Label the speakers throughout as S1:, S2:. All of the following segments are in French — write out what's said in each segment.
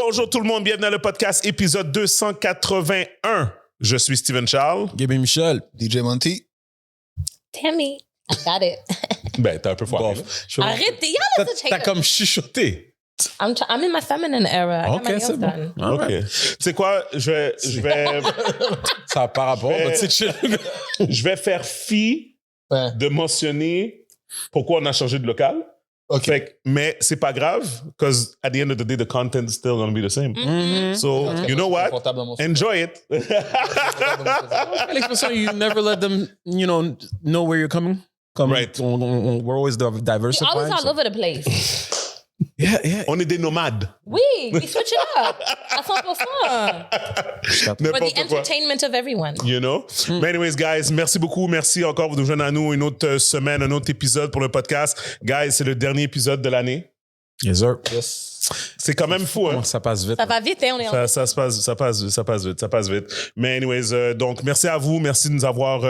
S1: Bonjour tout le monde, bienvenue dans le podcast épisode 281. Je suis Steven Charles.
S2: Gaby Michel.
S3: DJ Monty.
S4: Tammy. I got it.
S1: Ben, t'es un peu foiré.
S4: Arrêtez, y'all have to
S2: T'as
S4: change
S2: comme chuchoté.
S4: I'm in my feminine era. I got my nails
S2: c'est
S4: done.
S2: bon.
S1: OK. Tu sais quoi? Je vais
S2: Ça n'a pas rapport, mais tu sais, chill.
S1: je vais faire fi
S3: Ouais.
S1: de mentionner pourquoi on a changé de local.
S3: OK.
S1: Fait que- mais c'est pas grave, because at the end of the day, the content is still going to be the same.
S2: Mm-hmm.
S1: So, you know what?
S3: Confortable dans mon
S1: Enjoy it.
S2: L'expression, you never let them, know where you're coming. Comme
S1: Right.
S2: we're always
S4: We
S2: diversified.
S4: always all
S2: so-
S4: over the place.
S2: Yeah.
S1: On est des nomades.
S4: Oui, we switch it up. À 100%. For the
S1: N'importe quoi.
S4: entertainment of everyone.
S1: You know? But anyways, guys, merci beaucoup. Merci encore de nous joindre à nous une autre semaine, un autre épisode pour le podcast. Guys, c'est le dernier épisode de l'année.
S2: Yes, sir.
S3: Yes.
S1: C'est quand même fou, hein?
S2: Comment ça passe vite.
S4: Ça va vite, hein, on est en...
S1: Ça passe vite. Mais anyways, donc merci à vous, merci de nous avoir,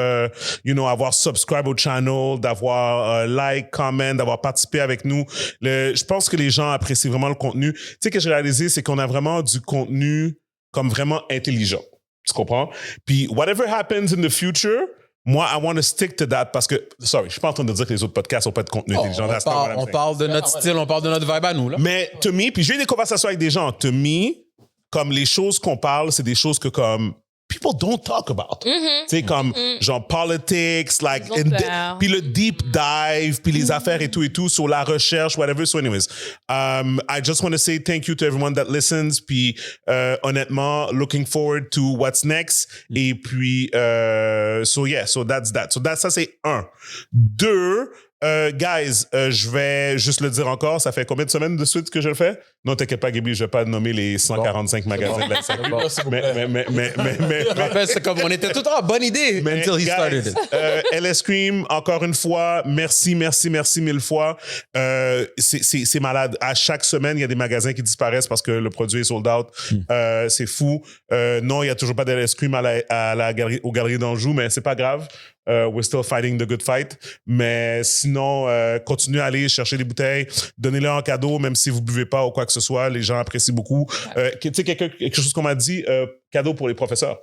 S1: avoir subscribe au channel, d'avoir like, comment, d'avoir participé avec nous. Je pense que les gens apprécient vraiment le contenu. Tu sais, ce que j'ai réalisé, c'est qu'on a vraiment du contenu comme vraiment intelligent. Tu comprends? Puis whatever happens in the future, moi, I want to stick to that parce que, sorry, je suis pas en train de dire que les autres podcasts n'ont pas de contenu intelligent. That's not what I'm
S2: On
S1: saying.
S2: parle de notre style, on parle de notre vibe à nous, là.
S1: Mais to me, puis j'ai eu des conversations avec des gens, to me, comme les choses qu'on parle, c'est des choses que comme people don't talk about. Tu sais, comme genre politics, like,
S4: Ils ont peur.
S1: puis le deep dive, puis les affaires et tout, sur la recherche, whatever. So anyways, I just want to say thank you to everyone that listens, puis honnêtement, looking forward to what's next. Et puis, so that's that. Ça, c'est un. Deux, guys, je vais juste le dire encore, ça fait combien de semaines de suite que je le fais? Non, t'inquiète pas, Gaby, je vais pas nommer les 145 magasins de la SAQ. Mais,
S2: Je rappelle, c'est comme on était tout en bonne idée until he started it.
S1: LS Cream, encore une fois, merci mille fois. C'est malade. À chaque semaine, il y a des magasins qui disparaissent parce que le produit est sold out. C'est fou. Non, il y a toujours pas d'LS Cream aux Galeries d'Anjou, mais c'est pas grave. We're still fighting the good fight. Mais sinon, continuez à aller chercher des bouteilles, donnez-les en cadeau, même si vous buvez pas ou quoi que ce soit. Les gens apprécient beaucoup. Tu sais, quelque chose qu'on m'a dit, cadeau pour les professeurs.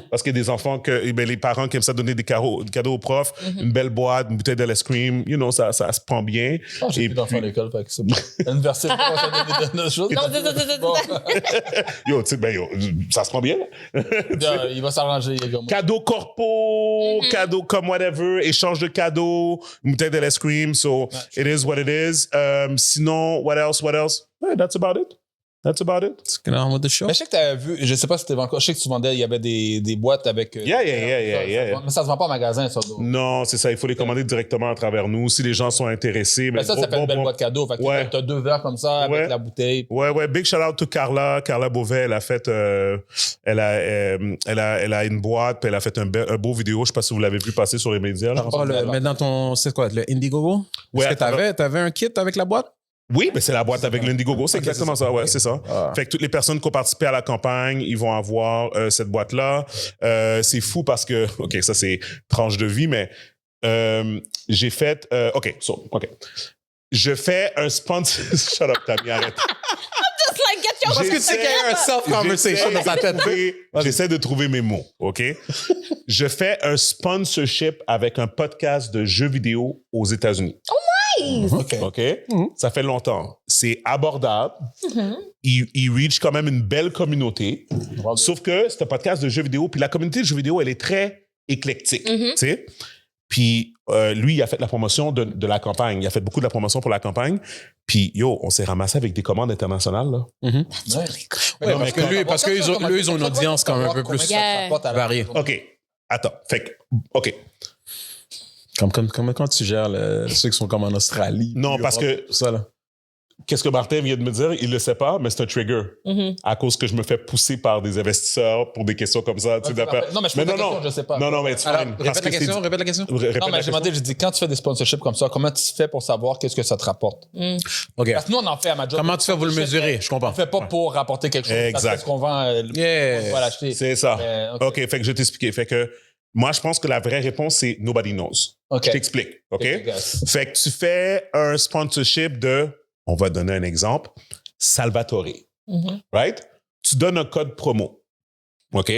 S1: Parce qu'il y a des enfants, les parents qui aiment ça donner des cadeaux aux profs, une belle boîte, une bouteille d'LS Cream, ça se prend bien.
S3: J'ai plus d'enfants à l'école, fait que c'est bon. L'université, ça donne des choses.
S4: Non,
S1: Ça se prend bien.
S3: Il va s'arranger, il est comme...
S1: Cadeau corpo, cadeau comme whatever, échange de cadeaux, une bouteille d'LS Cream, so it is what it is. Sinon, what else? Yeah, that's about it.
S2: Let's get on with the show.
S3: Mais je sais que t'avais vu, je sais pas si t'avais encore, je sais que tu vendais, il y avait des boîtes avec...
S1: Yeah.
S3: Mais ça se vend pas en magasin, ça. Donc.
S1: Non, c'est ça, il faut les commander directement à travers nous. Si les gens sont intéressés.
S3: Mais ça fait une belle boîte cadeau. Fait que
S1: Ouais.
S3: t'as 2 verres comme ça avec la bouteille.
S1: Ouais, big shout out to Carla Beauvais. Elle a fait, elle a une boîte, puis elle a fait un beau vidéo. Je sais pas si vous l'avez vu passer sur les médias. là.
S2: Mais dans ton, c'est quoi, le Indiegogo?
S1: Ouais,
S2: Est-ce que t'avais un kit avec la boîte?
S1: Oui, mais c'est la boîte avec l'Indiegogo, c'est exactement ça. Ouais, c'est ça.
S2: Ah.
S1: Fait que toutes les personnes qui ont participé à la campagne, ils vont avoir cette boîte-là. C'est fou parce que, OK, ça c'est tranche de vie, mais j'ai fait, OK. Je fais un sponsor. Shut up, Tammy, arrête.
S4: Just like, get your...
S2: Parce que tu sais qu'il y a eu un self-conversation dans sa tête.
S1: J'essaie de trouver mes mots, OK? Je fais un sponsorship avec un podcast de jeux vidéo aux États-Unis.
S4: Nice.
S1: OK? Ça fait longtemps. C'est abordable. Il reach quand même une belle communauté. Sauf que c'est un podcast de jeux vidéo. Puis la communauté de jeux vidéo, elle est très éclectique. Tu sais? Puis lui, il a fait la promotion de la campagne. Il a fait beaucoup de la promotion pour la campagne. Puis on s'est ramassé avec des commandes internationales, là.
S3: Ouais.
S2: Ouais, parce que eux, ils ont une audience quand même un peu plus variée.
S1: OK. Attends. Fait que, OK.
S2: Comme quand tu gères ceux qui sont comme en Australie.
S1: Non, parce que-
S2: Tout ça, là.
S1: Qu'est-ce que Martin vient de me dire? Il le sait pas, mais c'est un trigger. À cause que je me fais pousser par des investisseurs pour des questions comme ça. Tu sais, d'affaires.
S3: Non, mais je pose la question, je sais pas.
S1: Non, mais it's
S2: Alors,
S1: fine. Parce
S2: répète la
S1: que
S2: question, répète la question.
S1: Répète
S3: Non,
S1: la
S3: mais j'ai
S1: question.
S3: demandé, j'ai dit, quand tu fais des sponsorships comme ça, comment tu fais pour savoir qu'est-ce que ça te rapporte?
S2: OK.
S3: Parce que nous, on en fait à ma job.
S2: Comment tu fais pour le mesurer? Je comprends.
S3: On fait pas pour rapporter quelque chose.
S1: Exact.
S3: Parce que ce qu'on vend,
S2: Yeah.
S3: on va l'acheter.
S1: C'est ça.
S3: Mais,
S1: OK, fait que je vais t'expliquer. Fait que moi, je pense que la vraie réponse, c'est nobody knows.
S3: OK.
S1: Je t'explique. OK? Fait que tu fais un sponsorship de, on va donner un exemple, Salvatore. right? Tu donnes un code promo, OK?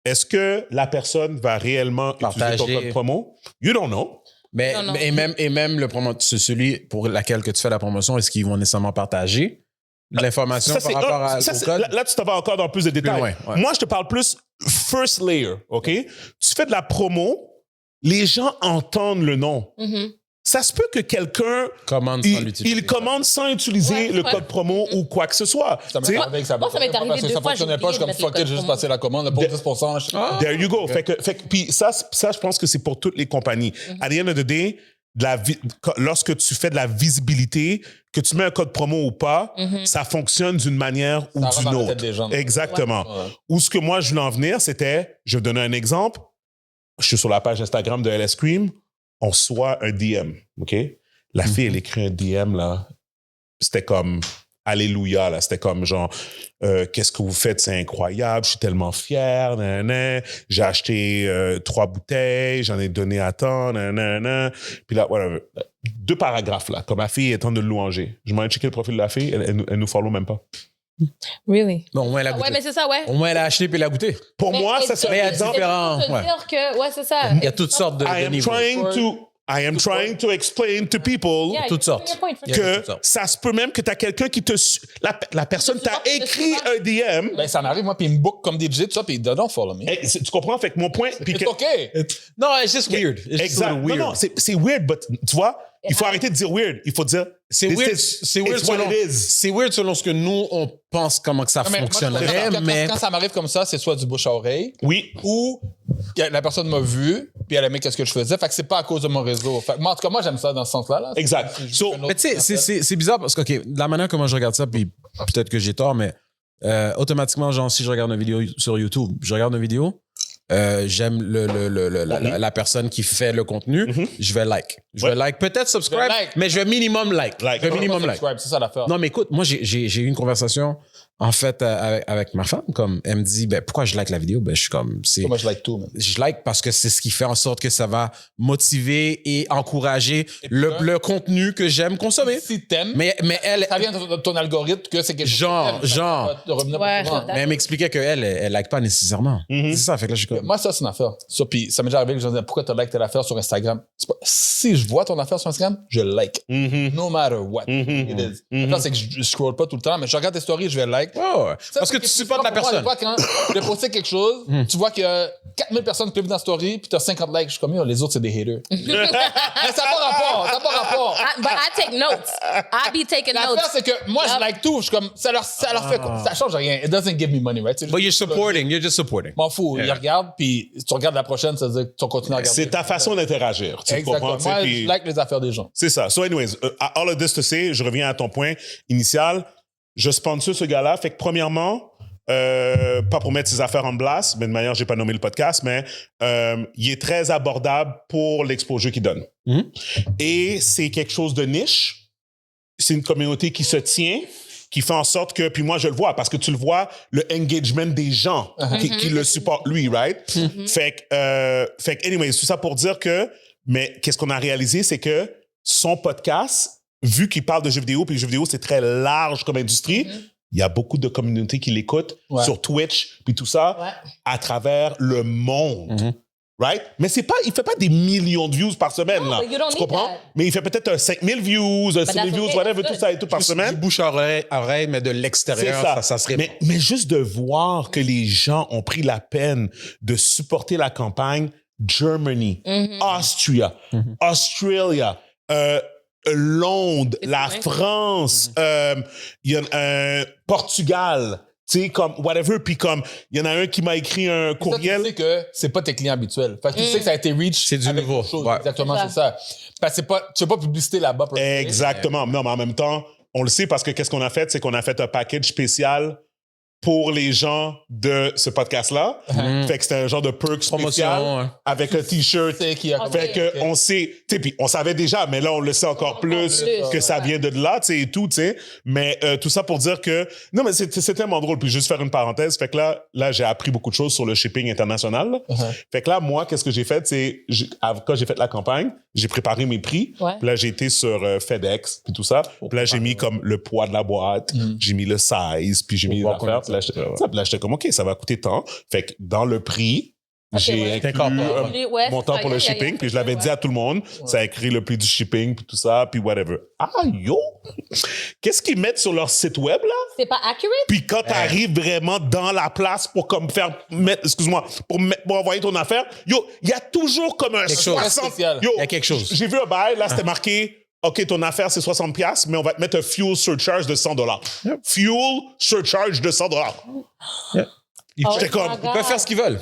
S1: Est-ce que la personne va réellement utiliser ton code promo? You don't know.
S2: Mais, non. Et même le celui pour lequel que tu fais la promotion, est-ce qu'ils vont nécessairement partager l'information par rapport au code?
S1: Là, tu t'en vas encore dans plus de détails. Loin, ouais. Moi, je te parle plus first layer, OK? Tu fais de la promo, les gens entendent le nom. Ça se peut que quelqu'un il commande sans utiliser le code promo ou quoi que ce soit.
S3: Ça m'est arrivé que ça fonctionnait pas. Je suis comme fuck it, j'ai juste passé la commande pour 10%.
S1: There you go. Puis ça, je pense que c'est pour toutes les compagnies. À the end of the day, lorsque tu fais de la visibilité, que tu mets un code promo ou pas, ça fonctionne d'une manière ou d'une autre. Exactement. Ouais. Ou ce que moi, je voulais en venir, c'était, je vais donner un exemple. Je suis sur la page Instagram de LS Cream. On reçoit un DM, OK? La fille, elle écrit un DM, là. C'était comme Alléluia, là. C'était comme genre, qu'est-ce que vous faites? C'est incroyable. Je suis tellement fier. Nanana. J'ai acheté 3 bouteilles. J'en ai donné à tant. Nanana. Puis là, voilà. 2 paragraphes, là. Comme la fille est en train de louanger. Je m'en ai checké le profil de la fille. Elle nous follow même pas.
S4: Really?
S2: Bon, au moins elle a goûté.
S4: Ouais, mais c'est ça, ouais.
S2: Au moins elle a acheté puis elle a goûté.
S1: Pour moi, ça serait un exemple.
S4: Ouais, c'est ça.
S2: Il y a toutes sortes de niveaux.
S1: I am trying to explain to people
S2: toutes sortes.
S1: Que ça se peut même que tu as quelqu'un qui te... La personne t'a écrit un DM.
S3: Ben, ça m'arrive, moi, puis il me book comme DJ, tout ça, puis don't follow me.
S1: Tu comprends? Fait que mon point...
S3: C'est OK.
S2: Non, it's just weird.
S1: Exact. Non, c'est weird, but tu vois, il faut arrêter de dire weird. Il faut dire...
S2: C'est weird selon ce que nous, on pense comment que ça fonctionnerait, mais...
S3: Quand ça m'arrive comme ça, c'est soit du bouche à oreille.
S1: Oui.
S3: Ou la personne m'a vu, puis elle aimait qu'est-ce que je faisais. Fait que c'est pas à cause de mon réseau. Fait que moi, en tout cas, moi, j'aime ça dans ce sens-là. Là.
S1: Exact.
S2: Mais tu sais, c'est bizarre parce que, OK, la manière comment je regarde ça, puis peut-être que j'ai tort, mais automatiquement, genre, si je regarde une vidéo sur YouTube, je regarde une vidéo, j'aime la personne qui fait le contenu, je vais like. Je vais like, peut-être subscribe, mais je vais minimum like. Je vais minimum like.
S3: C'est ça l'affaire.
S2: Non, mais écoute, moi, j'ai eu une conversation, en fait, avec ma femme, comme, elle me dit, ben, pourquoi je like la vidéo? Ben, je suis comme,
S3: moi, je like tout, man.
S2: Je like parce que c'est ce qui fait en sorte que ça va motiver et encourager le contenu que j'aime consommer.
S3: Si t'aimes.
S2: Mais elle.
S3: Ça vient de ton algorithme que c'est quelque chose.
S2: Genre. Mais elle m'expliquait qu'elle like pas nécessairement. C'est ça, fait que là, je suis comme.
S3: Moi, ça, c'est une affaire. Ça, puis ça m'est déjà arrivé que je me disais, pourquoi tu like telle affaire sur Instagram? Si je vois ton affaire sur Instagram, je like. No matter what it is. Maintenant, c'est que je scroll pas tout le temps, mais je regarde tes stories, je vais like.
S2: Oh, parce que tu supportes la personne.
S3: Quand je vais poster quelque chose, tu vois qu'il y a 4000 personnes qui peuvent dans la story, puis tu as 50 likes. Je suis comme, les autres, c'est des haters. Mais ça n'a pas rapport.
S4: But I take notes. I be taking notes.
S3: L'affaire, c'est que moi, je like tout. Je suis comme, ça leur fait quoi? Ça change rien. It doesn't give me money, right?
S2: But you're just supporting.
S3: M'en fous. Ils regardent, puis tu regardes la prochaine, ça veut dire que tu vas continuer à regarder.
S1: C'est ta façon d'interagir. Tu comprends?
S3: Moi, je like les affaires des gens.
S1: C'est ça. So anyways, all of this to say, je reviens à ton point initial. Je sponsor ce gars-là. Fait que premièrement, pas pour mettre ses affaires en blast, mais de manière, j'ai pas nommé le podcast, mais il est très abordable pour l'exposure qu'il donne. Et c'est quelque chose de niche. C'est une communauté qui se tient, qui fait en sorte que, puis moi je le vois, parce que tu le vois, le engagement des gens qui le supportent lui, right? Fait que anyways, tout ça pour dire que, mais qu'est-ce qu'on a réalisé, c'est que son podcast, vu qu'il parle de jeux vidéo, puis les jeux vidéo, c'est très large comme industrie, il y a beaucoup de communautés qui l'écoutent sur Twitch, puis tout ça, à travers le monde. Right? Mais il fait pas des millions de views par semaine, là. Tu comprends? Mais il fait peut-être 5000 views, 6000 views, whatever, tout ça et tout par semaine.
S2: Du bouche à oreille, mais de l'extérieur, ça serait...
S1: Mais juste de voir que les gens ont pris la peine de supporter la campagne Germany, Austria, Australia, Londres, la France, il y a Portugal, tu sais, comme whatever, puis comme il y en a un qui m'a écrit un courriel.
S3: Tu sais que c'est pas tes clients habituels. Fait que tu sais que ça a été reach.
S2: C'est du nouveau.
S3: Exactement, c'est ça. Parce que tu fais pas publicité là-bas.
S1: Exactement. Non, mais en même temps, on le sait parce que qu'est-ce qu'on a fait, c'est qu'on a fait un package spécial pour les gens de ce podcast-là. Fait que c'était un genre de perk spécial
S2: Promotion, ouais.
S1: avec un T-shirt.
S3: C'est qui a
S4: Ok.
S1: Fait que on sait, tu sais, puis on savait déjà, mais là, on le sait encore plus que ça vient de là, tu sais, et tout, tu sais. Mais tout ça pour dire que, non, mais c'est tellement drôle. Puis juste faire une parenthèse. Fait que là, j'ai appris beaucoup de choses sur le shipping international. Là. Fait que là, moi, qu'est-ce que j'ai fait, c'est, quand j'ai fait la campagne, j'ai préparé mes prix.
S4: Ouais.
S1: Puis là, j'ai été sur FedEx, puis tout ça. Puis là, j'ai mis comme le poids de la boîte, j'ai mis le size, puis j'ai mis
S2: voir
S1: l'affaire.
S2: combien
S1: Puis là, j'étais comme, OK, ça va coûter tant. Fait que dans le prix, j'ai
S4: ouais.
S1: inclus
S4: Ouais,
S1: mon temps
S4: c'est
S1: pour
S4: ça,
S1: le
S4: yeah,
S1: shipping,
S4: yeah.
S1: puis je l'avais dit à tout le monde. Ça a écrit le prix du shipping, puis tout ça, puis whatever. Ah, yo! Qu'est-ce qu'ils mettent sur leur site web, là?
S4: C'est pas accurate?
S1: Puis quand t'arrives vraiment dans la place pour comme pour envoyer ton affaire, yo, il y a toujours comme un
S2: Quelque chose.
S1: 60.
S3: Spécial.
S1: Yo,
S2: Il y a quelque chose.
S1: J'ai vu un bail, là, c'était marqué, OK, ton affaire, c'est 60$, mais on va te mettre un fuel surcharge de $100. Fuel surcharge de $100. J'étais comme,
S4: my
S2: Ils peuvent faire ce qu'ils veulent.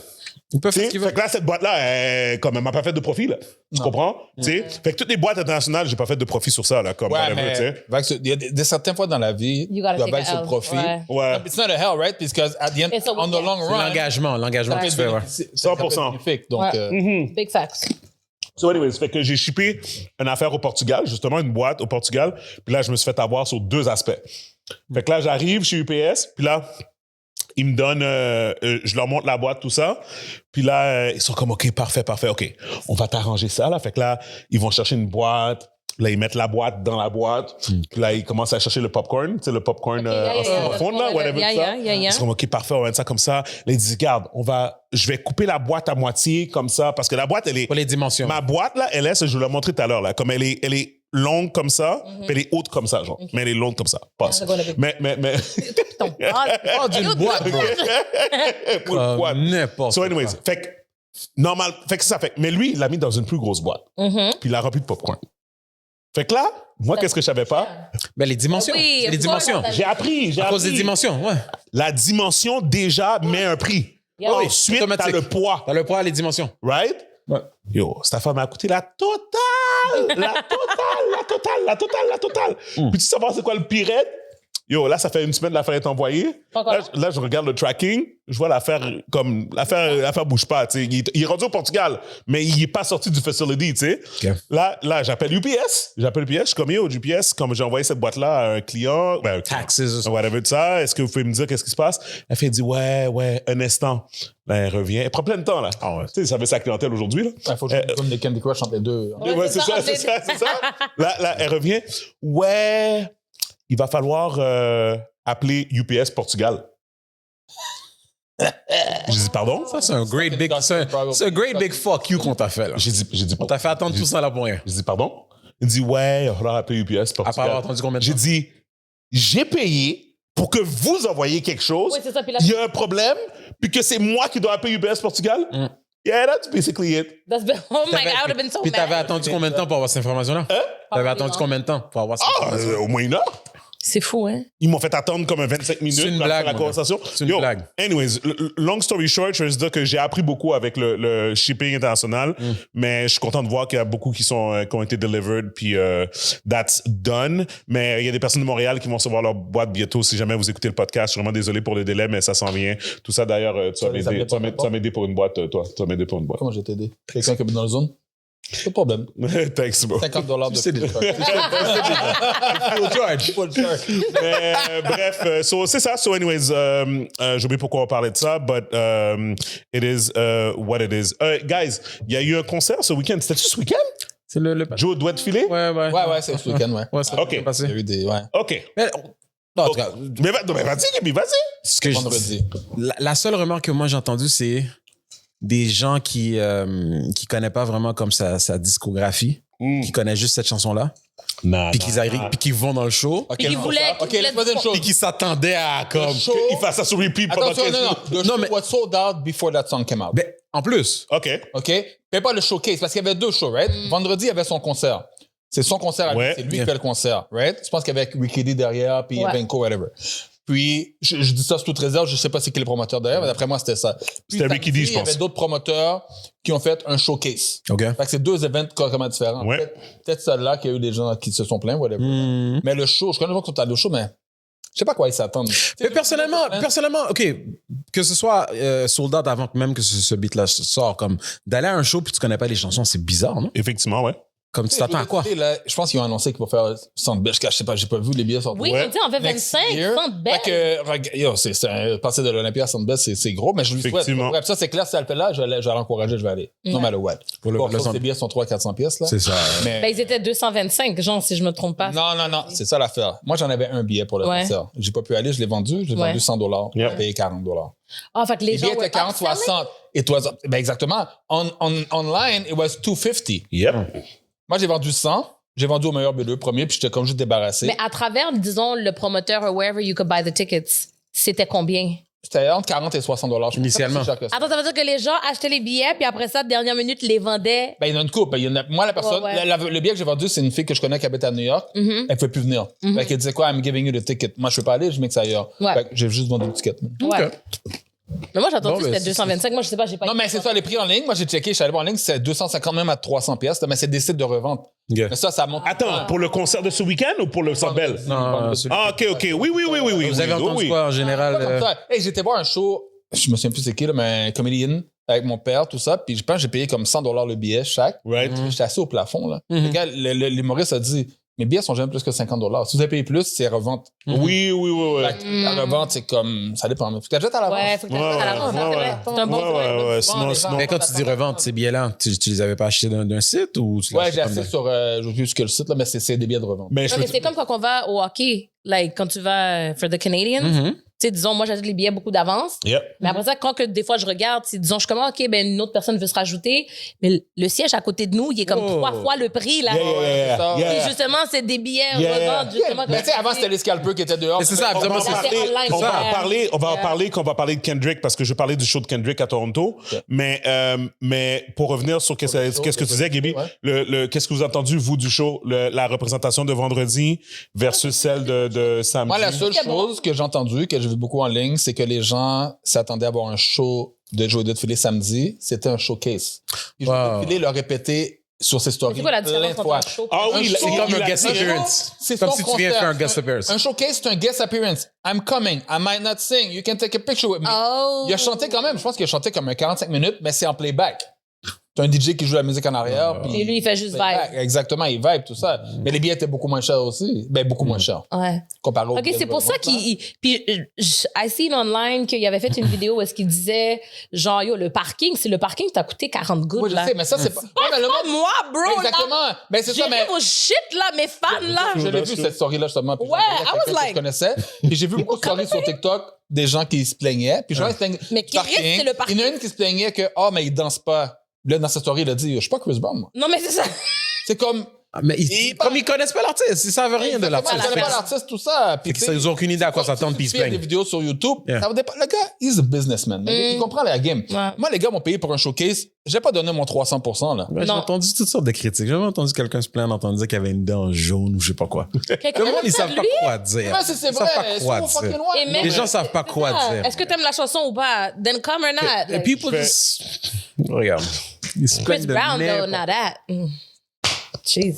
S2: Ils peuvent faire ce qu'ils
S1: fait
S2: veulent.
S1: que là, cette boîte-là, elle m'a pas fait de profit, là. Tu comprends? T'sais? Fait que toutes les boîtes internationales, j'ai pas fait de profit sur ça, là, comme
S3: Ouais,
S1: whatever,
S3: mais
S1: t'sais.
S3: il y a des certaines fois dans la vie,
S4: You gotta
S3: dois
S4: take
S3: vague
S4: a
S3: sur le
S4: L.
S3: profit.
S4: Ouais.
S1: Ouais.
S3: It's not a hell, right? Because at the end,
S4: It's a
S3: on the
S4: weekend.
S3: long
S2: C'est
S3: run,
S2: l'engagement que tu fais, ouais.
S3: c'est
S1: 100%.
S3: bénéfique. Donc,
S4: Big facts.
S1: So anyways, fait que j'ai shippé une affaire au Portugal, justement une boîte au Portugal. Puis là, je me suis fait avoir sur 2 aspects. Fait que là, j'arrive chez UPS, puis là, ils me donnent, je leur montre la boîte, tout ça. Puis là, ils sont comme, OK, parfait, OK. On va t'arranger ça, là. Fait que là, ils vont chercher une boîte. Là, ils mettent la boîte dans la boîte. Puis là, ils commencent à chercher le popcorn. Tu sais, le popcorn en styrofoam, là, whatever, tout ça. Ils sont comme, OK, parfait, on va mettre ça comme ça. Là, ils disent, regarde, je vais couper la boîte à moitié comme ça. Parce que la boîte, elle est...
S2: Pour les dimensions.
S1: Ma boîte, là, elle est, je vous l'ai montré tout à l'heure, là. Comme elle est longue comme ça, puis elle est haute comme ça, genre. Mais elle est longue comme ça. Passe.
S4: Ah, c'est
S1: Mais...
S4: Ton
S2: Oh, d'une boîte, bro.
S1: Pour une boîte.
S2: N'importe
S1: So
S2: quoi.
S1: anyways, fait que, normal, fait que c'est ça. Fait que, mais lui, il l'a mis dans une plus grosse boîte. Puis il l'a rempli de popcorn. Fait que là, moi, qu'est-ce que je savais pas?
S2: Ben, les dimensions.
S4: Oui,
S2: C'est les
S4: of
S2: dimensions.
S4: course.
S1: J'ai appris.
S2: À cause des dimensions, ouais.
S1: La dimension, déjà, met un prix.
S4: Yeah. Oui,
S1: Ensuite, t'as
S2: automatique.
S1: le poids.
S2: T'as le poids, les dimensions.
S1: Right?
S2: Ouais.
S1: Yo, cette affaire m'a coûté la totale! La totale! Puis tu sais c'est quoi le pirate? Yo, là, ça fait une semaine que l'affaire est envoyée.
S4: Encore?
S1: Là, je regarde le tracking, je vois l'affaire bouge pas, tu sais. Il est rendu au Portugal, mais il est pas sorti du facility, tu sais.
S2: OK.
S1: Là, j'appelle UPS. Je suis comme, yo, UPS, comme j'ai envoyé cette boîte-là à un client.
S2: Taxes.
S1: Whatever de ça. Est-ce que vous pouvez me dire qu'est-ce qui se passe? Elle fait, dit, ouais, un instant. Là, elle revient. Elle prend plein de temps, là. Tu sais, ça fait sa clientèle aujourd'hui, là.
S3: il faut que je donne des Candy Crush entre les deux.
S1: Ouais, c'est ça. Là, elle revient. Ouais, il va falloir appeler UPS Portugal. J'ai dit, pardon?
S2: Ça, c'est un great big fuck you qu'on t'a fait, là.
S1: J'ai dit,
S2: On t'a fait attendre tout ça là pour rien.
S1: J'ai dit, pardon? Il dit, ouais, il va falloir appeler UPS Portugal.
S2: À part avoir attendu combien de temps?
S1: J'ai dit, j'ai payé pour que vous envoyiez quelque chose.
S4: Oui, c'est ça. Puis là,
S1: Il y a un problème, puis que c'est moi qui dois appeler UPS Portugal. Yeah, that's basically it.
S4: oh my God, I would have been so
S2: Puis
S4: mad.
S2: t'avais attendu combien de temps pour avoir cette information-là? T'avais attendu combien de temps pour avoir cette information?
S1: Au moins 1 heure.
S4: C'est fou, hein?
S1: Ils m'ont fait attendre comme 25 minutes
S2: C'est une
S1: pour
S2: blague,
S1: faire la
S2: mon
S1: conversation.
S2: gars. C'est une blague.
S1: Anyways, long story short, je veux dire que j'ai appris beaucoup avec le shipping international, mais je suis content de voir qu'il y a beaucoup qui ont été delivered, puis that's done. Mais il y a des personnes de Montréal qui vont recevoir leur boîte bientôt. Si jamais vous écoutez le podcast, je suis vraiment désolé pour le délai, mais ça s'en vient. Tout ça, d'ailleurs, tu vas m'aider pour une boîte, toi. Tu vas m'aider pour une boîte.
S3: Comment je vais t'aider? Quelqu'un qui est dans la zone? Pas de problème.
S1: Thanks, bro.
S3: $50 de
S2: C'est
S3: plus.
S2: Full charge.
S1: Mais bref, c'est ça. So anyways, j'ai oublié pourquoi on parlait de ça, but it is what it is. Guys, il y a eu un concert ce week-end. C'était-tu ce week-end?
S2: C'est le...
S1: Joe doit te filer?
S2: Ouais.
S3: Ouais, c'est ce week-end, ouais.
S2: Ouais, ça
S1: Ok.
S2: s'est passé.
S3: Il y a eu des. Ouais.
S1: OK.
S2: Mais, non, en tout cas,
S1: Mais vas-y, Gaby, vas-y.
S2: ce que je
S3: Vendredi.
S2: la seule remarque que moi j'ai entendue, c'est des gens qui connaissent pas vraiment comme sa discographie, qui connaissent juste cette chanson-là, puis qu'ils arrivent, puis qu'ils vont dans le show,
S3: Ok,
S4: Puis qui
S3: non,
S4: voulait-
S3: ça. Ok,
S4: qui voulait
S3: laisse-moi dire une chose.
S2: puis qu'ils s'attendaient à comme...
S3: show-
S1: Il fasse ça sur repeat pendant
S3: Attention,
S1: 15
S3: non.
S1: minutes.
S3: The
S2: Non,
S3: show
S2: mais-
S3: was sold out before that song came out.
S2: Ben, en plus,
S1: OK.
S3: OK? Fais pas le showcase, parce qu'il y avait 2 shows, right? Vendredi, il y avait son concert. C'est son concert à lui,
S1: Ouais.
S3: c'est lui qui fait le concert, right? Je pense qu'il y avait Ricky D derrière, puis
S4: Ouais.
S3: Venko, whatever. Puis, je dis ça sous toute réserve, je sais pas c'est qui le promoteur derrière, mais d'après moi, c'était ça. Puis,
S1: C'était Ricky D,
S3: samedi,
S1: je
S3: Il y
S1: pense.
S3: avait d'autres promoteurs qui ont fait un showcase.
S2: OK.
S3: Fait que c'est 2 événements carrément différents.
S1: Ouais.
S3: Peut-être celle-là qu'il y a eu des gens qui se sont plaints, whatever. Mais le show, je connais pas quand t'as le show, mais Je sais pas à quoi ils s'attendent.
S2: Mais personnellement, OK, que ce soit sold out avant que même que ce beat-là sort, comme d'aller à un show puis tu connais pas les chansons, c'est bizarre, non?
S1: Effectivement, ouais.
S2: Comme tu t'attends à quoi?
S3: Là, je pense qu'ils ont annoncé qu'ils vont faire 100 bêches. Je sais pas, j'ai pas vu les billets sortir.
S4: Oui,
S1: Ouais.
S4: on dit on fait
S3: Next
S4: 25,
S3: year.
S4: 100 belles.
S3: Fait que, yo, passer de l'Olympia à 100 bêches, c'est gros, mais je lui souhaite.
S1: Effectivement.
S3: Bref, ça, c'est clair, si elle le fait là, je vais l'encourager, je vais aller. No
S4: Ouais.
S3: matter what.
S2: Pour le-
S3: Bon,
S2: le
S3: sauf que
S2: 100.
S3: les billets sont 300-400 pièces, là.
S2: C'est ça.
S3: Mais,
S4: Ben, ils étaient 225, genre, si je me trompe pas.
S3: non, c'est ça l'affaire. Moi, j'en avais un billet pour le
S4: Ouais.
S3: concert. J'ai pas pu aller, je l'ai vendu. Je l'ai
S4: Ouais.
S3: vendu $100.
S1: Yep.
S3: J'ai payé $40.
S4: Ah, fait que les
S3: Les
S4: gens.
S3: billets étaient 40, 60. Et toi, ben exactement. Online, it was 250.
S1: Yep.
S3: Moi, j'ai vendu 100. J'ai vendu au meilleur B2 premier, puis j'étais comme juste débarrassé.
S4: Mais à travers, disons, le promoteur ou wherever you could buy the tickets, c'était combien?
S3: C'était entre 40 et 60 $.
S2: Initialement.
S3: Attends,
S4: Attends, ça veut dire que les gens achetaient les billets, puis après ça, dernière minute, les vendaient.
S3: ben, il y en a une coupe. Moi, la personne,
S4: Ouais.
S3: le billet que j'ai vendu, c'est une fille que je connais qui habite à New York.
S4: Mhm.
S3: Elle ne pouvait plus venir. Fait qu'elle disait quoi? I'm giving you the ticket. Moi, je ne peux pas aller, je mets que ça ailleurs.
S4: Ouais.
S3: Fait que j'ai juste vendu le ticket.
S4: Ouais. Mais moi, j'ai entendu
S2: Bon,
S4: que
S2: ben,
S4: c'était 225. Moi, je sais pas, j'ai pas.
S3: Non, mais c'est ça, les prix en ligne. Moi, j'ai checké, je suis allé voir en ligne, c'est 250 même à 300 pièces, mais c'est des sites de revente.
S2: OK.
S3: Mais ça monte.
S1: Attends, pour le concert de ce week-end ou pour le Centre Bell?
S2: Non,
S1: Ah, OK. Oui.
S2: Vous avez entendu
S1: oui.
S2: quoi en général?
S3: Pas comme ça. Hey, j'étais voir un show, je me souviens plus c'est qui, là, mais un comédien avec mon père, tout ça. Puis je pense que j'ai payé comme $100 le billet chaque.
S1: Right.
S3: J'étais assis au plafond. Là.
S2: Mhm.
S3: Le gars, l'humoriste a dit mes billets sont jamais plus que $50. Si vous avez payé plus, c'est revente.
S1: Oui.
S3: Fait que la revente, c'est comme. Ça dépend. Faut que tu achètes à l'avance.
S4: Ouais, faut que tu achètes à l'avance.
S1: Ouais,
S4: c'est vrai.
S1: ouais.
S4: C'est un bon
S1: Ouais,
S4: point.
S1: ouais,
S3: Souvent,
S1: sinon-
S3: les gens-
S2: Mais quand tu dis revente, ces billets-là, tu les avais pas achetés d'un site ou tu l'as
S3: Ouais,
S2: acheté
S3: j'ai
S2: comme
S3: acheté sur. Je sais plus ce que le site, là, mais c'est des billets de revente.
S1: Mais je
S4: Non, mais
S1: peux-
S4: c'est comme quand on va au hockey, like, quand tu vas for the Canadians.
S2: Mhm.
S4: Tu sais, disons, moi, j'achète les billets beaucoup d'avance.
S1: Yep.
S4: Mais après ça, quand que des fois je regarde, si, disons, je suis comme, OK, ben, une autre personne veut se rajouter, mais le siège à côté de nous, il est comme
S2: Oh.
S4: 3 fois le prix, là.
S1: Yeah.
S4: Et justement, c'est des billets
S1: Yeah.
S4: revente, justement.
S3: Mais tu sais, avant, c'était les scalpers qui étaient dehors.
S2: Mais c'est ça,
S1: On va en
S4: Ça,
S1: parler,
S4: c'est online,
S1: on va en
S4: ouais.
S1: parler, on va en
S4: Yeah.
S1: parler quand on va parler de Kendrick parce que je parlais du show de Kendrick à Toronto. Mais pour revenir sur qu'est-ce que tu disais, Gaby,
S3: Ouais.
S1: qu'est-ce que vous avez entendu, vous, du show, la représentation de vendredi versus celle de samedi?
S3: Moi, la seule
S4: C'est bon.
S3: chose que j'ai entendue, que j'ai vu beaucoup en ligne, c'est que les gens s'attendaient à avoir un show de Joe Défilé samedi. C'était un showcase. Puis
S2: Wow.
S3: Joe Défilé l'a répété sur ses stories
S4: C'est quoi la
S3: plein
S4: différence
S3: de
S4: entre
S3: fois.
S4: un show?
S1: Ah oui,
S3: Un
S1: c'est
S3: show,
S2: comme un
S1: il a-
S2: guest
S3: un
S2: appearance.
S3: show, c'est
S2: Comme
S3: son
S2: si tu viens
S3: concert.
S2: faire un guest appearance.
S3: Un showcase, c'est un guest appearance. I'm coming. I might not sing. You can take a picture with me.
S4: Oh.
S3: Il a chanté quand même. Je pense qu'il a chanté comme un 45 minutes, mais c'est en playback. C'est un DJ qui joue la musique en arrière. puis
S4: Et lui, il fait juste
S3: playback.
S4: vibe.
S3: Exactement, il vibe, tout ça. Mais les billets étaient beaucoup moins chers aussi. Ben, beaucoup moins chers.
S4: Ouais.
S3: Comparé aux
S4: OK,
S3: billets
S4: c'est
S3: de
S4: pour ça
S3: revente, là.
S4: qu'il. Puis, I seen online qu'il avait fait une vidéo où est-ce qu'il disait, genre, yo, le parking, c'est le parking, t'as coûté 40 gouttes,
S3: Moi, je
S4: là.
S3: sais, mais ça, c'est pas. Ouais, mais le
S4: Pas
S3: monde-
S4: moi, bro,
S3: Exactement.
S4: là.
S3: Ben, c'est
S4: J'ai
S3: ça,
S4: vu
S3: mais.
S4: vos shit, là, mes fans, là.
S3: Je l'ai vu, cette story-là, justement. Puis
S4: Ouais,
S3: j'en parlais à
S4: I was
S3: quelqu'un que
S4: like-
S3: je connaissais. Puis j'ai vu beaucoup de stories sur TikTok des gens qui se plaignaient. Puis genre, ils se plaignaient.
S4: Mais
S3: du
S4: qui risque,
S3: parking.
S4: c'est le parking.
S3: Il y en a une qui se plaignait que, ah, mais il danse pas. Là, dans sa story, il a dit, je suis pas Chris Brown, moi.
S4: Non, mais c'est ça.
S3: C'est comme.
S2: Ah, mais
S3: Et-
S2: comme ils connaissent pas l'artiste, ils savent rien de l'artiste.
S3: Ils connaissent pas l'artiste, tout ça. Puis,
S2: Fait qu'ils n'ont aucune idée à quoi s'attendre, puis ils se
S3: il y a des
S2: plaignent.
S3: vidéos sur YouTube.
S2: Yeah.
S3: Ça va dépendre. Le gars, he's a businessman. Il comprend la game.
S4: Ouais.
S3: Moi, les gars m'ont payé pour un showcase. J'ai pas donné mon 300%, là.
S2: Ouais, j'ai
S4: Non.
S2: entendu toutes sortes de critiques. J'ai jamais entendu quelqu'un se plaindre, entendu dire qu'il y avait une dent jaune ou je sais pas quoi.
S4: Quelqu'un
S2: Le monde, ils
S4: ça,
S2: savent pas
S4: lui?
S2: quoi dire.
S3: Ouais, c'est
S2: Ils savent
S3: vrai.
S2: pas quoi
S3: C'est fucking
S2: dire.
S3: noir.
S4: Et même-
S2: Les gens savent pas
S4: C'est
S2: quoi
S4: ça.
S2: dire.
S4: Est-ce que t'aimes la chanson ou pas? Then come or not.
S2: Et
S4: Like,
S2: people
S1: Je fais-
S2: just... Regarde. Ils se
S4: Chris
S2: plaignent de
S4: Brown, though,
S2: n'importe-
S4: not that. Jesus.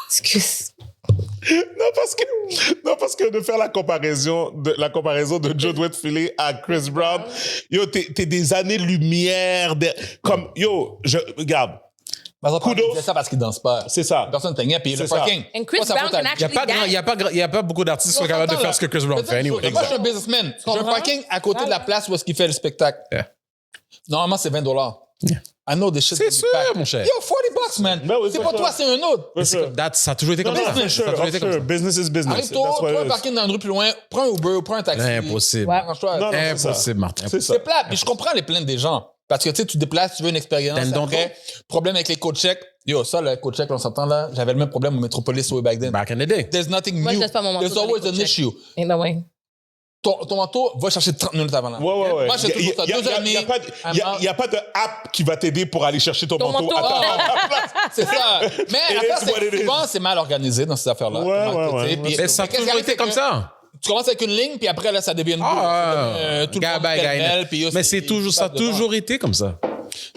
S4: Excuse.
S1: Non, parce que de faire la comparaison de Joe Défilé à Chris Brown, yo, t'es des années-lumière. Comme, yo, regarde,
S3: Par exemple,
S1: Kudos.
S3: il disait ça parce qu'il danse pas.
S1: c'est ça.
S3: Personne ne plaignait, puis le
S1: C'est ça.
S3: parking.
S4: And Chris
S3: Pas sa
S4: Brown
S3: faute à
S4: can
S3: lui.
S2: Il
S4: actually dance.
S2: y a pas beaucoup d'artistes qui sont capables de faire ce que Chris Brown fait, anyway.
S3: Moi, je suis un businessman. J'ai un
S4: comprends?
S3: parking à côté de la place où est-ce qu'il fait le spectacle.
S2: Yeah.
S3: Normalement, c'est $20. I know this shit.
S2: C'est sûr, mon cher.
S3: Yo, $40, man.
S1: Ben oui,
S3: C'est
S1: for
S3: pas
S1: sure.
S3: toi, c'est un autre.
S1: For sure.
S2: Ça a toujours été comme ça.
S1: For
S2: Ça a toujours été comme ça.
S1: sure. Business is business.
S3: Arrive-toi,
S1: That's what
S3: trouve
S1: it
S3: un
S1: is.
S3: parking dans une rue plus loin, prends un Uber ou prends un taxi.
S2: Impossible.
S4: Ouais.
S3: Franchement,
S1: Non, non. c'est ça.
S2: Impossible, Martin.
S1: C'est ça.
S3: c'est plat. Puis je comprends les plaintes des gens. Parce que tu sais, tu te déplaces, tu veux une expérience.
S2: T'as une
S3: Après, problème avec les codes chèques. Yo, ça, le code chèque, on s'entend là. J'avais le même problème au Metropolis way back then.
S2: Back in the day.
S3: There's nothing
S4: Moi, je
S3: new.
S4: laisse pas mon manteau
S3: There's
S4: sur les
S3: always
S4: code
S3: an
S4: checks.
S3: issue.
S4: Ain't no way.
S3: Ton manteau va chercher 30 minutes avant là.
S1: Ouais.
S3: Moi, je fais toujours ça. 2 heures et demie.
S1: Il n'y a pas de app qui va t'aider pour aller chercher ton
S4: Ton
S1: manteau.
S4: manteau.
S1: Attends.
S3: C'est ça. Mais
S1: It
S3: l'affaire,
S1: is what
S3: c'est
S1: it
S3: que
S1: is.
S3: souvent, c'est mal organisé dans ces affaires-là.
S1: Ouais,
S3: Comment
S1: ouais,
S3: tu sais,
S1: ouais.
S3: puis-
S2: Mais ça a
S3: qu'est-ce qui
S2: toujours
S3: arrive,
S2: été
S3: c'est
S2: comme
S3: que
S2: ça.
S3: Tu commences avec une ligne, puis après, là, ça devient une boule.
S2: Ah,
S3: Tout le monde
S2: Gaba,
S3: pêle-mêle, puis yo,
S2: mais c'est toujours, ça a
S3: dedans.
S2: toujours été comme ça.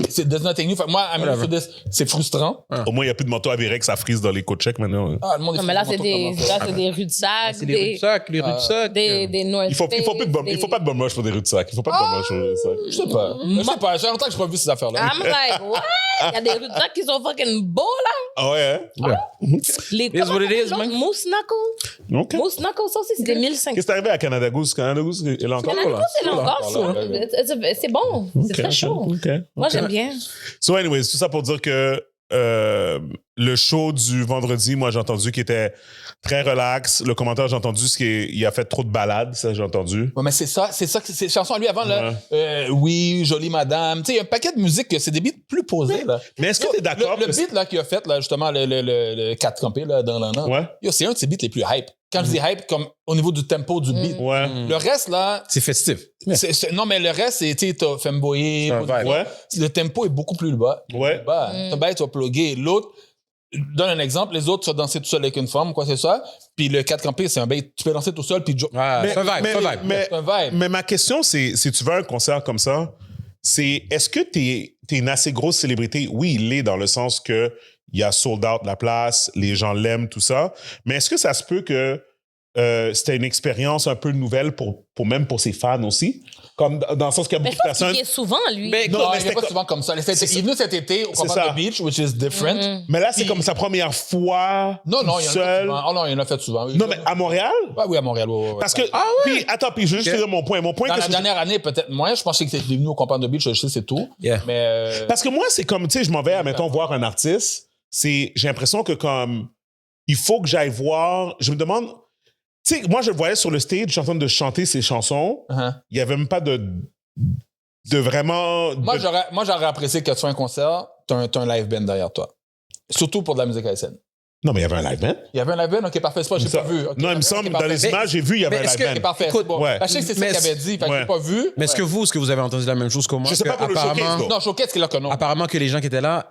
S3: C'est there's nothing new. Fait que moi, I'm used to this. C'est frustrant.
S1: Au moins, il n'y a plus de manteau avéré que ça frise dans les coachs maintenant.
S3: Ah, le monde est
S4: Non, mais là,
S3: frustré,
S4: c'est des rues de sac,
S2: C'est les rucksacs, les rucksacs.
S4: des North
S1: Il faut pas de bum rush pour des rues de sac. Il faut pas de bum rush pour des rues de sac.
S3: Je sais pas. Je sais pas. Ça fait longtemps que j'ai pas vu ces affaires-là.
S4: I'm like, what? Il y a des rues de sac qui sont fucking beaux, là.
S1: Ah ouais, hein?
S4: Les
S2: It is what it is, man.
S4: Moose Knuckle.
S1: OK.
S4: Moose Knuckle, ça aussi, c'est des 1500.
S1: Qu'est-ce qui est arrivé à Canada Goose? Canada Goose, il est encore
S4: Canada
S1: là.
S4: Goose, c'est encore
S3: Encore
S4: chaud.
S3: là,
S4: C'est bon. C'est très chaud.
S1: OK.
S4: Moi, j'aime bien.
S1: So, anyways, tout ça pour dire que le show du vendredi, moi, j'ai entendu qu'il était très relax. Le commentaire, j'ai entendu, c'est qu'il a fait trop de balades, ça, j'ai entendu.
S3: Ouais, mais c'est ça, ces chansons à lui avant, là. Oui, jolie madame. Tu sais, il y a un paquet de musique que c'est des beats plus posés, là.
S1: Mais est-ce que t'es d'accord
S3: Le
S1: que
S3: beat, là, qu'il a fait, là, justement, le 4 campé, là, dans l'an.
S1: Ouais.
S3: C'est un de ses beats les plus hype. Quand je dis hype, comme au niveau du tempo du beat.
S1: Ouais.
S3: Le reste, là.
S2: C'est festif.
S3: Non, mais le reste, c'est, tu sais, t'as femboyé.
S2: C'est un vibe.
S1: Ouais.
S3: Le tempo est beaucoup plus bas.
S1: Ouais.
S3: T'as bail, tu vas plugger. L'autre, donne un exemple, les autres, tu vas danser tout seul avec une femme, quoi, c'est ça. Puis le 4 campé, c'est un bail, tu peux danser tout seul, puis
S2: Ouais, c'est un vibe, c'est un vibe.
S3: c'est un vibe.
S1: Mais ma question, c'est, si tu veux un concert comme ça, c'est est-ce que t'es une assez grosse célébrité? Oui, il l'est dans le sens que il y a sold out la place, les gens l'aiment, tout ça. Mais est-ce que ça se peut que c'était une expérience un peu nouvelle pour même pour ses fans aussi? Comme dans le sens qu'il y a
S4: Mais
S1: beaucoup
S4: je
S1: de
S4: pense qu'il
S1: personnes.
S4: vient souvent, lui.
S1: Mais
S3: Non,
S1: non, mais
S3: il
S1: c'était
S3: n'est pas
S1: comme-
S3: souvent comme ça. Il est venu cet été au
S1: C'est
S3: Combat
S1: ça.
S3: de Beach, which is different.
S1: Mais là, c'est
S3: Puis-
S1: comme sa première fois
S3: Non, il y en a fait
S1: seul.
S3: souvent. Oh non, il en a fait souvent.
S1: Non, mais à Montréal?
S3: Ouais, oui, à Montréal. Ouais.
S1: Parce que. Puis, attends, puis je vais juste te dire mon point. Mon point,
S3: Dans
S1: que
S3: la dernière année, peut-être moins. Je pensais que c'était venu au Combat de Beach, je sais, c'est tout.
S2: Yeah.
S3: Mais.
S1: Parce que moi, c'est comme, tu sais, je m'en vais, admettons, voir un artiste. J'ai l'impression que comme, il faut que j'aille voir. Je me demande, tu sais, moi, je le voyais sur le stage, je suis en train de chanter ses chansons.
S3: Uh-huh.
S1: Il n'y avait même pas de vraiment.
S3: Moi, j'aurais apprécié que tu fasses un concert, t'as un live band derrière toi. Surtout pour de la musique haïtienne.
S1: Non, mais il y avait un live band.
S3: Il y avait un live band, ok, parfait, c'est pas, j'ai
S1: Ça-
S3: pas vu. Ok,
S1: non, il me
S3: ok,
S1: semble, dans
S3: parfait.
S1: les images, j'ai vu, il y avait un
S2: mais est-ce
S1: live
S2: que-
S3: Ok,
S1: band.
S3: parfait.
S2: Écoute,
S3: c'est bon.
S1: ouais.
S3: Je sais que c'est ça
S2: Mais
S3: qu'il avait dit, fait que
S1: ouais.
S3: j'ai pas vu.
S2: Mais est-ce que vous avez entendu la même chose que moi?
S1: Je sais pas pour le
S2: Apparemment-
S1: showcase,
S3: Non, Showcase, c'est là que non.
S2: Apparemment que les gens qui étaient là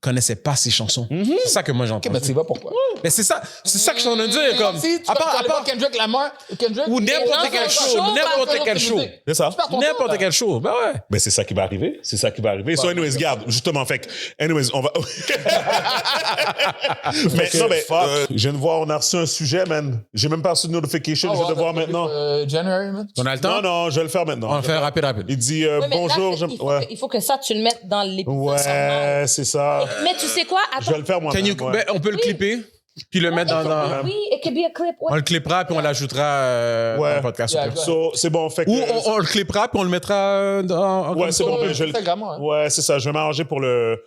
S2: connaissaient pas ces chansons. C'est ça que moi
S3: Ok,
S2: j'entends.
S3: mais tu y vas pourquoi?
S2: Mais c'est ça que je suis en train de dire. Comme,
S3: Si tu
S2: à part-
S3: vas aller voir Kendrick Lamar, Kendrick,
S2: Ou n'importe
S3: les gens
S2: quel
S3: sont
S2: show,
S3: chauds,
S2: n'importe
S3: parlent
S2: quel
S3: de
S2: show.
S3: musique.
S1: C'est ça.
S3: Tu perds ton temps,
S2: N'importe
S3: là.
S2: quel show. Ben ouais.
S1: Mais c'est ça qui va arriver. C'est ça qui va arriver. So, anyways, regarde, justement, fait que, anyways, on va. mais non, mais, je viens de voir, on a reçu un sujet, man. J'ai même pas reçu de notification,
S3: Ah,
S1: je vais
S3: ouais,
S1: devoir
S3: t'as
S1: maintenant.
S3: vu, January, man.
S2: On a le temps?
S1: Non, je vais le faire maintenant.
S2: On va le faire rapide.
S1: Il dit
S4: Ouais, mais
S1: bonjour,
S4: là,
S1: j'aime.
S4: il faut que ça, tu le mettes dans l'épisode.
S1: Ouais, c'est ça.
S4: Mais tu sais quoi?
S1: Je vais le faire moi.
S2: Can you- ben, on peut le clipper, puis le mettre dans...
S4: Oui, it could be a clip.
S2: On le clippera, puis on l'ajoutera dans
S1: Ouais.
S2: le podcast.
S3: Yeah,
S2: au pire.
S1: So, c'est bon, fait que.
S2: Ou on le clippera, puis on le mettra dans...
S1: Ouais, c'est bon,
S3: Ouais,
S1: mais je vais
S3: Instagram, ouais.
S1: Ouais, c'est ça. Je vais m'arranger pour le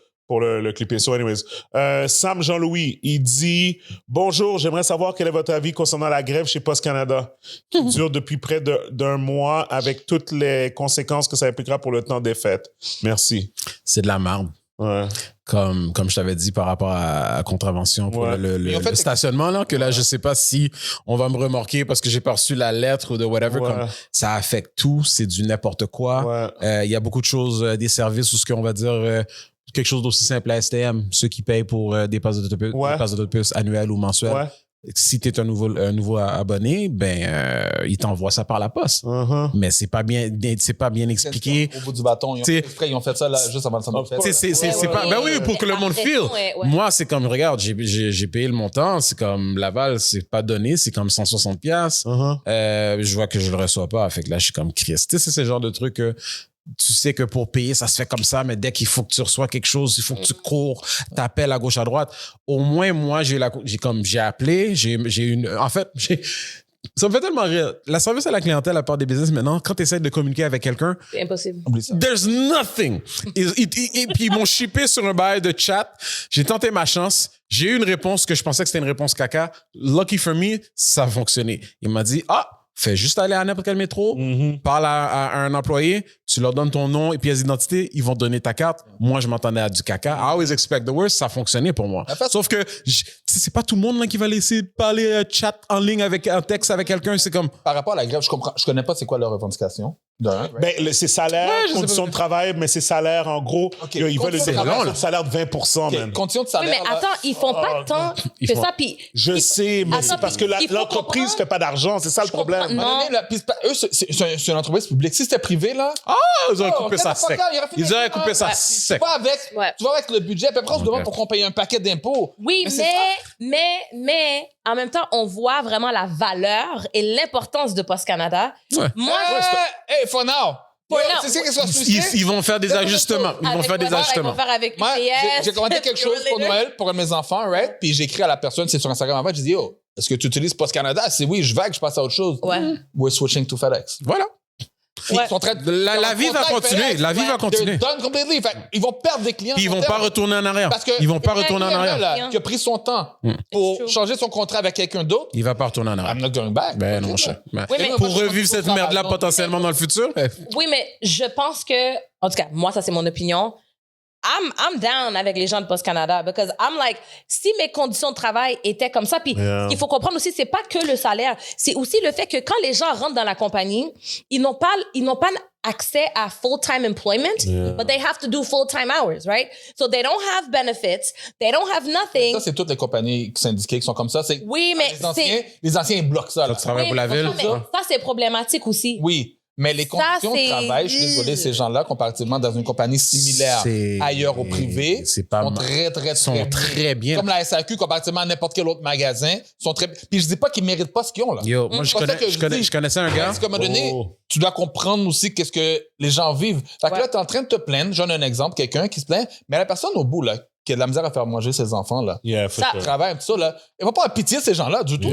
S1: clipper. So, anyways. Sam Jean-Louis, il dit bonjour, j'aimerais savoir quel est votre avis concernant la grève chez Post Canada, qui dure depuis près d'un mois avec toutes les conséquences que ça impliquera pour le temps des fêtes. Merci.
S2: C'est de la merde.
S1: Ouais.
S2: Comme je t'avais dit par rapport à contravention pour
S1: Ouais.
S3: Mais en fait,
S2: le stationnement, là, que là, je sais pas si on va me remorquer parce que j'ai pas reçu la lettre ou de whatever.
S1: Ouais.
S2: Comme ça affecte tout, c'est du n'importe quoi.
S1: Ouais.
S2: Il y a beaucoup de choses, des services ou ce qu'on va dire, quelque chose d'aussi simple à STM, ceux qui payent pour des passes d'autobus,
S1: Ouais.
S2: des passes d'autobus annuelles ou mensuelles.
S1: Ouais.
S2: Si tu es un nouveau abonné, ils t'envoient ça par la poste.
S1: Uh-huh.
S2: Mais c'est pas bien expliqué.
S3: Au bout du bâton,
S2: T'sais-
S3: ils ont fait ça là, juste avant le centre de fête.
S2: C'est pas. Ben oui, pour que le monde feel.
S4: Ouais, ouais.
S2: Moi, c'est comme, regarde, j'ai payé le montant, c'est comme Laval, c'est pas donné, c'est comme 160$.
S1: Uh-huh.
S2: Je vois que je le reçois pas. Fait que là, je suis comme Christ. Tu sais, c'est ce genre de truc que tu sais que pour payer, ça se fait comme ça, mais dès qu'il faut que tu reçois quelque chose, il faut que tu cours, t'appelles à gauche, à droite. Au moins, moi, j'ai appelé, ça me fait tellement rire. La service à la clientèle à part des business maintenant, quand tu essaies de communiquer avec quelqu'un,
S4: C'est impossible.
S3: Oublie ça.
S2: there's nothing. Et puis ils m'ont shippé sur un bail de chat. J'ai tenté ma chance. J'ai eu une réponse que je pensais que c'était une réponse caca. Lucky for me, ça a fonctionné. Il m'a dit, fais juste aller à n'importe quel métro, parle à un employé, tu leur donnes ton nom et pièce d'identité, ils vont te donner ta carte. Moi, je m'entendais à du caca. I always expect the worst, ça a fonctionné pour moi.
S3: En fait-
S2: Sauf que c'est pas tout le monde là, qui va laisser parler chat en ligne avec un texte avec quelqu'un. C'est comme,
S3: Par rapport à la grève, je connais pas c'est quoi leur revendication.
S1: C'est salaire, conditions de travail, mais c'est salaire, en gros.
S3: Okay.
S1: Ils veulent un salaire de 20%,
S3: okay.
S1: man.
S3: Conditions de salaire.
S4: Oui, mais attends, ils font pas tant que ça. Puis
S1: je sais, mais c'est parce que l'entreprise ne fait pas d'argent. C'est ça le problème.
S4: Non.
S3: Eux, c'est une entreprise publique. Si c'était privé, là.
S2: Ils auraient coupé ça sec. Ils auraient coupé ça sec.
S3: Tu vas avec le budget, puis après, on se demande pourquoi on paye un paquet d'impôts.
S4: Oui, mais en même temps, on voit vraiment la valeur et l'importance de Post Canada.
S2: Ouais.
S4: Moi,
S3: hey, for now. C'est ce que ça se
S2: Ils vont faire des ajustements. Ils vont faire des ajustements.
S4: Ils vont faire avec
S3: Moi,
S4: UPS.
S3: j'ai commenté quelque chose pour Noël pour mes enfants, right? Puis j'ai écrit à la personne, c'est sur Instagram avant, j'ai dit, oh, est-ce que tu utilises Post Canada? Si oui, je vague, je passe à autre chose.
S4: Ouais.
S3: We're switching to FedEx.
S2: Voilà.
S4: Ouais.
S2: La vie va continuer. La vie va continuer.
S3: Ils vont perdre des clients.
S2: Puis ils vont pas retourner en arrière.
S3: Parce que
S2: Ils vont pas retourner en arrière.
S3: là, qui a pris son temps pour changer son contrat avec quelqu'un d'autre.
S2: Il va pas retourner en arrière.
S3: I'm not going back.
S2: Ben non, cher. Ben,
S4: Oui, mais-
S2: pour revivre cette merde-là potentiellement dans le futur.
S4: Oui, mais je pense que, en tout cas, moi, ça, c'est mon opinion. I'm down avec les gens de Post Canada because I'm like, si mes conditions de travail étaient comme ça, puis ce qu'il faut comprendre aussi, c'est pas que le salaire, c'est aussi le fait que quand les gens rentrent dans la compagnie, ils n'ont pas accès à full-time employment, but they have to do full-time hours, right? So they don't have benefits, they don't have nothing.
S3: Ça, c'est toutes les compagnies syndiquées qui sont comme ça.
S4: Oui, mais
S3: les anciens, ils bloquent ça. Là.
S2: Tu travailles pour la ville.
S4: Ça, c'est problématique aussi.
S3: Oui. Mais les conditions de travail, je suis désolé, ces gens-là, comparativement dans une compagnie similaire ailleurs au privé, sont très bien. Comme la SAQ, comparativement à n'importe quel autre magasin, sont très. Puis je dis pas qu'ils méritent pas ce qu'ils ont là.
S2: Yo, moi je connaissais un gars.
S3: Parce qu'à un moment donné, tu dois comprendre aussi qu'est-ce que les gens vivent. Fait que là, t'es en train de te plaindre. J'en ai un exemple, quelqu'un qui se plaint, mais la personne au bout là, qui a de la misère à faire manger ses enfants là, travaille tout ça là, il va pas avoir pitié de ces gens-là du tout.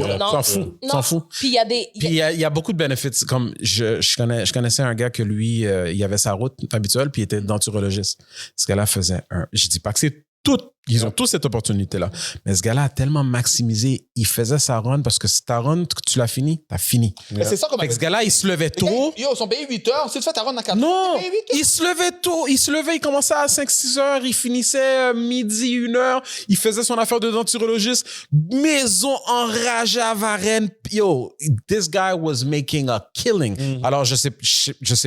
S2: S'en fout.
S4: Puis il
S2: y a beaucoup de bénéfices. Comme je connaissais un gars que lui, il avait sa route habituelle, puis il était denturologiste. Ce gars-là faisait je dis pas que c'est tout. Ils ont tous cette opportunité-là. Mais ce gars-là a tellement maximisé. Il faisait sa run parce que si ta run, tu l'as fini, t'as fini.
S3: Mais c'est ça comme.
S2: Ce gars-là, il se levait tôt.
S3: Ils sont payés 8 heures. Si tu fais ta run à 4 heures.
S2: Non! Il se levait tôt. Il commençait à 5-6 heures. Il finissait midi, 1 heure. Il faisait son affaire de denturologiste. Maison enragée à Varennes. Yo, this guy was making a killing. Alors, je sais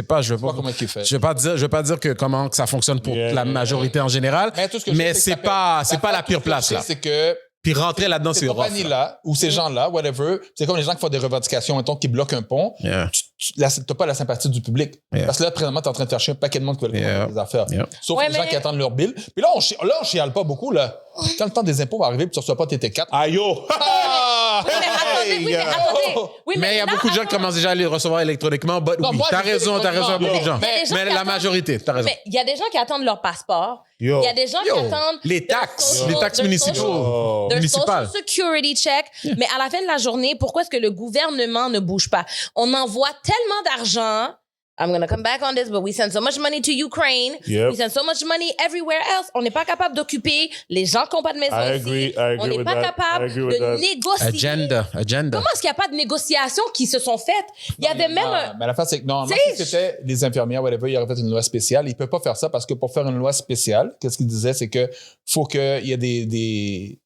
S2: pas. Je vais pas
S3: comment il fait.
S2: Je vais pas dire que comment que ça fonctionne pour la majorité en général. Mais c'est pas la pire place, là.
S3: C'est que.
S2: Puis rentrer là-dedans, c'est rough.
S3: Ces compagnies-là, ou ces gens-là, whatever, c'est comme les gens qui font des revendications, mettons, qui bloquent un pont. Tu n'as pas la sympathie du public. Parce que là, présentement, tu es en train de faire chier un paquet de monde qui veulent faire des affaires. Sauf les gens qui attendent leur bill. Puis là, on chiale pas beaucoup, là. Quand le temps des impôts va arriver, puis tu reçois pas tes T4.
S1: Aïe, yo!
S2: Mais il y a beaucoup de gens qui commencent déjà à les recevoir électroniquement. Oui, t'as raison, beaucoup de gens. Mais la majorité, t'as raison.
S4: Mais il y a des gens qui attendent leur passeport. Il y a des gens qui attendent
S2: les taxes municipales.
S4: Social security check. Mais à la fin de la journée, pourquoi est-ce que le gouvernement ne bouge pas? On envoie tellement d'argent. I'm going to come back on this, but we send so much money to Ukraine. We send so much money everywhere else. On n'est pas capable d'occuper les gens qui n'ont pas de maison ici. On n'est pas capable de négocier.
S2: Agenda.
S4: Comment est-ce qu'il n'y a pas de négociations qui se sont faites? Il y avait même un...
S3: Mais la fin, c'est que non, si c'était les infirmières, whatever, il aurait fait une loi spéciale. Il ne peut pas faire ça parce que pour faire une loi spéciale, qu'est-ce qu'il disait, c'est que faut qu'il y ait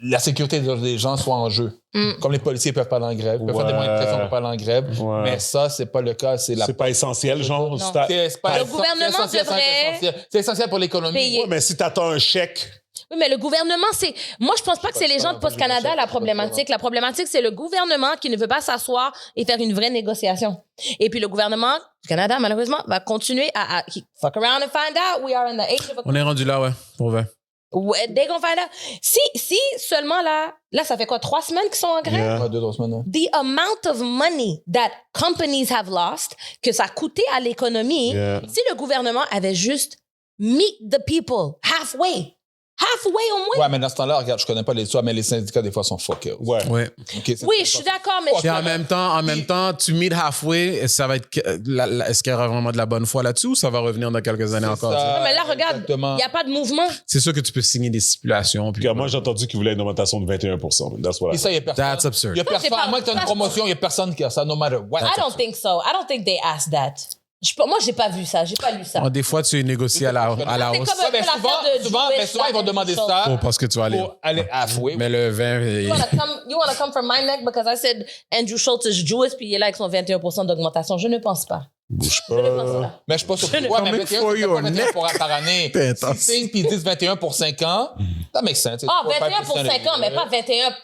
S3: la sécurité des gens soit en jeu. Comme les policiers peuvent pas aller en grève, ils peuvent faire des moyens de pression pour pas aller en grève. Mais ça, c'est pas le cas. C'est
S1: pas essentiel, genre.
S4: Le gouvernement devrait...
S3: C'est essentiel pour l'économie.
S1: Oui, mais si t'attends un chèque...
S4: Oui, mais le gouvernement, c'est... Moi, je pense pas que c'est les gens de Post Canada la problématique. La problématique, c'est le gouvernement qui ne veut pas s'asseoir et faire une vraie négociation. Et puis le gouvernement du Canada, malheureusement, va continuer à fuck around and find out. We are in the age of...
S2: On est rendu là, ouais, pour vrai.
S4: Dès qu'on find out. Si seulement là, ça fait quoi, 3 semaines qu'ils sont en grève?
S3: 2-3 semaines.
S4: The amount of money that companies have lost, que ça a coûté à l'économie, si le gouvernement avait juste meet the people halfway au moins.
S3: Ouais, mais dans ce temps-là, regarde, je connais pas les histoires, mais les syndicats, des fois, sont fuckés.
S2: Ouais.
S3: Okay,
S4: oui, je suis d'accord, mais...
S2: Et en même temps, tu meet halfway, ça va être... Est-ce qu'il y aura vraiment de la bonne foi là-dessus ou ça va revenir dans quelques années encore?
S4: Non, mais là, regarde, il n'y a pas de mouvement.
S2: C'est sûr que tu peux signer des stipulations. Puis
S1: moi, j'ai entendu qu'il voulait une augmentation de 21%. That's what
S3: Et ça, il y a personne.
S2: That's absurd.
S3: Il y a personne. À moins que tu aies une promotion, il y a personne qui a ça, no matter what.
S4: I don't think so. I don't think they asked that. Moi, j'ai pas vu ça. J'ai pas lu ça.
S2: Des fois, tu négocies à la hausse.
S4: C'est comme un peu l'affaire de
S3: mais souvent, ils vont demander ça
S2: Oh, parce que tu vas aller.
S3: pour aller affouer.
S2: Mais le vin.
S4: You wanna come from my neck because I said Andrew Schultz is Jewish puis il est là avec son 21% d'augmentation. Je ne pense pas.
S1: Bouge
S4: Je ne pense
S1: pas.
S4: pas.
S3: Mais je suis pas surpris. Ouais, mais 21, c'est pas 21 par année.
S2: T'es
S3: Si
S2: intense.
S3: signe puis ils disent 21 pour 5 ans, ça make sense.
S4: Ah, 21 pour 5 ans, mais pas 21.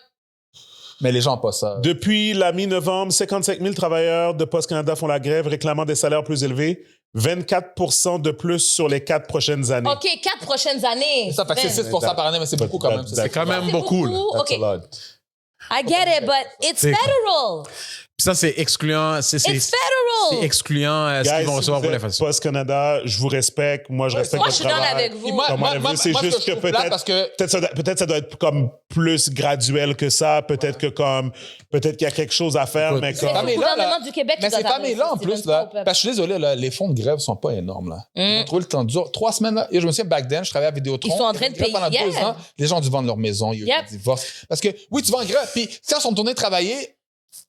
S3: Mais les gens n'ont pas ça.
S1: Depuis la mi-novembre, 55 000 travailleurs de Post Canada font la grève réclamant des salaires plus élevés. 24% de plus sur les 4 prochaines années.
S4: OK, 4 prochaines années.
S3: Ça fait que c'est 6% par année, mais c'est beaucoup quand même.
S2: C'est quand même
S4: C'est
S2: beaucoup. là.
S4: OK.
S1: That's a lot.
S4: I get it, but it's
S2: C'est-
S4: federal.
S2: Puis ça, c'est excluant. C'est
S4: It's federal.
S2: excluant ce qu'ils
S1: Guys,
S2: vont
S1: si
S2: recevoir
S1: vous
S2: pour les
S1: êtes
S2: factures.
S1: Post Canada, je vous respecte. Moi, je respecte
S4: Moi, je
S1: votre
S4: suis down
S1: travail.
S4: avec vous.
S3: Puis moi,
S1: C'est
S3: moi,
S1: juste
S3: ce
S1: que
S3: je trouve plate
S1: peut-être,
S3: parce que
S1: peut-être ça doit être comme plus graduel que ça. Peut-être que peut-être qu'il y a quelque chose à faire,
S2: Écoute,
S1: mais
S3: ces
S1: comme.
S3: familles-là,
S4: gouvernement
S3: là,
S4: du Québec qui
S3: mais
S4: doit
S3: ces familles-là, en
S4: s'adresser,
S3: plus,
S4: c'est
S3: là,
S4: même trop,
S3: parce que je suis désolé, là, les fonds de grève sont pas énormes, là. Ils ont trouvé le temps dur. 3 semaines, là, et je me souviens, back then, je travaillais à Vidéotron.
S4: Ils sont en train de
S3: Grève pendant
S4: payer,
S3: 2
S4: yeah.
S3: ans, les gens ont dû vendre leur maison, il y a eu
S4: Yep.
S3: des divorces. Parce que, oui, tu vas en grève, puis quand ils sont tournés travailler,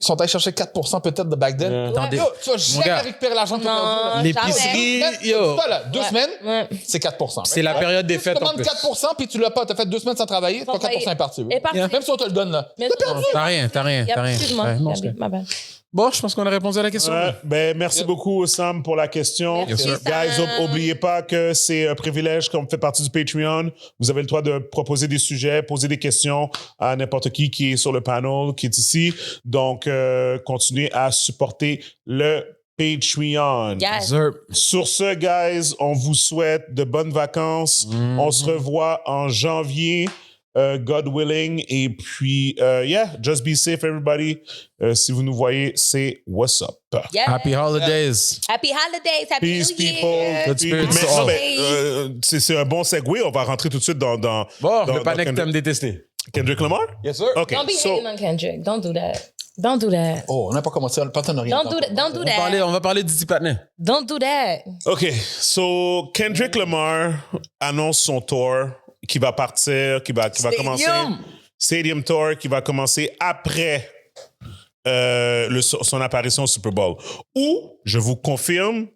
S3: ils sont allés chercher 4% peut-être de back then.
S1: Yeah.
S2: Attendez.
S3: Yo, tu vas jamais
S2: gars.
S3: récupérer l'argent que tu as perdu, là.
S4: Non,
S2: L'épicerie,
S3: Mais,
S2: yo.
S3: toi, là, 2
S4: Ouais.
S3: semaines,
S4: Ouais.
S3: c'est 4%.
S2: C'est la période des
S3: Tu
S2: fêtes en
S3: demandes
S2: plus.
S3: 4%, puis tu l'as pas. Tu as fait 2 semaines sans travailler, ton 4% est parti.
S4: Et parti.
S2: Yeah.
S3: Même si on te le donne, là.
S4: Mais-
S2: T'as rien.
S4: Yep, excuse-moi.
S2: Ouais, non,
S4: Gabi,
S2: c'est-
S4: ma bad.
S2: Bon, je pense qu'on a répondu à la question.
S1: Ouais, ben, merci beaucoup, Sam, pour la question.
S4: Merci, Sam.
S1: Guys, oubliez pas que c'est un privilège qu'on fait partie du Patreon. Vous avez le droit de proposer des sujets, poser des questions à n'importe qui est sur le panel, qui est ici. Donc, continuez à supporter le Patreon.
S4: Yes.
S2: Zerp.
S1: Sur ce, guys, on vous souhaite de bonnes vacances. On se revoit en janvier, God willing. Et puis, yeah, just be safe, everybody. Si vous nous voyez, c'est what's up.
S4: Yes.
S2: Happy holidays.
S4: Happy holidays. Happy
S1: Peace,
S4: New Year.
S1: people.
S2: Good spirits
S1: Mais,
S2: to
S1: non,
S2: all.
S1: mais, c'est un bon segue. On va rentrer tout de suite dans
S2: Bon,
S1: dans
S2: le panic
S1: Kendrick-
S2: t'aimes détester.
S1: Kendrick Lamar?
S2: Yes, sir.
S1: OK.
S4: Don't be
S1: So,
S4: hating on Kendrick. Don't do that. Don't do that.
S3: Oh, on n'a pas commencé. Le partenariat.
S4: Don't do that. Don't do
S2: On
S4: that.
S2: va parler d'Diti Patnais.
S4: Don't do that.
S1: OK. So, Kendrick Lamar annonce son tour qui va partir, qui va commencer. Stadium Tour qui va commencer après son apparition au Super Bowl. Ou, je confirme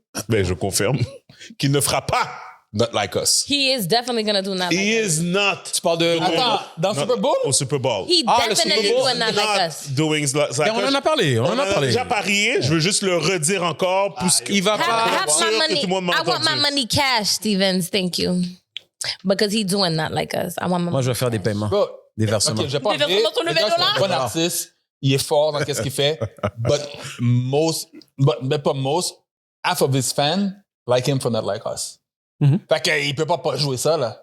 S1: qu'il ne fera pas Not Like Us.
S4: He is definitely gonna do not
S1: He
S4: like us.
S1: is not.
S2: Tu parles de.
S3: Attends, dans
S1: not-
S3: Super Bowl?
S1: Au Super Bowl.
S4: He
S2: Ah, le
S4: definitely
S2: Super Bowl,
S4: doing not like us.
S1: Not doing like
S2: On
S1: us.
S2: en a parlé. On en a parlé.
S1: déjà parié. Je veux juste le redire encore.
S2: Il va
S4: Have,
S2: pas.
S4: have
S1: sûr
S4: my
S1: que
S4: money.
S1: tout le monde m'a
S4: I want
S1: entendu.
S4: my money cash, Stevens. Thank you. Because he doing not like us. I want my
S2: Moi, je vais faire des paiements.
S3: Bro,
S2: Des versements.
S3: ok, je vais pas
S4: Des versements
S3: enlever.
S4: sur le
S3: Le gars, c'est
S4: $20.
S3: un bon artiste. Il est fort dans qu'est-ce qu'il fait. Mais pas most, half of his fans like him for Not Like Us.
S2: Mhm.
S3: Fait qu'il peut pas jouer ça, là.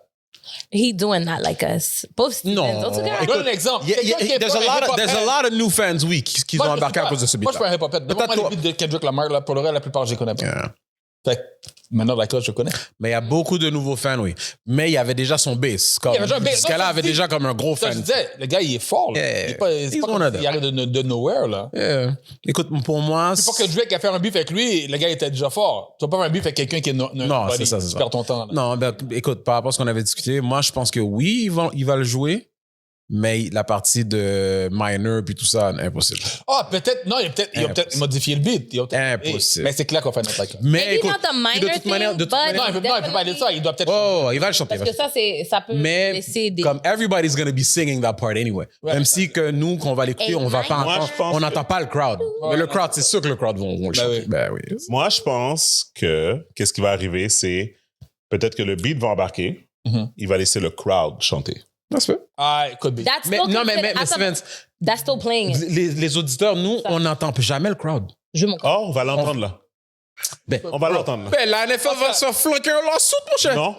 S4: He doing not like us. Both Stevens.
S2: Non.
S4: En tout cas,
S3: Je donne un exemple. Quelqu'un qui est
S2: There's
S3: pas
S2: a
S3: un
S2: lot
S3: hip-hop
S2: of, there's
S3: head.
S2: a lot of new fans, oui, qui
S3: Moi,
S2: ont
S3: je
S2: embarqué
S3: suis
S2: à cause de ce beat.
S3: Moi, je suis pas un hip-hop head. Demande-moi
S2: Peut-être
S3: les beats de Kendrick Lamar, là, pour le reste, la plupart, je les connais pas.
S2: Yeah.
S3: Fait que, maintenant, Not Like Us, je connais.
S2: Mais il y a beaucoup de nouveaux fans, oui. Mais il y avait déjà son base. Comme,
S3: Il y avait déjà un base.
S2: ce gars-là
S3: Non,
S2: avait
S3: je dis-
S2: déjà comme un gros
S3: Ça,
S2: fan.
S3: je disais, le gars, il est fort. Là.
S2: Yeah.
S3: Il est pas, c'est
S2: He's
S3: pas
S2: one
S3: comme
S2: of them.
S3: s'il arrive de nowhere, là.
S2: Yeah. Écoute, pour moi,
S3: C'est pas que Drake a fait un beef avec lui, le gars était déjà fort. Tu vas pas faire un beef avec quelqu'un qui est
S2: Non, c'est ça, c'est
S3: Tu
S2: ça.
S3: perds ton temps. Là.
S2: non, ben, écoute, par rapport à ce qu'on avait discuté, moi, je pense que oui, il va le jouer, mais la partie de minor puis tout ça, impossible.
S3: Ah, peut-être, non, il a peut-être modifié le beat. Il a peut-être-
S2: Impossible.
S3: Mais c'est clair qu'on fait notre like.
S2: Mais
S4: maybe
S2: écoute,
S4: not the minor
S2: de toute manière,
S4: thing,
S2: de toute
S4: but
S2: manière,
S3: Non, il peut pas aller de ça. Il doit peut-être.
S2: oh, il va le chanter.
S4: parce que ça, ça peut
S2: Mais
S4: laisser des...
S2: comme everybody's gonna be singing that part anyway.
S3: Ouais,
S2: Même si que nous, qu'on va l'écouter,
S4: Hey,
S2: on va pas
S1: Moi,
S2: entendre,
S1: je pense
S2: on
S1: que-
S2: n'entend pas le crowd. Mais le crowd, c'est sûr que le crowd vont le chanter.
S3: oui.
S2: Ben oui.
S1: Moi, je pense que qu'est-ce qui va arriver, c'est peut-être que le beat va embarquer.
S3: Mhm.
S1: Il va laisser le crowd chanter.
S2: Ça se fait.
S3: Ah, could be.
S4: That's
S2: Mais
S4: still
S2: non, mais
S4: considered-
S2: Stevens,
S4: That's still playing it.
S2: les auditeurs, nous, on n'entend jamais le crowd.
S4: Je m'en
S1: Oh, on va l'entendre là.
S2: Ben,
S1: On va l'entendre là.
S2: ben, la NFL va se faire flanquer un lawsuit, mon cher.
S1: Non,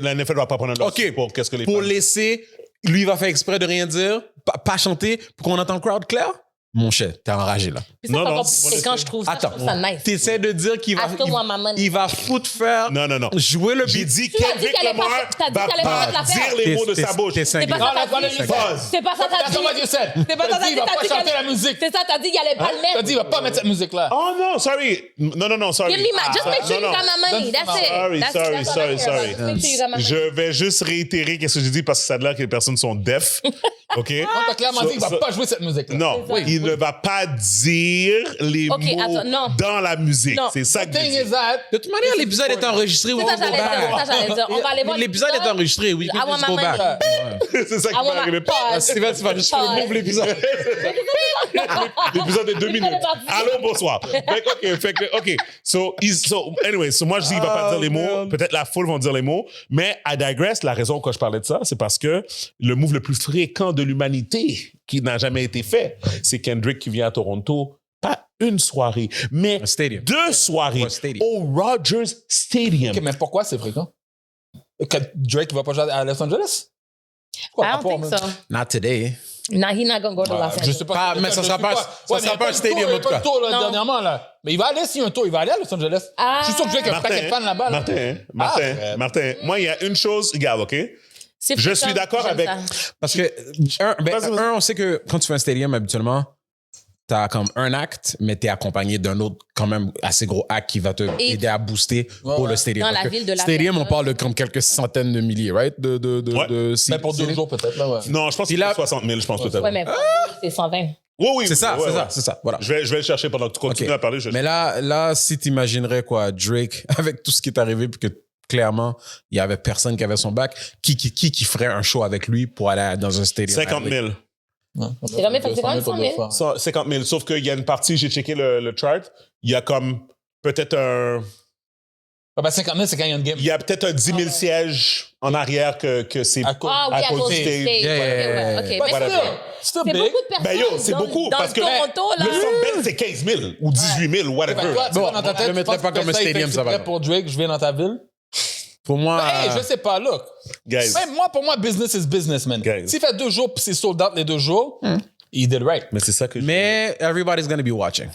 S1: la NFL ne va pas prendre un
S2: OK.
S1: pour qu'est-ce que les
S2: Pour
S1: fans-
S2: laisser, lui, il va faire exprès de rien dire, pas chanter, pour qu'on entende le crowd clair. Mon cher, t'es enragé là.
S4: Puis ça,
S1: Non,
S4: c'est
S1: non,
S4: encore
S1: c'est
S4: plus fréquent, je trouve ça. Je trouve ça nice.
S2: T'essaies de dire qu'il va,
S4: I still want my money.
S2: il va foutre faire,
S1: Non.
S2: jouer le
S1: J'ai
S2: beat.
S1: dit
S4: Tu as dit
S1: Kendrick
S4: qu'elle allait pas-
S1: Lamar
S4: t'as dit
S1: va
S4: qu'elle allait pas
S1: pas
S4: te la faire.
S1: dire les mots de sa bouche.
S2: T'es
S4: C'est
S2: cinglé.
S4: pas
S3: Non,
S4: ça
S3: la
S4: t'as
S3: voilà,
S4: dit.
S3: il fait.
S4: C'est pas ça t'as
S3: That's what you
S4: dit.
S3: said.
S4: C'est pas ça
S3: T'as
S4: t'as
S3: dit,
S4: dit.
S3: il va
S4: T'as
S3: pas
S4: dit
S3: chanter
S4: qu'elle-
S3: la musique.
S4: C'est ça t'as dit, il allait pas le
S3: T'as
S4: mettre.
S3: dit, il va pas mettre cette musique-là.
S1: Oh non, sorry. Non, sorry.
S4: Give me my, just make sure
S1: non,
S4: you got my money. That's it.
S1: Sorry,
S4: That's
S1: sorry,
S4: that's all I care
S1: sorry.
S4: about. Just make sure you got my money.
S1: Je vais juste réitérer ce que j'ai dit parce que ça a l'air que les personnes sont deaf. OK?
S3: On t'a clairement dit qu'il va pas jouer cette musique-là.
S1: Non,
S4: C'est ça.
S1: il ne va pas dire les
S4: OK,
S1: mots
S4: attends, non.
S1: dans la musique.
S4: Non.
S1: C'est ça que je
S3: Thing
S1: dis.
S3: is that,
S2: De toute manière, l'épisode est enregistré.
S4: C'est ça, j'allais dire. On va aller voir
S2: L'épisode est enregistré. Oui,
S4: I want my money.
S1: C'est ça qui
S4: I
S1: va
S4: want
S1: arriver.
S4: my pause.
S2: Steven, tu vas juste
S4: Pause.
S2: le l'épisode.
S1: L'épisode est 2 minutes. Allô, bonsoir. OK. So moi, je dis, il va pas dire les mots. Peut-être la foule vont dire les mots. Mais I digress. La raison pourquoi je parlais de ça, c'est parce que le move le plus fréquent de l'humanité qui n'a jamais été fait, c'est Kendrick qui vient à Toronto. Pas une soirée, mais
S2: Un stadium.
S1: 2 soirées
S2: Ouais, stadium.
S1: au Rogers Stadium.
S3: OK, mais pourquoi c'est fréquent? Que Drake va pas jouer à Los Angeles? Quoi,
S4: I don't
S3: rapport,
S4: think
S3: man?
S4: so.
S2: Not today.
S4: Nah, he's not gonna go to Los
S3: Je
S4: Angeles.
S3: sais pas.
S2: Mais ça sera pas un stadium,
S3: Il y a
S2: en tout
S3: pas
S2: cas.
S3: de tour là,
S4: Non.
S3: dernièrement, là. Mais il va aller, s'il y a un tour, il va aller à Los Angeles.
S4: Ah.
S3: Je suis sûr que Drake a un paquet de fans là-bas. Là.
S1: Martin, moi, il y a une chose, regarde, OK?
S4: C'est
S1: Je
S4: fréquent,
S1: suis d'accord
S4: j'aime
S1: avec-
S4: ça.
S2: Parce que, on sait que quand tu fais un stadium, habituellement, t'as comme un acte, mais t'es accompagné d'un autre, quand même, assez gros acte qui va te
S4: Et-
S2: aider à booster pour le stadium.
S4: Dans la
S2: Parce que
S4: ville de la
S2: stadium, on
S4: personne.
S2: parle de comme quelques centaines de milliers, right? De
S3: Mais pour 2 jours, peut-être, là, ouais.
S1: Non, je pense que
S2: Il a-
S1: c'est 60 000, je pense peut-être.
S4: Ouais, mais c'est 120.
S1: Oui,
S2: C'est ça,
S1: ouais, ouais.
S2: c'est ça. Voilà.
S1: Je vais le chercher pendant que tu continues
S2: Ok.
S1: à parler.
S2: Mais là, si t'imaginerais quoi, Drake, avec tout ce qui est arrivé, puis que clairement, il y avait personne qui avait son bac, qui ferait un show avec lui pour aller dans un stadium?
S1: 50 000.
S3: Ouais.
S4: C'est combien? C'est combien, 100 000?
S1: 50 000. Sauf qu'il y a une partie, j'ai checké le chart, il y a comme peut-être un...
S3: Ah, ben 50 000, c'est quand il y a une game.
S1: Il y a peut-être un 10 000 sièges en arrière que c'est...
S3: À cause.
S4: Ah oui, à cause du
S1: du
S4: stage.
S1: stage.
S2: Yeah, yeah,
S4: Ouais, OK.
S2: yeah.
S4: Mais
S1: Whatever.
S3: Still
S4: c'est
S3: big.
S4: beaucoup de personnes.
S1: Ben yo, c'est
S4: dans-
S1: beaucoup,
S4: dans
S1: parce que
S4: Toronto, là.
S1: le Centre Bell, c'est 15 000 ou 18 000 ou whatever.
S3: Ben, toi, tu vois, dans ta
S2: je
S3: tête,
S2: le mettrais
S3: tu
S2: pas
S3: penses
S2: comme un
S3: que
S2: stadium,
S3: fait
S2: ça va.
S3: exprès pour Drake, je viens dans ta ville.
S2: Pour moi,
S3: Hey, je sais pas, look.
S1: Guys,
S3: Même moi, pour moi, business is business, man.
S1: Guys.
S3: S'il fait 2 jours puis c'est sold out les 2 jours, il did right.
S1: mais c'est ça que je...
S2: mais everybody's gonna be watching.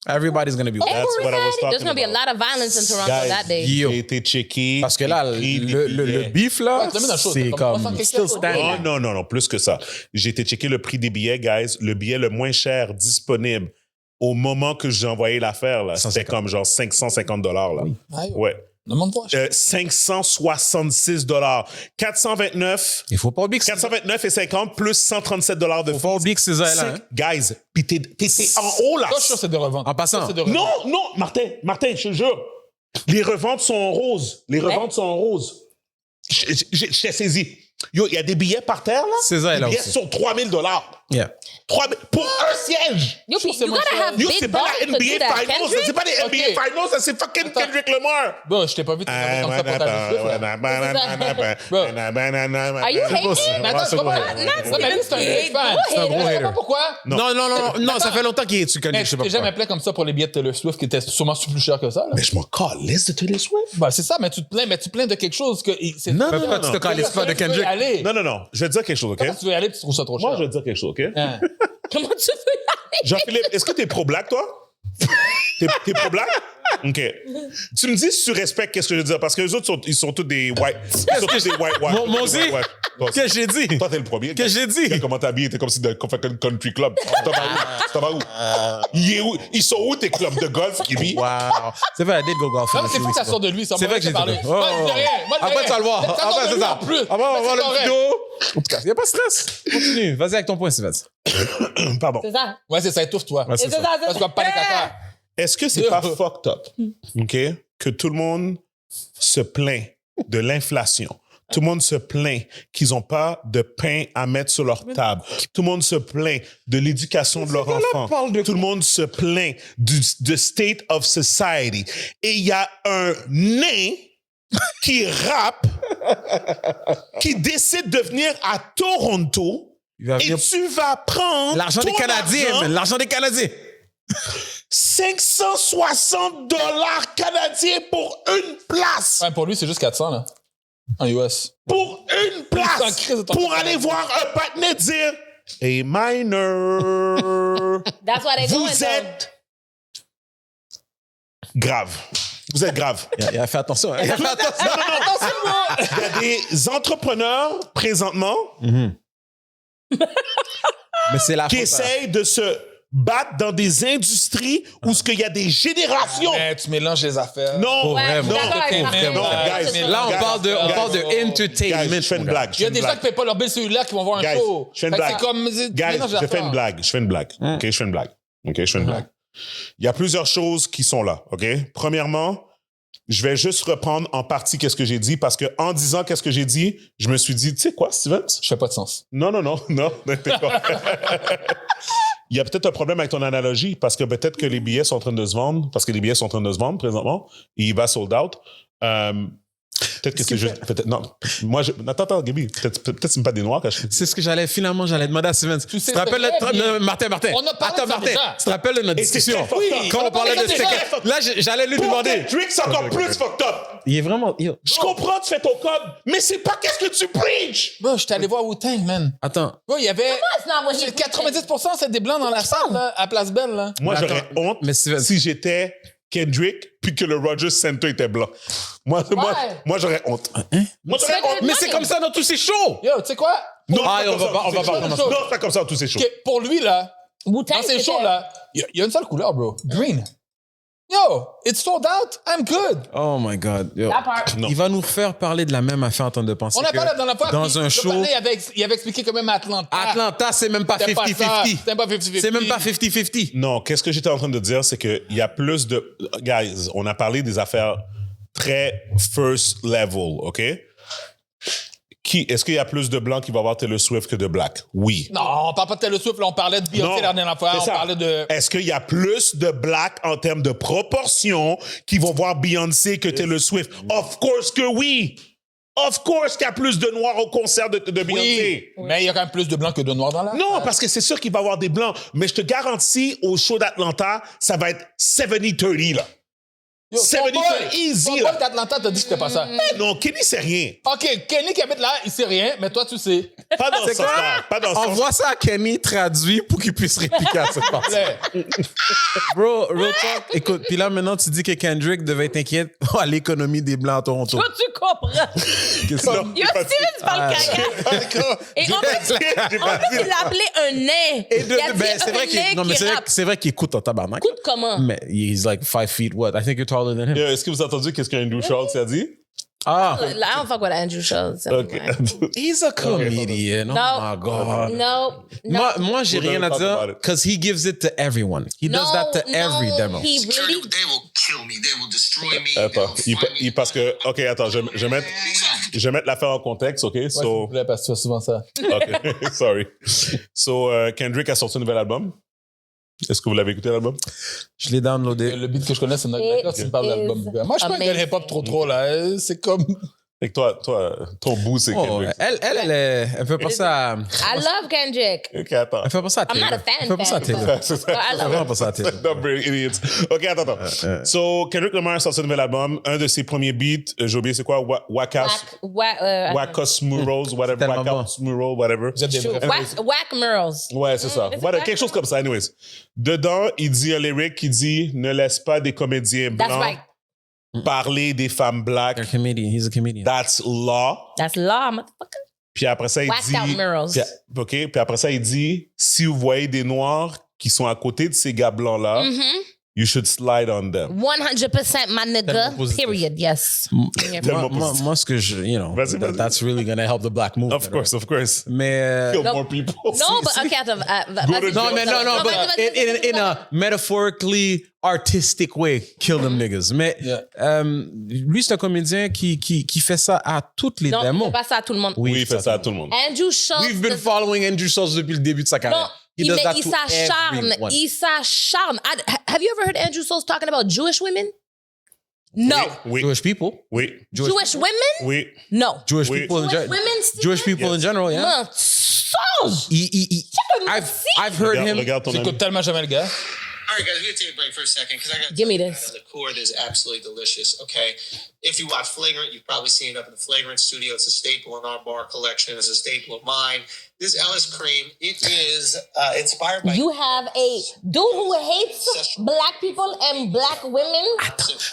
S2: Everybody's gonna be watching.
S1: That's what I was talking
S4: There's going to be a
S1: about.
S4: lot of violence in Toronto
S1: Guys,
S4: that day.
S2: Yo.
S1: j'ai été checké.
S2: Parce que là,
S1: j'ai pris des
S2: le
S1: billets.
S2: beef, là,
S3: Ouais, tu l'as mis dans le show,
S2: c'est
S3: c'est comme
S2: comme
S3: 300
S2: still
S3: quelque chose.
S2: standing.
S1: Non, plus que ça. J'ai été checker le prix des billets, guys. Le billet le moins cher disponible au moment que j'ai envoyé l'affaire, là, c'était
S2: 150.
S1: comme genre 550 $. Là.
S3: Aïe,
S1: Ouais.
S3: demande-toi.
S1: 566 429
S2: Il faut pas oublier que
S1: 429 et 50 plus 137 de
S2: faut pas oublier que César est là. hein.
S1: Guys, pis t'es en haut, là.
S3: Toi, je suis sûr que c'est des reventes.
S2: En passant.
S3: Ça, c'est des reventes.
S1: Non, Martin, je te jure. Les reventes sont en rose. Les reventes sont en rose. J'ai saisi. Yo, il y a des billets par terre, là.
S2: César est
S1: Les
S2: là
S1: billets
S2: aussi.
S1: sont 3 000 $.
S2: Yeah.
S1: 3 000 pour un siège.
S4: You,
S3: Sûr, c'est
S4: you
S3: moins
S4: gotta
S3: cher.
S4: have
S1: Yo,
S4: big
S1: c'est pas
S4: balls
S1: la
S4: to
S1: NBA
S4: do that,
S1: Finals.
S4: Kendrick.
S1: C'est pas les NBA
S3: Ok.
S1: Finals, ça, c'est fucking
S3: Attends.
S1: Kendrick Lamar.
S3: Bro, je t'ai pas vu comme ça pour ta
S4: Are you hating?
S3: Mais attends, je comprends.
S4: Not
S3: Ouais, mais lui, c'est un
S4: Steven.
S3: big fan.
S4: Gros
S3: C'est un gros
S4: hater.
S3: hater. Pourquoi?
S2: Non, ça fait longtemps qu'il est tu connais,
S3: Mais
S2: je
S3: je
S2: sais pas
S3: t'ai jamais
S2: pourquoi.
S3: appelé comme ça pour les billets de Taylor Swift qui étaient sûrement plus cher que ça. Là.
S1: Mais je m'en calisse de Taylor Swift.
S3: Ben, c'est ça, mais tu te plains de quelque chose que. C'est
S1: Non,
S2: Pourquoi tu te calisses pas de Kendrick?
S3: Allez.
S1: Non. Je vais te dire quelque chose, OK?
S3: Quand tu veux y aller, tu trouves ça trop cher.
S1: Moi, je vais te dire quelque chose, OK?
S3: Hein.
S4: Comment tu veux?
S1: Jean-Philippe, est-ce que t'es pro-black, toi? T'es pro-black? OK. Tu me dis si tu respectes qu'est-ce que je veux dire, parce que les autres, ils sont tous des white. Ils sont tous des white.
S2: Moi aussi?
S1: Toi,
S2: Qu'est-ce que j'ai dit?
S1: Toi, t'es le premier.
S2: Qu'est-ce que j'ai dit?
S1: Regarde comment t'es habillé, t'es comme si qu'on fait un country club. Tu t'en vas où? Ils sont où tes clubs de golf, Kimi?
S2: Wow. C'est vrai, I did go golf.
S3: Non, mais c'est fou que ça sort de lui.
S2: C'est vrai que j'ai dit.
S3: parlé.
S2: Oh.
S3: Moi, je dis rien. Moi, je dis
S2: Après, tu vas le
S3: rien.
S2: voir.
S3: Ça sort
S2: Après,
S3: de
S2: c'est
S3: lui
S2: ça.
S3: en plus.
S2: Après, on va
S3: Mais
S2: voir
S3: c'est
S2: le
S3: correct.
S2: vidéo. Il n'y a pas de stress. Continue. Vas-y avec ton point, Sylvain.
S1: Pardon.
S4: C'est ça.
S3: Ouais, c'est ça, étouffe-toi.
S2: Ouais, c'est
S4: C'est
S2: ça.
S4: ça,
S3: Parce qu'on va pas les caca.
S1: Est-ce que c'est pas fucked up, OK, que tout le monde se plaint de l'inflation? Tout le monde se plaint qu'ils n'ont pas de pain à mettre sur leur table. Tout le monde se plaint de l'éducation de leur enfant. Tout le monde se plaint de state of society. Et il y a un nain qui rappe, qui décide de venir à Toronto
S2: Il va
S1: et
S2: venir.
S1: tu vas prendre
S2: L'argent des
S1: ton
S2: Canadiens,
S1: argent,
S2: man. L'argent des Canadiens.
S1: 560 $ canadiens pour une place.
S3: Ouais, pour lui, c'est juste 400, là. En US.
S1: Pour une
S3: Sans
S1: place.
S3: crise de ton
S1: Pour
S3: côté.
S1: aller voir un patinet dire hey, minor,
S4: That's what they doing.
S1: vous êtes grave. Vous êtes grave.
S2: Il a fait attention. Il a fait attention.
S1: Il y a des entrepreneurs présentement
S2: Mais c'est la
S1: qui
S2: faute.
S1: essayent battre dans des industries où ce qu'il y a des générations.
S3: Mais tu mélanges les affaires.
S1: Non,
S4: Ouais,
S1: non,
S4: d'accord avec toi.
S1: non, guys.
S2: Là, on parle de entertainment.
S1: Guys, je fais une blague.
S3: Il y a des gens qui ne payent pas leur bill cellulaire qui vont voir un
S1: Guys,
S3: show.
S1: je fais une
S3: Fait que
S1: blague.
S3: c'est comme.
S1: Guys, je fais une blague. OK, je fais une blague. Il y a plusieurs choses qui sont là, OK? Premièrement, je vais juste reprendre en partie qu'est-ce que j'ai dit parce que en disant qu'est-ce que j'ai dit, je me suis dit, tu sais quoi, Stevens?
S3: Je fais pas de sens.
S1: Non. T'es pas. Il y a peut-être un problème avec ton analogie parce que peut-être que les billets sont en train de se vendre, parce que les billets sont en train de se vendre présentement et il va sold out. Peut-être que c'est juste. Peut-être, non. Moi, attends, Gaby. Peut-être c'est pas des noirs.
S2: C'est ce que j'allais demander à Steven. Tu te
S3: sais
S2: rappelles
S3: très bien.
S2: Martin.
S3: On a parlé de ça
S2: Martin.
S3: déjà.
S2: Tu te rappelles de notre discussion?
S1: Oui.
S2: Quand on parlait de
S3: déjà.
S2: steak. Là, j'allais lui demander.
S1: Drink, c'est encore plus fucked up.
S2: Il est vraiment.
S1: Je comprends, tu fais ton code, mais c'est pas qu'est-ce que tu preach.
S3: Bro, je suis allé voir Wu-Tang, man.
S2: Attends.
S3: Bro, il y avait.
S4: It's not what he
S3: 90% c'est des blancs dans la salle, là, à Place Belle, là.
S1: Moi,
S2: Mais
S1: j'aurais
S2: attends,
S1: honte
S2: mais Steven-
S1: si j'étais Kendrick puis que le Rogers Center était blanc. Moi, j'aurais honte. Moi, j'aurais honte.
S2: Mais c'est comme ça dans tous ces shows.
S3: Yo, tu sais quoi?
S1: Non,
S2: Ah,
S1: c'est
S2: on
S1: comme
S2: va
S1: ça
S2: pas- on va
S1: dans tous
S2: pas
S1: ces
S2: commencer.
S1: shows. Non, c'est comme ça dans tous ces shows.
S3: Ok, pour lui, là,
S4: Wu-Tang,
S3: dans ces
S4: c'était-
S3: shows-là, il y a une seule couleur, bro. Green. Yo, it's sold out. I'm good.
S2: Oh my God. Yo.
S4: That part.
S1: Non.
S2: Il va nous faire parler de la même affaire en train de penser.
S3: On a
S2: que
S3: parlé dans la fois.
S2: dans un show.
S3: Il avait expliqué quand même Atlanta.
S2: Atlanta, c'est même pas
S3: C'était pas ça.
S2: 50-50.
S3: C'était pas 50-50.
S2: C'est même pas 50-50.
S1: Non, qu'est-ce que j'étais en train de dire, c'est qu'il y a plus de... Guys, on a parlé des affaires très first level, OK? Est-ce qu'il y a plus de blancs qui vont avoir Taylor Swift que de black? Oui.
S3: Non, on parle pas de Taylor Swift, là, on parlait de Beyoncé la dernière fois.
S1: c'est
S3: On
S1: ça.
S3: parlait de.
S1: Est-ce qu'il y a plus de blacks en termes de proportion qui vont voir Beyoncé que Taylor Swift? Of course que oui! Of course qu'il y a plus de noirs au concert de Beyoncé.
S3: Oui, mais il y a quand même plus de blancs que de noirs dans la.
S1: Non, parce que c'est sûr qu'il va y avoir des blancs. Mais je te garantis, au show d'Atlanta, ça va être 70-30, là.
S3: Yo, ton
S1: 70
S3: boy,
S1: easy,
S3: ton
S1: là.
S3: boy d'Atlanta t'a dit que c'était pas ça.
S1: Non, Kenny sait rien.
S3: OK, Kenny qui habite là, il sait rien, mais toi, tu sais.
S1: Pas dans ce sens-là. Pas dans ce sens.
S2: Envoie ça à Kenny traduit pour qu'il puisse répliquer à cette partie. Bro, real talk. Écoute, puis là, maintenant, tu dis que Kendrick devait être inquiet à l'économie des Blancs à Toronto.
S4: Toi, tu comprends.
S1: Non,
S4: Yo,
S1: j'ai pas dit.
S4: Steven parle caca. Et en plus,
S1: J'ai pas dit.
S4: il l'a appelé un nain.
S2: Et
S4: Il a dit
S2: ben, c'est
S4: un
S2: vrai qu'il
S4: nain
S2: non, mais
S4: qui rappe.
S2: c'est vrai qu'il écoute en tabarnak.
S4: Écoute comment?
S2: Mais he's like 5 feet what? I think you're taller than him.
S1: Est-ce que vous avez entendu qu'est-ce qu'Andrew Schultz a dit?
S2: Ah,
S4: Là, I don't fuck with Andrew Schultz.
S1: OK.
S2: he's a comedian. Oh
S4: No.
S2: my God.
S4: No.
S2: Moi, j'ai
S1: We'll
S2: rien
S1: never
S2: à
S1: talk
S2: dire
S1: about it.
S2: because he gives it to everyone. He does that to every demo.
S4: He
S5: Security,
S4: really...
S5: they will kill me. They will destroy me.
S1: Attends,
S5: They will find me.
S1: parce que... OK, attends, je vais mettre l'affaire en contexte, OK?
S3: Ouais, s'il
S1: So,
S3: vous plaît, parce que tu fais souvent ça.
S1: OK, sorry. So, Kendrick a sorti un nouvel album. Est-ce que vous l'avez écouté, l'album?
S2: Je l'ai downloadé.
S3: Le beat que je connais, c'est notre
S4: It
S3: là, tu me parles d'album.
S4: is
S3: Moi, je suis pas un gars de hip-hop trop, là. C'est comme.
S1: Et que toi, ton bout, c'est
S2: Oh,
S1: Kendrick.
S2: elle fait penser à...
S4: I love Kendrick.
S1: OK, attends.
S2: Elle fait penser à
S4: I'm
S2: Taylor.
S4: not a fan,
S2: Elle fait penser à
S4: fan.
S2: Taylor.
S1: C'est ça.
S4: I
S2: Elle fait
S4: love
S2: vraiment penser à Taylor.
S1: Not very idiots. OK, attends. So, Kendrick Lamar a sorti un nouvel album. Un de ses premiers beats, j'ai oublié c'est quoi? Wacos Murals, whatever.
S2: tellement
S1: Wacos Mural, whatever.
S3: Vous êtes des vrais.
S4: Whack Murals.
S1: Ouais, c'est ça.
S4: c'est
S1: Voilà,
S4: ça.
S1: quelque chose comme ça, anyways. Dedans, il dit un lyric qui dit « Ne laisse pas des comédiens
S4: That's
S1: blancs
S4: right.
S1: parler des femmes
S2: They're
S1: black.
S2: comedian. He's a comedian.
S1: That's law.
S4: That's law, motherfucker. »
S1: Puis après ça, il
S4: Whacked out
S1: dit...
S4: murals.
S1: Puis après ça, il dit « Si vous voyez des noirs qui sont à côté de ces gars blancs-là, you should slide on them.
S4: 100% my nigga.
S2: Tellement positif.
S4: Period. Yes.
S1: Tellement
S2: Moi,
S1: positif.
S2: moi, ce que je... You know,
S1: Vas-y, vas-y.
S2: that's really gonna help the black movement.
S1: Of course.
S2: Mais...
S1: Kill
S4: No.
S1: more people.
S4: No, but okay, attends. vas-y.
S2: Non, mais non,
S4: vas-y,
S2: but
S4: vas-y,
S2: in a metaphorically artistic way, kill them niggas. Mais
S3: Yeah.
S2: lui, c'est un comédien qui fait ça à toutes les
S4: Non,
S2: démos.
S4: c'est pas ça à tout le monde.
S1: Oui, il fait ça à tout le monde.
S4: Andrew Schultz.
S2: We've been following Andrew Schultz depuis le début de sa
S4: Non,
S2: carrière. He
S4: il
S2: does that to
S4: s'acharne.
S2: everyone.
S4: Il s'acharne. Have you ever heard Andrew Schultz talking about Jewish women? No.
S1: Oui,
S2: Jewish people.
S1: oui,
S4: Jewish women?
S1: oui.
S4: No.
S2: Jewish
S1: Oui.
S2: people in
S4: Jewish
S2: general.
S4: women, Steve?
S2: Jewish people in general, yeah.
S4: Mensonge!
S2: I've heard him.
S1: Regarde ton ami.
S3: J'écoute tellement jamais le gars.
S5: All right, guys, we're gonna take a break for a second because I got
S4: Give me this.
S5: The core is absolutely delicious. Okay, if you watch Flagrant, you've probably seen it up in the Flagrant studio. It's a staple in our bar collection. It's a staple of mine. This Ellis cream, it is inspired by.
S4: You have a dude who hates black people and black women.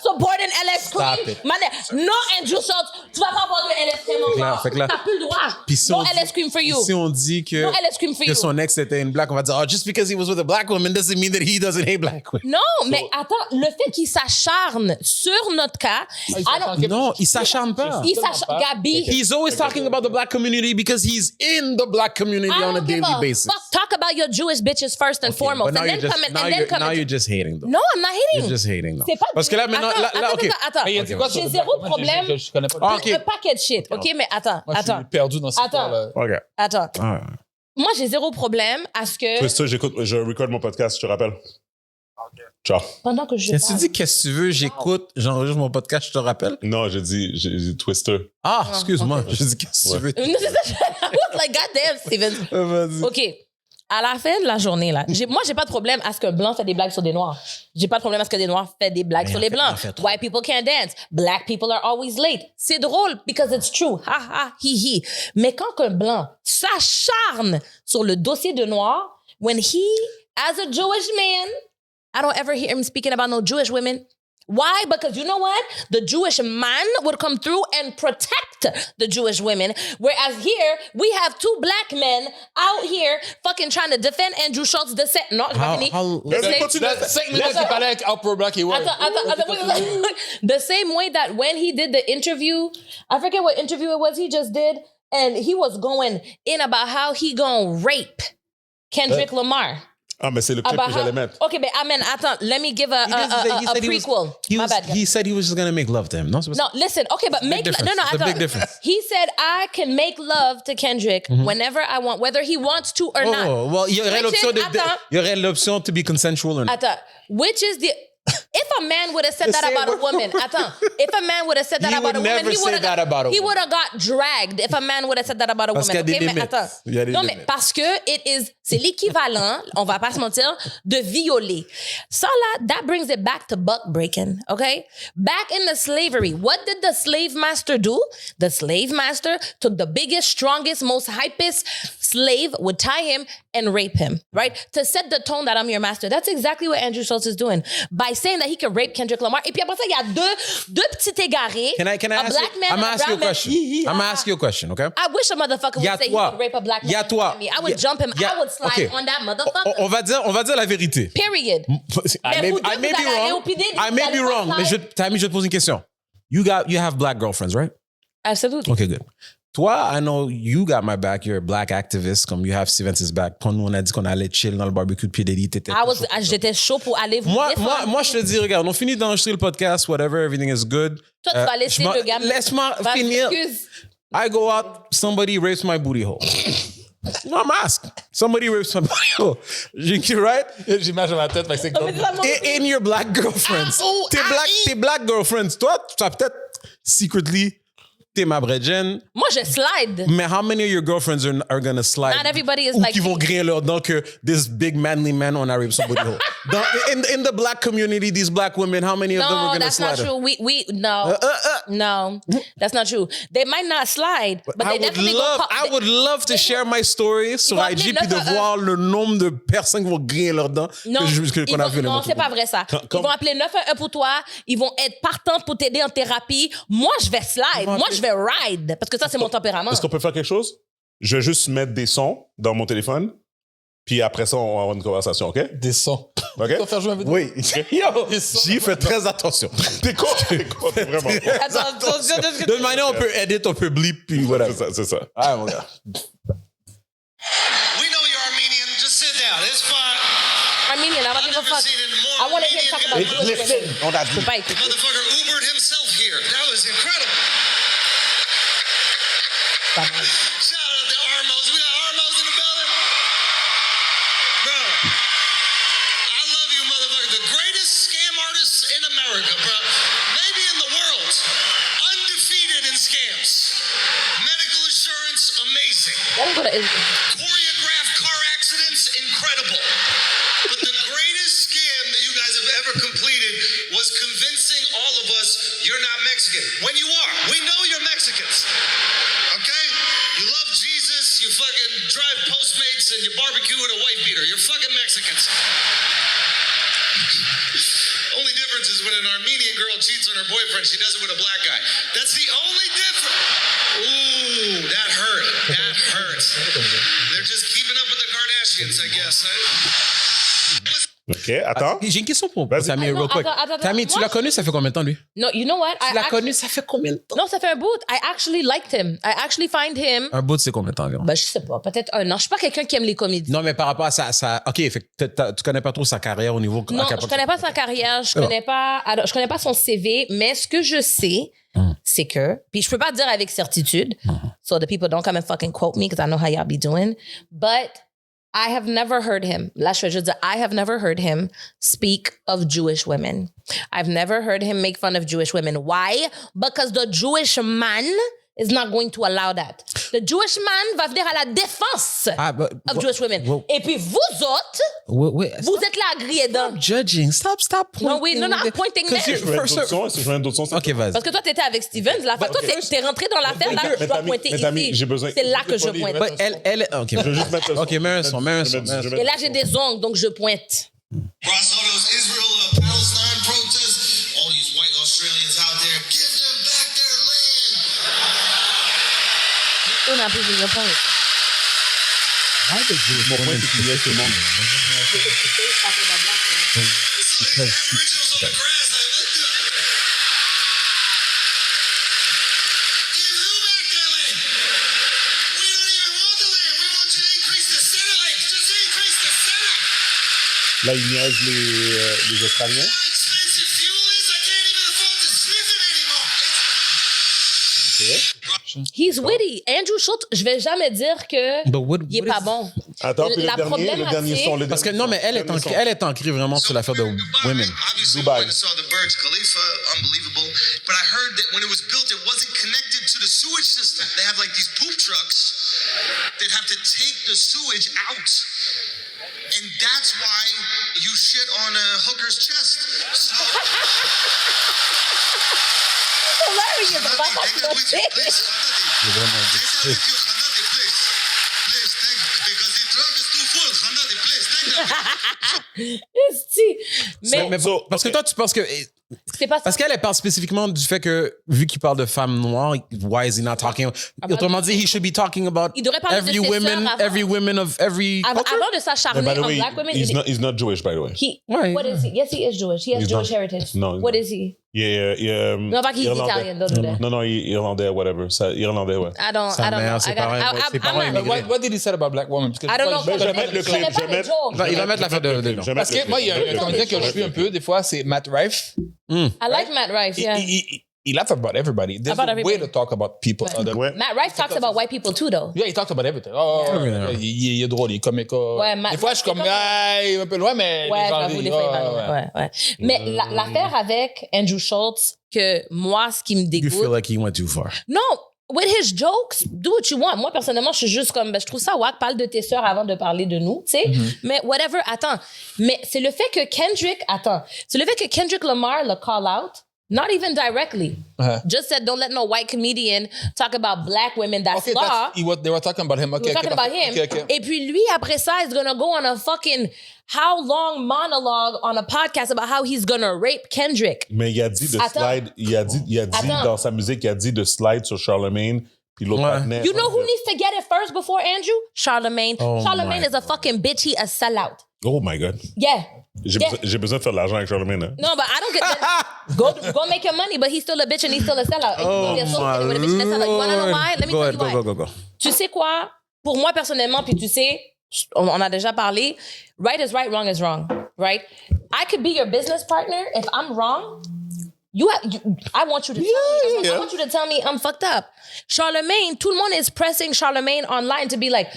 S4: So supporting LS
S2: Stop
S4: Cream.
S2: it.
S4: Non, Andrew Schultz, tu vas pas avoir de LS Cream encore.
S2: Fait que là-
S4: T'as plus le droit.
S2: Puis si
S4: No
S2: on dit-
S4: LS Cream for you.
S2: Si on dit que,
S4: No LS Cream for
S2: que
S4: you.
S2: son ex était une black, on va dire, oh, just because he was with a black woman doesn't mean that he doesn't hate black women.
S4: Non, mais attends, le fait qu'il s'acharne sur notre cas,
S2: Non, il s'acharne pas.
S4: il s'acharne. Gabi.
S2: He's always talking about the black community because he's in the black community
S4: I
S2: on a
S4: don't give
S2: daily
S4: a
S2: basis.
S4: fuck. Talk about your Jewish bitches first and foremost,
S2: But now
S4: and
S2: you're
S4: then
S2: just,
S4: come and
S2: now
S4: then
S2: you're,
S4: come.
S2: now you're just hating, though.
S4: No, I'm not hating.
S2: You're just hating, though.
S4: C'est pas.
S2: Parce que là, maintenant, là, OK.
S4: Attends.
S3: Mais il a dit quoi sur
S4: J'ai
S3: le
S4: zéro
S3: black? Moi,
S4: problème.
S3: Je connais pas.
S2: Ah, OK.
S4: Un paquet de shit. OK, mais attends.
S3: Moi, je suis perdu dans cette histoire-là.
S2: OK.
S4: Attends.
S2: Ah.
S4: Moi, j'ai zéro problème à ce que.
S1: Twister, je record mon podcast, je te rappelle. Ciao.
S4: Pendant que je.
S2: Qu'est-ce que tu
S4: parle.
S2: dis? Qu'est-ce que tu veux? J'écoute, j'enregistre mon podcast, je te rappelle?
S1: Non, j'ai dit Twister.
S2: Ah, excuse-moi. Je dis, qu'est-ce que tu veux?
S4: Non, c'est ça. I was like, goddamn, Steven.
S2: Vas-y.
S4: OK. À la fin de la journée, là, moi, j'ai pas de problème à ce qu'un blanc fait des blagues sur des noirs. J'ai pas de problème à ce que des noirs fait des blagues sur les blancs. White people can't dance. Black people are always late. C'est drôle because it's true. Ha ha, hi hi. Mais quand un blanc s'acharne sur le dossier de noir, when he, as a Jewish man, I don't ever hear him speaking about no Jewish women. Why? Because you know what? The Jewish man would come through and protect the Jewish women. Whereas here, we have two black men out here fucking trying to defend Andrew Schultz. Non, je vais finir.
S3: Là, 5 minutes qu'il parlait avec Oprah Black et Ward.
S4: Attends. The same way that when he did the interview, I forget what interview it was he just did, and he was going in about how he gonna rape Kendrick Lamar.
S1: Ah, mais c'est le clip
S4: About
S1: que j'allais
S4: how-
S1: mettre.
S4: Okay, but amen, attends, let me give a prequel. My bad.
S2: He said he was just going to make love to him. No,
S4: No, listen. Okay, but make
S2: difference.
S4: no.
S2: It's a
S4: I
S2: big
S4: thought
S2: difference.
S4: he said I can make love to Kendrick whenever I want, whether he wants to or not.
S2: Oh, well, il y aurait
S4: Which is-
S2: l'option
S4: attends.
S2: il y aurait l'option to be consensual or not.
S4: Attends, which is the if a man would have said
S2: The
S4: that
S2: same
S4: about a
S2: word.
S4: woman, attends, if a man would have said that
S2: He
S4: about a
S2: would
S4: woman,
S2: never say that about a
S4: he
S2: woman.
S4: would have got dragged if a man would have said that about a
S2: Parce
S4: woman.
S2: qu'il y a des
S4: mais
S2: limites.
S4: attends.
S2: Il y a des
S4: Non, mais
S2: limites.
S4: parce que c'est l'équivalent, on va pas se mentir, de violer. Ça là, that brings it back to buck breaking, okay? Back in the slavery, what did the slave master do? The slave master took the biggest, strongest, most hypest slave, would tie him and rape him, right? To set the tone that I'm your master. That's exactly what Andrew Schultz is doing by saying that he could rape Kendrick Lamar. Et puis après ça, il y a deux petits égarés.
S2: Can I
S4: a
S2: ask
S4: black
S2: you?
S4: man
S2: I'm
S4: and
S2: gonna
S4: a
S2: ask you a
S4: brown man.
S2: question. I'm gonna ask you a question, okay?
S4: I wish a motherfucker
S2: Y'a
S4: would say
S2: toi.
S4: he could rape a black man.
S2: Y'a
S4: in
S2: toi.
S4: front of me. I would jump him.
S2: Y'a-
S4: I would slide
S2: okay.
S4: on that motherfucker.
S2: On va dire la vérité.
S4: Period.
S2: I may,
S4: vous
S2: I
S4: deux,
S2: may
S4: vous
S2: be
S4: allez aller
S2: wrong.
S4: au PD,
S2: I
S4: vous
S2: may
S4: allez
S2: be
S4: pas
S2: wrong. Mais
S4: slide.
S2: Tammy, je te pose une question. You have black girlfriends, right?
S4: Absolutely.
S2: Okay, good. Toi, I know you got my back. You're a black activist. Comme you have Steven's back. Quand nous, on a dit qu'on allait chill dans le barbecue de P. Diddy, t'étais
S4: J'étais chaud pour aller vous
S2: moi,
S4: défendre.
S2: moi, je te dis, regarde, on finit d'enregistrer le podcast, whatever, everything is good.
S4: Toi, tu vas laisser le gars.
S2: Laisse-moi
S4: Vas-y,
S2: finir.
S4: excuse.
S2: I go out, somebody rapes my booty hole. No, I'm asking. Somebody rapes my booty hole. You right?
S3: J'imagine ma tête, mais c'est
S4: Non, mais c'est ça, mon-
S2: In your black girlfriends.
S4: Ah, oh,
S2: Tes black girlfriends. Toi, tu as peut-être secretly, t'es ma brethren.
S4: Moi, je slide.
S2: Mais how many of your girlfriends are gonna slide?
S4: Not everybody is
S2: Ou
S4: like
S2: qui vont
S4: me.
S2: griller leurs dents que this big manly man on a rape somebody hole. In the black community, these black women, how many of them are
S4: No,
S2: gonna
S4: that's
S2: slide?
S4: not true. No, that's not true. They might not slide, but they definitely
S2: I would love to share my story sur
S4: vont
S2: IG
S4: appeler
S2: puis de
S4: 911.
S2: voir le nombre de personnes qui vont griller leurs dents
S4: Non,
S2: qu'on a vu
S4: non, c'est pas vrai ça. Ils vont appeler 911 pour toi. Ils vont être partants pour t'aider en thérapie. Moi, je vais slide. Moi, je vais ride. Parce que ça, c'est mon tempérament.
S1: Est-ce qu'on peut faire quelque chose? Je vais juste mettre des sons dans mon téléphone, puis après ça, on va avoir une conversation, OK?
S3: des sons.
S1: OK?
S3: Tu vas faire jouer un vidéo?
S2: Oui. Yo, j'y fais très attention.
S1: T'écoutes, vraiment.
S4: Attention,
S2: De manière, on peut edit, on peut bleep, puis voilà.
S1: C'est ça.
S2: Ah, mon gars.
S5: We know you're Armenian. Just sit down. It's fine.
S4: Armenian, I don't give a fuck. I want to hear him talk about Jewish women.
S2: On a
S4: Je peux pas écouter.
S5: Motherfucker Ubered himself here. That was incredible. Shout out to Armos. We got Armos in the building. Bro, I love you, motherfucker. The greatest scam artists in America, bro. Maybe in the world. Undefeated in scams. Medical insurance, amazing.
S4: Let me go to Israel.
S5: Choreographed car accidents, incredible. But the greatest scam that you guys have ever completed was convincing all of us you're not Mexican. When you are. We know you're Mexicans. Okay? You love Jesus, you fucking drive Postmates, and you barbecue with a white beater. You're fucking Mexicans. Only difference difference is when an Armenian girl cheats on her boyfriend, she does it with a black guy. That's the only difference. Ooh, that hurt. That hurts. They're just keeping up with the Kardashians, I guess.
S1: OK, attends.
S2: J'ai une question pour
S1: Vas-y.
S2: Tammy, real quick.
S4: attends,
S2: Tammy, tu
S4: moi,
S2: l'as connu, ça fait combien de temps, lui?
S4: No, you know what?
S2: Tu l'as connu, ça fait combien de temps?
S4: Non, ça fait un bout. I actually liked him. I actually find him.
S2: Un bout, c'est combien de temps environ?
S4: Ben, je sais pas, peut-être un an. Je suis pas quelqu'un qui aime les comédies.
S2: Non, mais par rapport à ça OK, fait que tu connais pas trop sa carrière au niveau...
S4: Non, je connais pas sa carrière, je connais pas son CV, mais ce que je sais, c'est que, puis je peux pas dire avec certitude, so the people don't come and fucking quote me because I know how y'all be doing, but I have never heard him, là je vais juste dire, I have never heard him speak of Jewish women. I've never heard him make fun of Jewish women. Why? Because the Jewish man is not going to allow that. The Jewish man va venir à la défense of Jewish women. Et puis vous autres, vous êtes là à griller dedans.
S2: Stop judging. Stop pointing.
S4: Non, oui, non, I'm pointing them.
S1: Je vais mettre d'autres sons.
S2: OK, vas-y.
S4: Parce que toi, t'étais avec Stevens, là. Fait que toi, t'es rentré dans l'affaire, là, je dois pointer ici.
S1: J'ai besoin.
S4: C'est là que je pointe.
S2: Elle... OK.
S1: Je vais juste mettre le son.
S2: OK, mets un son.
S4: Et là, j'ai des ongles, donc je pointe.
S5: Across all those Israel-Palestine protests, all these white Australians out there, give them back their land.
S4: On a plus de points.
S1: Mon point, c'est qu'il y a tout le monde.
S5: Because Aboriginals on the grass, like, give who back their land? We don't even want the land. We want you to increase the Senate. Just increase the Senate.
S1: Là, ils niaisent les Australiens.
S5: How expensive fuel is, I can't even afford to sniff it anymore.
S4: He's witty. Andrew Schultz, je vais jamais dire que il est pas bon.
S1: Attends, puis le dernier son.
S2: Parce que non, mais elle est ancrée vraiment sur l'affaire de women.
S5: Obviously,
S1: Dubai.
S5: I saw the Burj Khalifa, unbelievable. But I heard that when it was built, it wasn't connected to the sewage system. They have like these poop trucks that have to take the sewage out. And that's why you shit on a hooker's chest. So,
S4: Hilarious.
S5: Hannah, take that with you, please. Hannah, take that with you, Hannah, please. Please, take, because the trunk is too full. Hannah, please, take that with you.
S4: Esti. Mais
S2: Parce que toi, tu penses que...
S4: c'est pas ça.
S2: Parce qu'elle parle spécifiquement du fait que, vu qu'il parle de femmes noires, why is he not talking... Autrement dit, he should be talking about
S4: Il devrait parler de ses
S2: every
S4: sœurs
S2: women of every culture.
S4: Avant de s'acharner
S1: By the
S4: en
S1: way,
S4: black women,
S1: he's not Jewish, by the way.
S4: what is he? Yes, he is Jewish. He has
S1: He's
S4: Jewish
S1: not.
S4: heritage.
S1: No, he's
S4: What
S1: not.
S4: is he?
S1: Non,
S4: pas qu'il est italien, don't do that.
S1: Non, irlandais, whatever. Irlandais, ouais.
S4: I don't
S2: Sa
S4: know.
S2: mère, ses parents
S4: I'm not-
S2: immigrés.
S3: What did he say about black women? Parce que
S4: I don't know.
S1: Je vais mettre le clip.
S4: Je connais pas les jokes.
S2: Il va mettre l'affaire de...
S3: Parce que moi, il y a un comédien que je suis un peu, des fois, c'est Matt Rife.
S4: I like Matt Rife, yeah.
S3: He laughs about everybody. There's
S4: About
S3: a way
S4: everybody.
S3: to talk about people.
S1: Ouais.
S4: Matt Rife talks about white people too, though.
S3: Yeah, he talks about everything. Oh,
S2: Yeah.
S3: il est drôle, il est comique.
S4: Ouais,
S3: Des fois, je suis comme, ah, il est un peu loin, mais
S4: Ouais,
S3: les gens
S4: j'avoue,
S3: disent,
S4: des fois, il
S3: oh,
S4: va
S3: ouais.
S4: ouais. Mais l'affaire avec Andrew Schultz, que moi, ce qui me
S2: You feel
S4: dégoûte...
S2: like he went too far.
S4: Non, with his jokes, do what you want. Moi, personnellement, je suis juste comme, je trouve ça wack, parle de tes sœurs avant de parler de nous, tu sais. Mais whatever, attends. Mais c'est le fait que Kendrick Lamar le call out, not even directly. Just said, don't let no white comedian talk about black women. That's
S3: Okay,
S4: law.
S3: they were talking about him. Okay,
S4: We're talking about him.
S3: Okay.
S4: Et puis lui, après ça, is gonna go on a fucking how long monologue on a podcast about how he's gonna rape Kendrick.
S1: Mais il a dit de
S4: Attends.
S1: slide, il a dit
S4: Attends.
S1: dans sa musique, il a dit de slide sur Charlemagne, puis l'autre
S2: Ouais.
S1: partenaire.
S4: You know who needs to get it first before Andrew? Charlemagne.
S2: Oh
S4: Charlemagne
S2: my
S4: is a fucking bitch. He a sellout.
S1: Oh my God.
S4: Yeah.
S1: J'ai besoin de faire de l'argent avec Charlemagne. Hein?
S4: No, but I don't get that. Go make your money, but he's still a bitch and he's still a sellout.
S2: Oh
S4: He's associated with a bitch and a sellout. You wanna know why? Let me
S2: Go
S4: tell
S2: ahead,
S4: you why.
S2: go.
S4: Tu sais quoi? Pour moi, personnellement, puis tu sais, on a déjà parlé, right is right, wrong is wrong, right? I could be your business partner. If I'm wrong, I want you to tell me. I want you to tell me I'm fucked up. Charlemagne, tout le monde is pressing Charlemagne online to be like,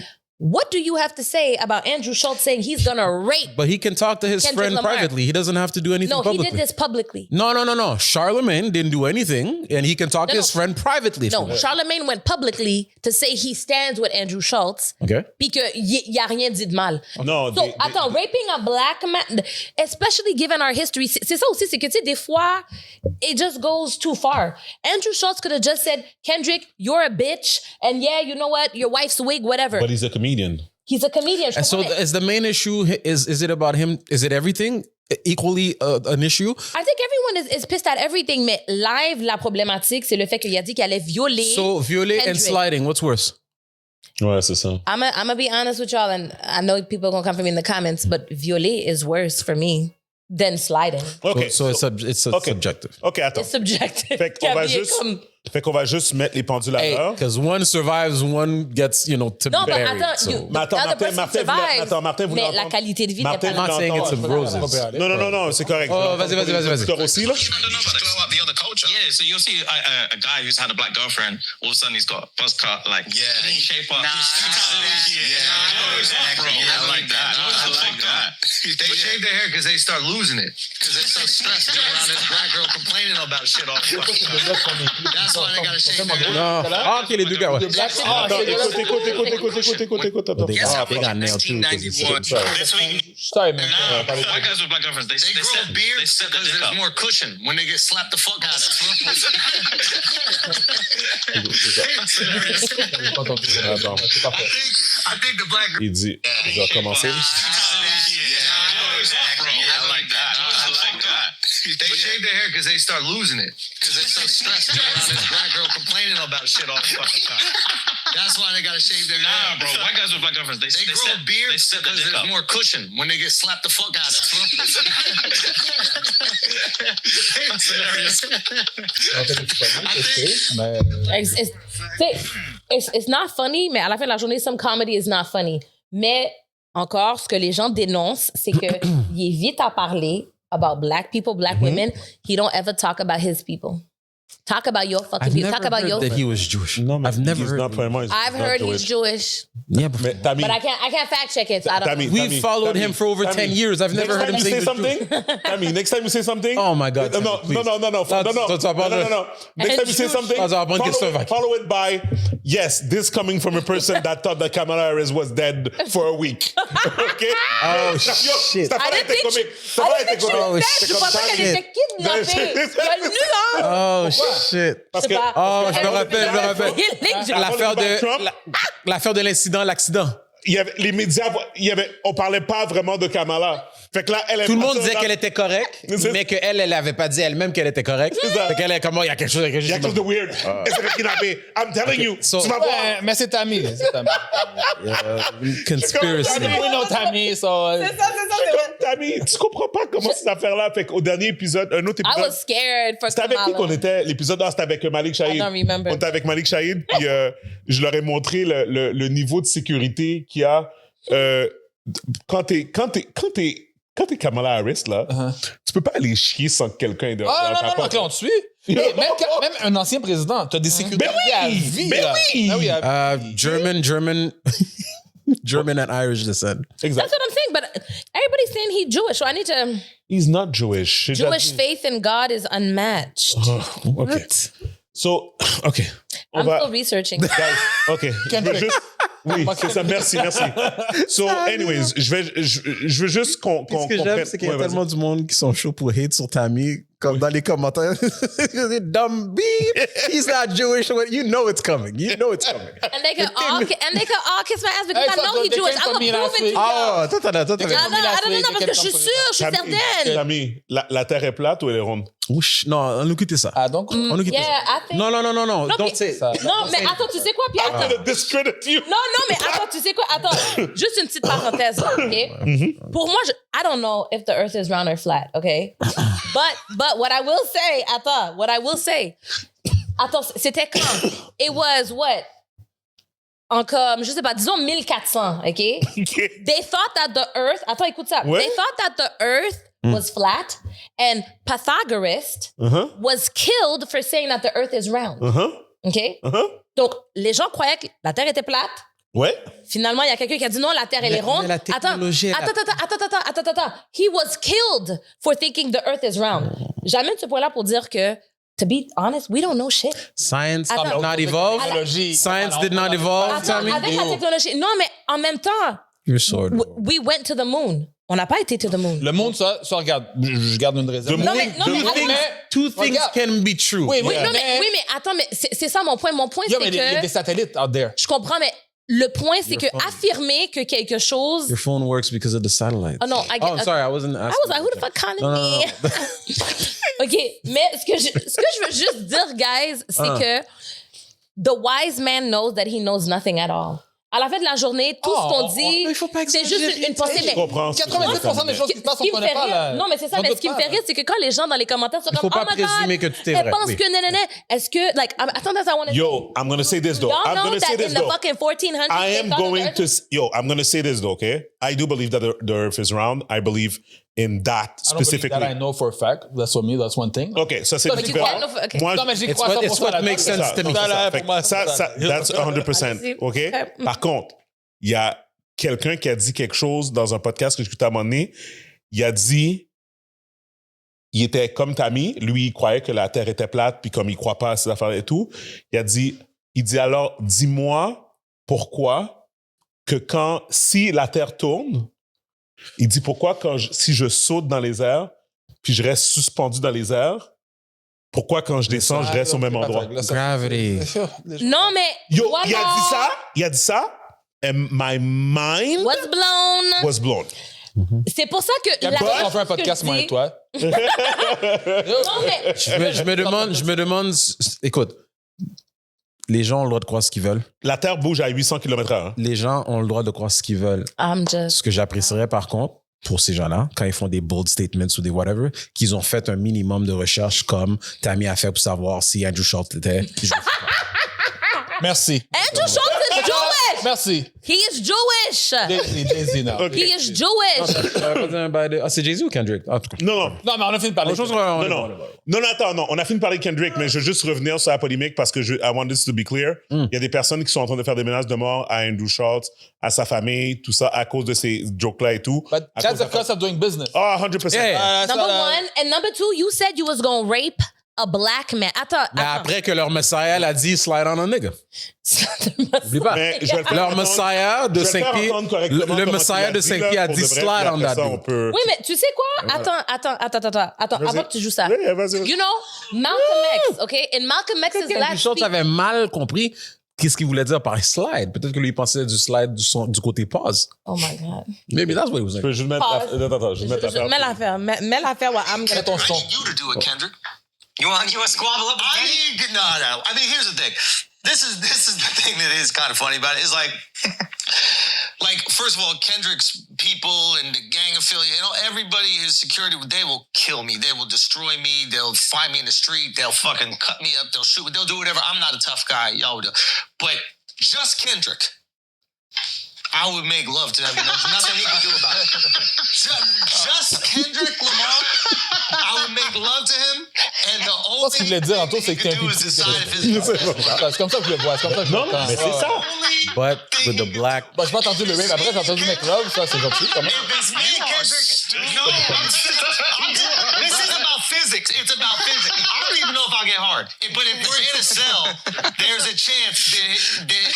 S4: what do you have to say about Andrew Schultz saying he's gonna rape?
S2: But he can talk to his
S4: Kendrick
S2: friend
S4: Lamar.
S2: privately. He doesn't have to do anything
S4: No,
S2: publicly.
S4: he did this publicly.
S2: No. Charlemagne didn't do anything, and he can talk to his friend privately.
S4: No, Charlemagne went publicly to say he stands with Andrew Schultz.
S2: Okay.
S4: Puis qu'il n'y a rien dit de mal.
S1: Non,
S4: So, attends, raping a black man, especially given our history, c'est ça aussi, c'est que, tu sais, des fois, it just goes too far. Andrew Schultz could have just said, Kendrick, you're a bitch, and yeah, you know what, your wife's wig, whatever.
S1: But he's a comedian.
S4: He's a comedian.
S2: And so is the main issue, is it about him? Is it everything? equally an issue.
S4: I think everyone is pissed at everything, mais live, la problématique, c'est le fait qu'il a dit qu'il allait violer.
S2: So, violer and
S4: Kendrick.
S2: sliding, what's worse?
S1: Ouais, c'est ça.
S4: I'm gonna be honest with y'all, and I know people are gonna come for me in the comments, but violer is worse for me than sliding.
S1: OK.
S2: So it's subjective.
S1: OK, attends.
S4: It's subjective.
S1: Fait qu'on va
S4: Gabi est
S1: juste...
S4: comme-
S1: Fait qu'on va juste mettre les pendules à
S2: Hey,
S1: l'heure.
S2: because one survives, one gets, to
S4: Non,
S2: be
S4: mais
S2: buried.
S4: attends,
S2: so.
S1: Mais attends,
S4: mais
S1: Martin voulait
S4: la
S1: entendre.
S4: qualité de vie
S1: Martin
S4: n'est pas
S1: voulait
S2: I'm not saying
S1: entendre.
S2: it's a roses.
S1: Non, c'est correct.
S2: Oh, vas-y.
S1: Aussi, là?
S6: I don't know about throw up the other culture. Yeah, so you'll see a guy who's had a black girlfriend. All of a sudden, he's got a buzz cut, like clean shape up.
S5: I like that. I like that. They shave their hair because they start losing it. Because they're so stressed being around this black girl complaining about shit all the fucking time. That's why they gotta shave their hair.
S2: Non. Ah, OK, les deux gars, ouais.
S1: Attends, écoute. Attends.
S5: Guess how
S2: they
S5: much
S2: got nailed too,
S5: 1991. This week,
S3: Sorry, man.
S6: White guys with black girlfriends, they
S5: they grow
S6: set
S5: a beard
S6: they set the
S5: because
S6: dick
S5: there's
S6: up.
S5: more cushion when they get slapped the fuck out I think the black girl.
S1: Il dit, je vais commencer.
S5: I like that. They shave their hair because they start losing it. Because they're so stressed being around this black girl complaining about shit all the fucking time. That's why they gotta shave their hair.
S6: Nah, bro. White guys with black girlfriends, they
S5: They grow
S6: set
S5: a beard
S6: they set the
S5: because
S6: dick
S5: there's
S6: up.
S5: more cushion when they get slapped the fuck out of.
S6: That's hilarious.
S4: It's not funny, mais à la fin de la journée, some comedy is not funny. Mais encore, ce que les gens dénoncent, c'est que il est vite à parler about black people, black women. He don't ever talk about his people. Talk about your fucking
S2: I've
S4: people.
S2: never
S4: Talk about
S2: heard
S4: your.
S2: that he was Jewish.
S1: Non, mais
S2: I've never
S1: he's
S2: heard.
S1: not vraiment-
S4: I've
S1: not
S4: heard
S1: Jewish.
S4: he's Jewish,
S2: Yeah, but
S1: Mais Tammy,
S4: but I can't fact check it. So I don't.
S1: Tammy,
S2: we've followed him for over 10 years. I've never heard him
S1: next time
S2: say
S1: you say
S2: the truth.
S1: something, Tammy, next time you say something.
S2: Oh my God,
S1: No,
S2: Tammy, please.
S1: no.
S2: Toi, tu vas pas
S1: No. Next time you say something,
S2: Ça va prendre question, Vac.
S1: follow it by, yes, this coming from a person that thought that Kamala Harris was dead for a week. Okay?
S2: Oh,
S1: Yo,
S2: shit.
S1: Cette
S4: I
S1: affaire
S4: didn't
S1: était
S4: think
S1: comique. Cette
S4: I
S1: affaire
S4: didn't
S1: était
S4: think she was
S1: comique.
S4: dead. Je pensais qu'elle était kidnappée. Il y a une nuance.
S2: Oh, shit.
S1: Parce que,
S2: Oh, je me rappelle.
S1: Trump,
S2: L'affaire de l'incident, l'accident.
S1: il y avait, les médias, on parlait pas vraiment de Kamala. Fait que là, elle est
S2: Tout le monde
S1: partie
S2: disait
S1: dans-
S2: qu'elle était correcte,
S1: C'est-
S2: mais qu'elle avait pas dit elle-même qu'elle était correcte.
S1: ça.
S2: Fait qu'elle est comme, oh, il y a quelque chose.
S1: Il y a quelque chose de weird. Elle s'est fait kidnapper. I'm telling you.
S2: So-
S1: tu vas voir.
S3: Ouais, mais c'est Tammy. C'est Tammy.
S2: Conspiracy.
S3: Oui, non, Tammy, so...
S1: Comme, Tammy, tu comprends pas comment cette affaire-là. Fait qu'au dernier épisode, un autre
S4: I
S1: épisode.
S4: was scared for
S1: C'était avec qui qu'on
S4: Kamala.
S1: était? L'épisode, c'était avec Malik Shahid.
S4: I don't remember.
S1: On était avec Malik Shahid, puis je leur ai montré le niveau de sécurité qu'il y a. Quand t'es Kamala Harris, là, tu peux pas aller chier sans que quelqu'un ait de.
S3: Ah,
S1: ta
S3: non,
S1: porte.
S3: on te suit. Hey, même un ancien président, t'as des sécurités à vie.
S1: Ben
S3: là.
S1: oui!
S3: Ah oui, à vie.
S2: German and Irish descent.
S1: Exact.
S4: That's what I'm saying. But everybody's saying he's Jewish, so I need to.
S1: He's not Jewish. J'ai déjà
S4: Jewish
S1: dit.
S4: faith in God is unmatched.
S1: OK. So, OK. On
S4: I'm
S1: va.
S4: still researching.
S1: Guys, OK. Je veux juste. Oui, c'est ça. Merci. So, anyways, je veux juste qu'on
S2: Ce que j'aime,
S1: comprenne.
S2: c'est qu'il y a
S1: Ouais, vas-y.
S2: tellement du monde qui sont chauds pour hate sur Tammy, comme dans les commentaires. Dumb beep. He's not Jewish. You know it's coming. You know it's coming.
S4: And they could all kiss my ass because
S3: Hey,
S4: I know
S3: so
S4: he's
S3: they
S4: Jewish.
S3: came
S4: I'm
S3: for me
S4: gonna
S3: last
S4: prove it to
S3: week.
S4: y'all.
S2: Ah, toi, t'as
S4: I don't know parce que je suis sûre, je suis certaine.
S1: Tammy, la Terre est plate ou elle est ronde?
S2: Ouch, non, on nous quitte ça.
S3: Ah, donc...
S2: On nous quitte
S4: Yeah,
S2: ça.
S4: I think.
S2: Non.
S4: Non,
S2: Donc,
S4: mais-
S2: c'est
S3: ça.
S4: Non, mais attends, tu sais quoi, Pierre?
S1: I'm gonna discredit you.
S4: Non, mais attends, tu sais quoi? Attends, juste une petite parenthèse, là, OK? Pour moi, I don't know if the earth is round or flat, OK? But what I will say, attends, c'était quand? It was what? En comme, je sais pas, disons 1400, OK? They thought that the earth, attends, écoute ça.
S1: Ouais.
S4: They thought that the earth was flat and Pythagoras was killed for saying that the earth is round. OK? Donc, les gens croyaient que la Terre était plate.
S1: Ouais.
S4: Finalement, il y a quelqu'un qui a dit non, la Terre, elle est ronde.
S2: mais la technologie,
S4: Attends. He was killed for thinking the earth is round. J'amène ce point-là pour dire que, to be honest, we don't know shit.
S2: Science did
S4: Attends.
S2: not evolve.
S3: Technologie.
S2: Science did not evolve,
S4: Attends,
S2: Tammy.
S4: avec la technologie. Non, mais en même temps,
S2: You're so
S4: we went to the moon. On n'a pas été to the moon.
S3: Le monde, ça regarde, je garde une réserve.
S4: Non, mais attends.
S2: Two things
S3: Regarde.
S2: can be true.
S3: Oui,
S4: Oui, non, mais attends, mais c'est ça mon point. Mon point,
S3: Yo,
S4: c'est
S3: mais il y a des
S4: que
S3: satellites out there.
S4: je comprends, mais le point, c'est que
S2: Your phone.
S4: affirmer que quelque chose.
S2: Your phone works because of the satellite.
S4: Oh non,
S2: I'm sorry, I wasn't asking.
S4: I was like, who the fuck calling
S2: No, no,
S4: me?
S2: no.
S4: OK, mais ce que je veux juste dire, guys, c'est que the wise man knows that he knows nothing at all. À la fin de la journée, tout ce qu'on dit,
S2: il faut pas
S4: c'est juste
S2: exagérer.
S4: une pensée.
S1: Je comprends.
S3: 90% des choses qui se passent, on
S4: Ce qui me
S3: connaît
S4: fait
S3: pas.
S4: rire-
S3: Là.
S4: Non, mais c'est ça.
S3: J'en
S4: Mais ce
S3: doute
S4: qui me
S3: pas,
S4: fait rire, c'est que quand les gens dans les commentaires sont
S2: Il faut
S4: comme,
S2: pas
S4: oh my
S2: présumer
S4: God,
S2: que tout est
S4: elle
S2: vrai.
S4: pense
S2: Oui.
S4: que nanana. Est-ce que, like, attends, that's what I want to
S1: Yo, I'm gonna say this though.
S4: Y'all
S1: I'm
S4: know
S1: gonna say
S4: that
S1: this
S4: in the
S1: though.
S4: fucking 1400s,
S1: I
S4: they
S1: am
S4: thought
S1: going
S4: that
S1: to. I'm gonna say this though. Okay, I do believe that the Earth is round. I believe in that
S3: I don't believe
S1: specifically.
S3: that I know for a fact. That's for me, that's one thing.
S1: Okay, ça c'est
S3: Ça, je
S1: différent.
S3: crois.
S4: No, okay.
S1: Moi,
S3: Non, mais j'y
S2: It's
S3: crois
S2: what-
S3: 100%
S2: it's what
S3: là-dedans.
S2: makes sense
S1: ça,
S2: to me.
S1: ça,
S3: Là,
S1: fait
S3: pour moi,
S1: que ça, that's 100%.
S4: Allez-y.
S1: OK?
S4: Okay.
S1: Par contre, il y a quelqu'un qui a dit quelque chose dans un podcast que j'écoutais à un moment donné. Il a dit, il était comme Tammy, lui, il croyait que la Terre était plate, puis comme il croit pas à ces affaires et tout, il dit alors, dis-moi pourquoi que si la Terre tourne, il dit pourquoi si je saute dans les airs, puis je reste suspendu dans les airs, pourquoi quand je descends, je reste au même endroit?
S2: Gravity.
S4: Non, mais.
S1: Yo,
S4: voilà.
S1: il a dit ça, and my mind
S4: Was blown.
S1: was blown.
S4: C'est pour ça que.
S3: On fait un podcast, moi et toi.
S4: Non, mais.
S2: Je me demande, écoute, les gens ont le droit de croire ce qu'ils veulent.
S1: La Terre bouge à 800 km/h.
S2: Les gens ont le droit de croire ce qu'ils veulent.
S4: I'm just.
S2: Ce que j'apprécierais par contre, pour ces gens-là, quand ils font des bold statements ou des whatever, qu'ils ont fait un minimum de recherche comme Tammy a fait pour savoir si Andrew Schultz était.
S3: Merci.
S4: Andrew Schultz is Jewish.
S3: Merci.
S4: He is Jewish.
S3: Jay-Z, now.
S1: Ok.
S4: He is Jewish.
S2: Ah, c'est Jay-Z ou Kendrick? En tout cas.
S1: Non.
S3: Non, mais on a fini de parler.
S1: Non, attends, non. On a fini de parler de Kendrick, mais je veux juste revenir sur la polémique parce que I want this to be clear. Il y a des personnes qui sont en train de faire des menaces de mort à Andrew Schultz, à sa famille, tout ça, à cause de ces jokes-là et tout.
S3: But
S1: À
S3: that's
S1: cause
S3: the
S1: de-
S3: cost of doing business.
S1: Ah, 100%.
S2: Yeah.
S4: Number one. And number two, you said you was going to rape a black man. Attends.
S2: Mais après que leur Messiah a dit slide on a nigga. Oublie pas.
S1: Mais je vais le faire
S2: Leur
S1: entendre-
S2: Messiah de
S1: je vais le faire
S2: 5 pieds,
S1: entendre correctement
S2: le
S1: comment il
S2: Messiah de
S1: dit,
S2: 5
S1: là,
S2: pieds a
S1: pour
S2: dit
S1: de vrai,
S2: slide
S1: puis
S2: on
S1: après
S2: that
S1: ça, on
S2: dude.
S1: peut-
S4: Oui, mais tu sais quoi? Attends.
S1: Vas-y.
S4: Avant que tu joues ça.
S1: Oui, vas-y.
S4: You know, Malcolm X, OK? In Malcolm X's
S2: Andrew
S4: last
S2: Schultz
S4: speech.
S2: avait mal compris qu'est-ce qu'il voulait dire par slide. Peut-être que lui, il pensait du slide du côté pause.
S4: Oh my God.
S2: Maybe that's what he was
S1: Je
S2: saying.
S1: peux juste mettre
S4: Pause.
S1: attends, je vais mettre l'affaire.
S4: Mets l'affaire. Mets l'affaire what I'm
S3: Mets
S4: gonna.
S3: ton son.
S6: I need you to do it, Kendrick. You want to squabble up? No. I mean, here's the thing. This is the thing that is kind of funny about it. Is like first of all, Kendrick's people and the gang affiliate, everybody, his security, they will kill me. They will destroy me. They'll find me in the street. They'll fucking cut me up. They'll shoot me. They'll do whatever. I'm not a tough guy. Y'all do. But just Kendrick, I would make love to him. There's nothing he can do about it. Just Kendrick Lamar, I would make love to him. And the only
S3: Ce qu'il voulait dire, Anto, c'est
S6: thing
S3: que
S6: he
S3: t'es
S6: could
S3: un
S6: do is
S3: pipi.
S6: decide if his
S3: C'est comme ça que je le vois. C'est comme ça que je
S1: Non,
S3: le
S1: non,
S3: pense.
S1: mais c'est ça.
S2: But with the black...
S3: Bon, j'ai pas entendu le rave. Après, j'ai entendu McLove. Ça, c'est gentil. Comment?
S6: If it's me, Kendrick, no, this is about physics. It's about physics. I don't even know if I'll get hard. But if we're in a cell, there's a chance that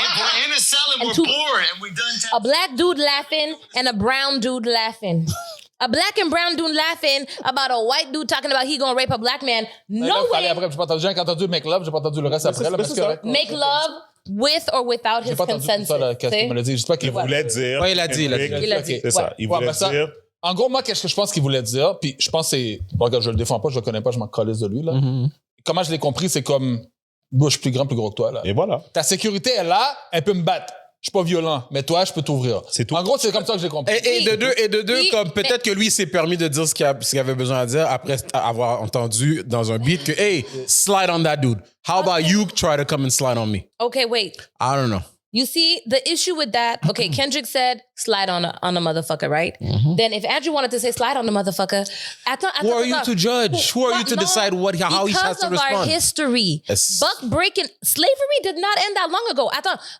S6: if we're in a cell and we're bored and we done
S4: A black dude laughing and a brown dude laughing. A black and brown dude laughing about a white dude talking about he gonna rape a black man. No way.
S3: Après, j'ai pas entendu. J'ai entendu McLove. J'ai pas entendu le reste après. Là, mais c'est correct.
S4: Make love with or without
S3: J'ai
S4: his
S3: pas entendu
S4: consensus.
S3: ça, là, qu'est-ce qu'il me l'a dit. Je sais pas qu'il
S1: Il voulait dire.
S2: Ouais, il a dit, il a dit.
S1: Kendrick,
S4: Il a dit.
S1: C'est ça. Il voulait
S3: mais ça-
S1: dire.
S3: En gros, moi, qu'est-ce que je pense qu'il voulait dire? Puis je pense que c'est. Bon, regarde, je le défends pas, je le connais pas, je m'en calisse de lui, là. Comment je l'ai compris, c'est comme. Moi, je suis plus grand, plus gros que toi, là.
S1: Et voilà.
S3: Ta sécurité est là, elle peut me battre. Je suis pas violent, mais toi, je peux t'ouvrir.
S1: C'est tout.
S3: En gros, c'est comme ça que j'ai compris.
S2: Et de deux,
S4: Oui,
S2: comme peut-être que lui s'est permis de dire ce qu'il avait besoin à dire après avoir entendu dans un beat que, hey, slide on that dude. How about you try to come and slide on me?
S4: Okay, wait.
S2: I don't know.
S4: You see, the issue with that, okay, Kendrick said slide on a motherfucker, right? Then if Andrew wanted to say slide on the motherfucker,
S2: Who are you to judge? Who are you to decide how he has to
S4: Because of our
S2: respond?
S4: history.
S2: Yes.
S4: Buck breaking, slavery did not end that long ago.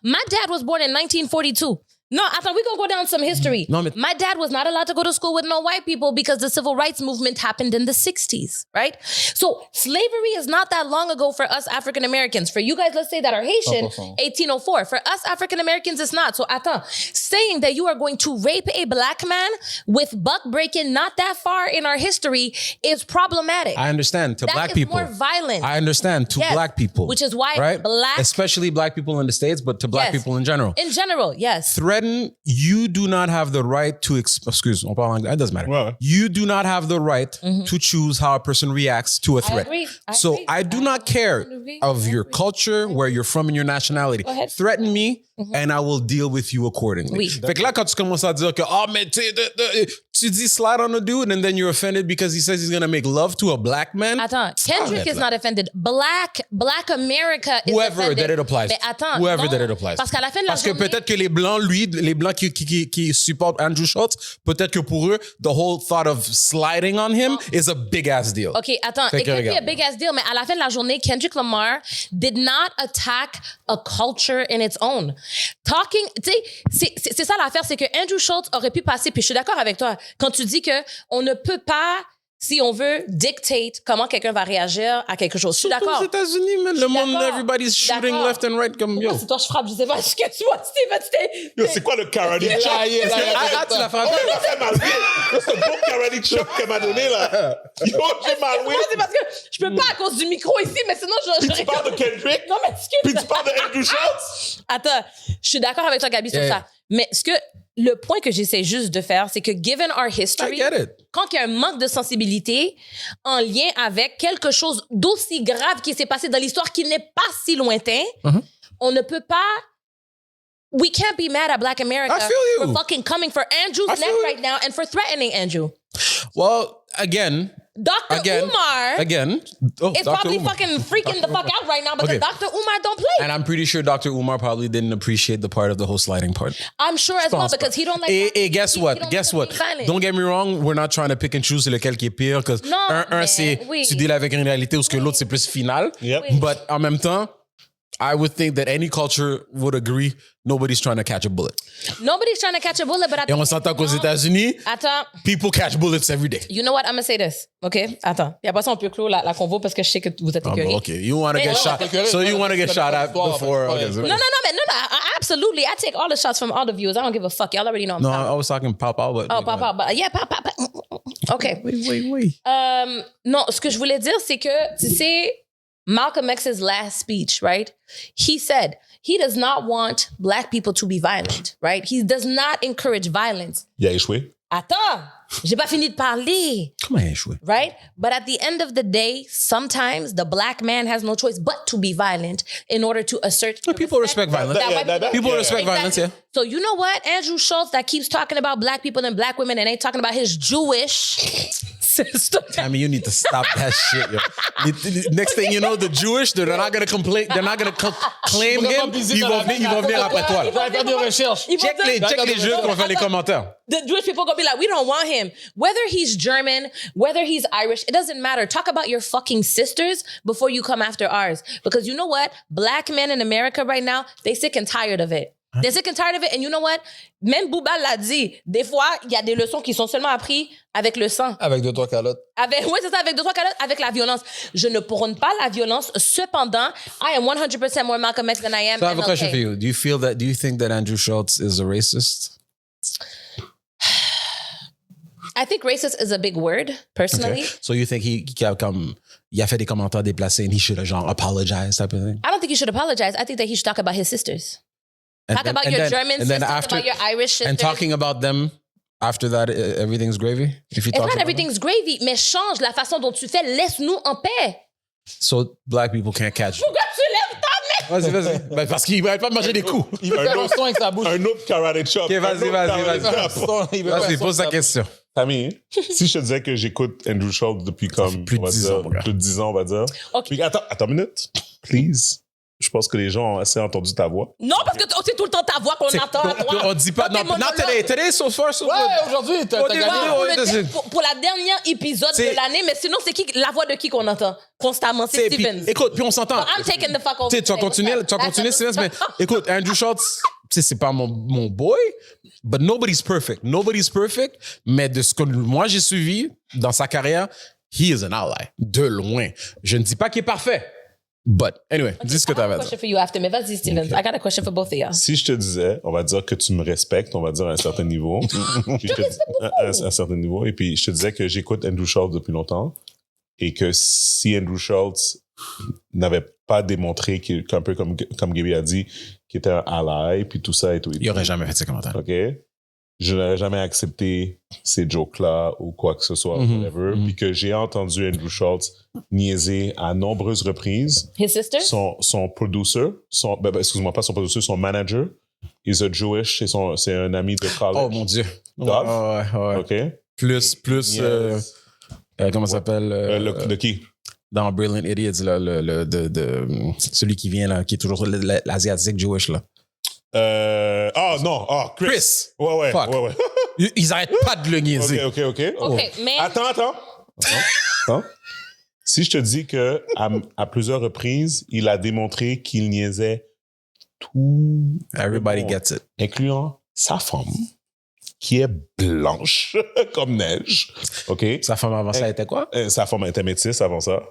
S4: My dad was born in 1942. No, attends, we gonna go down some history.
S2: No, mais-
S4: My dad was not allowed to go to school with no white people because the civil rights movement happened in the 60s, right? So slavery is not that long ago for us African Americans. For you guys, let's say that are Haitian, 1804. For us African Americans, it's not. So attends, saying that you are going to rape a black man with buck breaking not that far in our history is problematic.
S2: I understand. To
S4: That
S2: black
S4: is
S2: people.
S4: more violent.
S2: I understand. To
S4: Yes.
S2: black people.
S4: Which is why
S2: right?
S4: black-
S2: Especially black people in the States, but to black
S4: Yes.
S2: people in general.
S4: In general, yes.
S2: Threaten, you do not have the right to, excuse, on parle anglais, it doesn't matter.
S1: Ouais.
S2: You do not have the right to choose how a person reacts to a threat.
S4: agree. I
S2: So
S4: agree.
S2: I do not care of your culture, where you're from and your nationality.
S4: Go ahead.
S2: Threaten me and I will deal with you accordingly.
S4: Oui.
S2: Fait que là, quand tu commences à dire que, oh, mais tu dis slide on a dude and then you're offended because he says he's going to make love to a black man.
S4: Attends, Kendrick is not offended. Black America is
S2: Whoever
S4: offended.
S2: that it applies.
S4: Mais attends,
S2: Whoever
S4: non,
S2: that it applies.
S4: Parce qu'à la fin de la
S2: Parce que
S4: journée,
S2: peut-être que les Blancs, les Blancs qui supportent Andrew Schultz, peut-être que pour eux, the whole thought of sliding on him is a big ass deal.
S4: OK, attends,
S2: Fait
S4: it
S2: que
S4: could be a
S2: regarde.
S4: big ass deal, mais à la fin de la journée, Kendrick Lamar did not attack a culture in its own. Talking, tu sais, c'est ça l'affaire, c'est que Andrew Schultz aurait pu passer, puis je suis d'accord avec toi, quand tu dis que on ne peut pas, si on veut, dictate comment quelqu'un va réagir à quelque chose. Je suis d'accord.
S2: Aux États-Unis, man, le monde,
S4: d'accord.
S2: everybody's
S4: Je suis
S2: shooting
S4: d'accord.
S2: left and right comme yo.
S4: Pourquoi c'est toi je frappe, je sais pas ce que tu vois, Steven,
S1: Yo, c'est quoi le karate chop?
S2: Ah, tu l'as frappé?
S1: Oh, il m'a fait mal. Yo, c'est un bon karate chop qu'elle m'a donné, là. Yo, j'ai mal, oui.
S4: Moi, c'est parce que je peux pas à cause du micro ici, mais sinon, je
S1: Puis tu parles de Kendrick,
S4: Non, mais excuse.
S1: puis tu parles de Andrew Schultz.
S4: Attends, je suis d'accord avec toi, Gabi, sur
S2: Yeah.
S4: ça. Mais le point que j'essaie juste de faire, c'est que given our history,
S2: I get it.
S4: quand il y a un manque de sensibilité en lien avec quelque chose d'aussi grave qui s'est passé dans l'histoire qui n'est pas si lointain, on ne peut pas. We can't be mad at Black America
S2: I feel you.
S4: for fucking coming for Andrew's
S2: I
S4: neck
S2: feel you.
S4: right now and for threatening Andrew.
S2: Well, again,
S4: Dr.
S2: Again,
S4: Umar is
S2: Dr.
S4: probably
S2: Umar.
S4: fucking freaking the fuck out right now because
S2: Okay.
S4: Dr. Umar don't play.
S2: And I'm pretty sure Dr. Umar probably didn't appreciate the part of the whole sliding part.
S4: I'm sure as well because he don't like.
S2: Et guess
S4: he
S2: what?
S4: don't
S2: Guess
S4: like
S2: what?
S4: violence.
S2: Don't get me wrong, we're not trying to pick and choose lequel qui est pire, because
S4: Non,
S2: un
S4: mais
S2: c'est
S4: oui.
S2: tu deals avec une réalité ou ce que l'autre c'est plus final.
S1: Yep.
S4: Oui.
S2: But en même temps, I would think that any culture would agree nobody's trying to catch a bullet.
S4: Nobody's trying to catch a bullet, but I
S2: Et on s'entend qu'aux États-Unis,
S4: Attends,
S2: people catch bullets every day.
S4: you know what? I'm gonna say this, okay? Attends. Et après ça, on peut clore la convo parce que je sais que vous êtes écœurés.
S2: Okay, you want to
S4: Mais
S2: get
S4: non,
S2: shot, so you want to get shot at before. Okay,
S4: No, absolutely. I take all the shots from all the viewers. I don't give a fuck. Y'all already know I'm
S2: no,
S4: talking.
S2: I was talking pop out, but
S4: Oh, papa, but yeah, papa. Okay.
S2: Wait.
S4: Non, ce que je voulais dire, c'est que, tu sais, Malcolm X's last speech, right? He said he does not want Black people to be violent, right? He does not encourage violence.
S1: Il a échoué.
S4: Attends, j'ai pas fini de parler.
S2: Comment il a échoué?
S4: Right? But at the end of the day, sometimes the Black man has no choice but to be violent in order to assert. the
S2: People respect violence.
S4: that white people-
S2: People
S1: Yeah.
S2: respect violence, yeah.
S4: So you know what? Andrew Schultz that keeps talking about Black people and Black women and ain't talking about his Jewish sister.
S2: I mean, you need to stop that shit, yo. Next thing you know, the Jewish, they're not gonna complain. They're not gonna claim him. Ils vont venir après toi.
S3: Je vais faire des recherches.
S4: Ils vont
S2: Check
S4: dire-
S2: les jeux qu'on fait les commentaires.
S4: The Jewish people gonna be like, we don't want him. Whether he's German, whether he's Irish, it doesn't matter. Talk about your fucking sisters before you come after ours. Because you know what? Black men in America right now, they sick and tired of it. They're sick and tired of it. And you know what? Même Booba l'a dit. Des fois, il y a des leçons qui sont seulement apprises avec le sang.
S3: Avec 2-3 calottes.
S4: Oui, c'est ça, avec 2-3 calottes, avec la violence. Je ne prône pas la violence. Cependant, I am 100% more Malcolm X than I am
S2: So I have a
S4: MLK.
S2: question for you. Do you think that Andrew Schultz is a racist?
S4: I think racist is a big word, personally.
S2: So you think il a fait des commentaires déplacés and he should have genre apologized type of thing?
S4: I don't think he should apologize. I think that he should talk about his sisters.
S2: And
S4: Talk
S2: then-
S4: about
S2: and
S4: your
S2: then-
S4: German
S2: and then
S4: sisters,
S2: after-
S4: about your Irish sisters.
S2: And talking about them after that, everything's gravy? If you
S4: It's
S2: talk
S4: not
S2: about
S4: everything's gravy, mais change la façon dont tu fais. Laisse-nous en paix.
S2: them? So black people can't catch you.
S4: Pourquoi tu lèves ta main?
S2: Vas-y. Ben, parce qu'il va pas manger des coups.
S3: Il veut faire un son avec sa bouche.
S1: Un autre karate chop.
S2: Ok, vas-y.
S3: Il veut faire un
S2: Vas-y,
S3: son
S2: pose ta
S3: avec sa
S2: question.
S1: Tammy, si je te disais que j'écoute Andrew Schultz depuis comme
S2: plus de
S1: on va
S2: 10
S1: dire,
S2: ans, mon gars.
S1: plus de 10 ans, on va dire.
S4: Ok.
S1: Puis attends une minute, please. Je pense que les gens ont assez entendu ta voix.
S4: Non, parce que c'est tout le temps ta voix qu'on entend à toi.
S2: On dit pas.
S4: Dans tes
S2: Non, not
S4: monologues.
S2: today. Today, so far, so
S3: Ouais,
S2: good.
S3: aujourd'hui, t'as
S2: Au
S3: gagné.
S2: départ,
S4: Pour,
S2: ouais, c'est-
S4: pour la dernière épisode
S2: C'est-
S4: de l'année, mais sinon, c'est qui la voix de qui qu'on entend constamment? C'est
S2: Puis,
S4: Stevens.
S2: écoute, puis on s'entend.
S4: So I'm taking the fuck over.
S2: Tu sais, tu vas continuer, Stevens, mais écoute, Andrew Schultz, sais, c'est pas mon boy, but nobody's perfect. Nobody's perfect, mais de ce que moi j'ai suivi dans sa carrière, he is an ally. De loin. Je ne dis pas qu'il est parfait. But anyway, dis ce que tu avais
S4: I have a
S2: à dire.
S4: question for you after, mais vas-y, Steven. I got a question for both of y'all.
S1: Si je te disais, on va dire que tu me respectes, on va dire à un certain niveau. Puis à un certain niveau. Et puis, je te disais que j'écoute Andrew Schultz depuis longtemps. Et que si Andrew Schultz n'avait pas démontré qu'un peu comme Gaby a dit, qu'il était un ally, puis tout ça et tout.
S2: Il aurait jamais fait ces commentaires.
S1: OK? Je n'aurais jamais accepté ces jokes-là ou quoi que ce soit, whatever. Puis que j'ai entendu Andrew Schultz niaiser à nombreuses reprises.
S4: His sister?
S1: Son producer, excuse-moi, pas son producer, son manager, is a Jewish, c'est un ami de college.
S2: Oh mon Dieu.
S1: Dove.
S2: Ouais.
S1: OK?
S2: Plus
S1: Yes.
S2: comment ça s'appelle?
S1: De qui?
S2: Dans Brilliant Idiots, là, celui qui vient, là, qui est toujours l'asiatique Jewish, là. Chris.
S1: Ouais.
S2: Fuck.
S1: Ouais.
S2: Ils arrêtent pas de le niaiser.
S1: OK.
S4: OK, mais...
S1: Attends. Si je te dis que à plusieurs reprises, il a démontré qu'il niaisait tout.
S2: Everybody gets it.
S1: Incluant sa femme, qui est blanche comme neige. OK?
S2: Sa femme avant ça était quoi?
S1: Sa femme était métisse avant ça.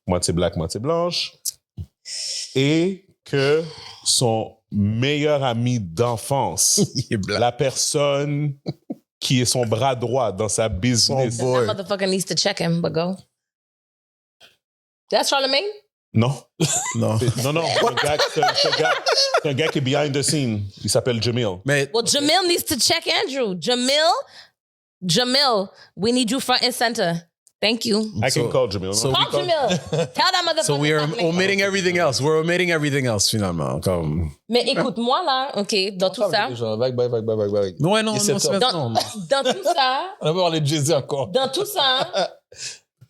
S1: Moitié black, moitié blanche. Et que son meilleur ami d'enfance,
S2: Il est blanc.
S1: la personne qui est son bras droit dans sa business.
S4: That motherfucker needs to check him, but go. That's Charlemagne?
S1: Non.
S2: Non.
S1: C'est un gars qui est behind the scene. Il s'appelle Jamil.
S2: Mais
S4: Well, Jamil needs to check Andrew. Jamil, we need you front and center. Thank you.
S1: I can call Jamil.
S2: so-
S4: Call Jamil. Tell that motherfucker.
S2: So we are
S4: stop playing.
S2: omitting everything else. We're omitting everything else, finalement. Comme...
S4: Mais écoute, moi là, OK, dans tout ça,
S3: Vague.
S2: Ouais, non,
S3: Et c'est
S2: non,
S3: ça.
S2: c'est non.
S4: dans tout ça,
S3: On va parler de Jay-Z encore.
S4: dans tout ça,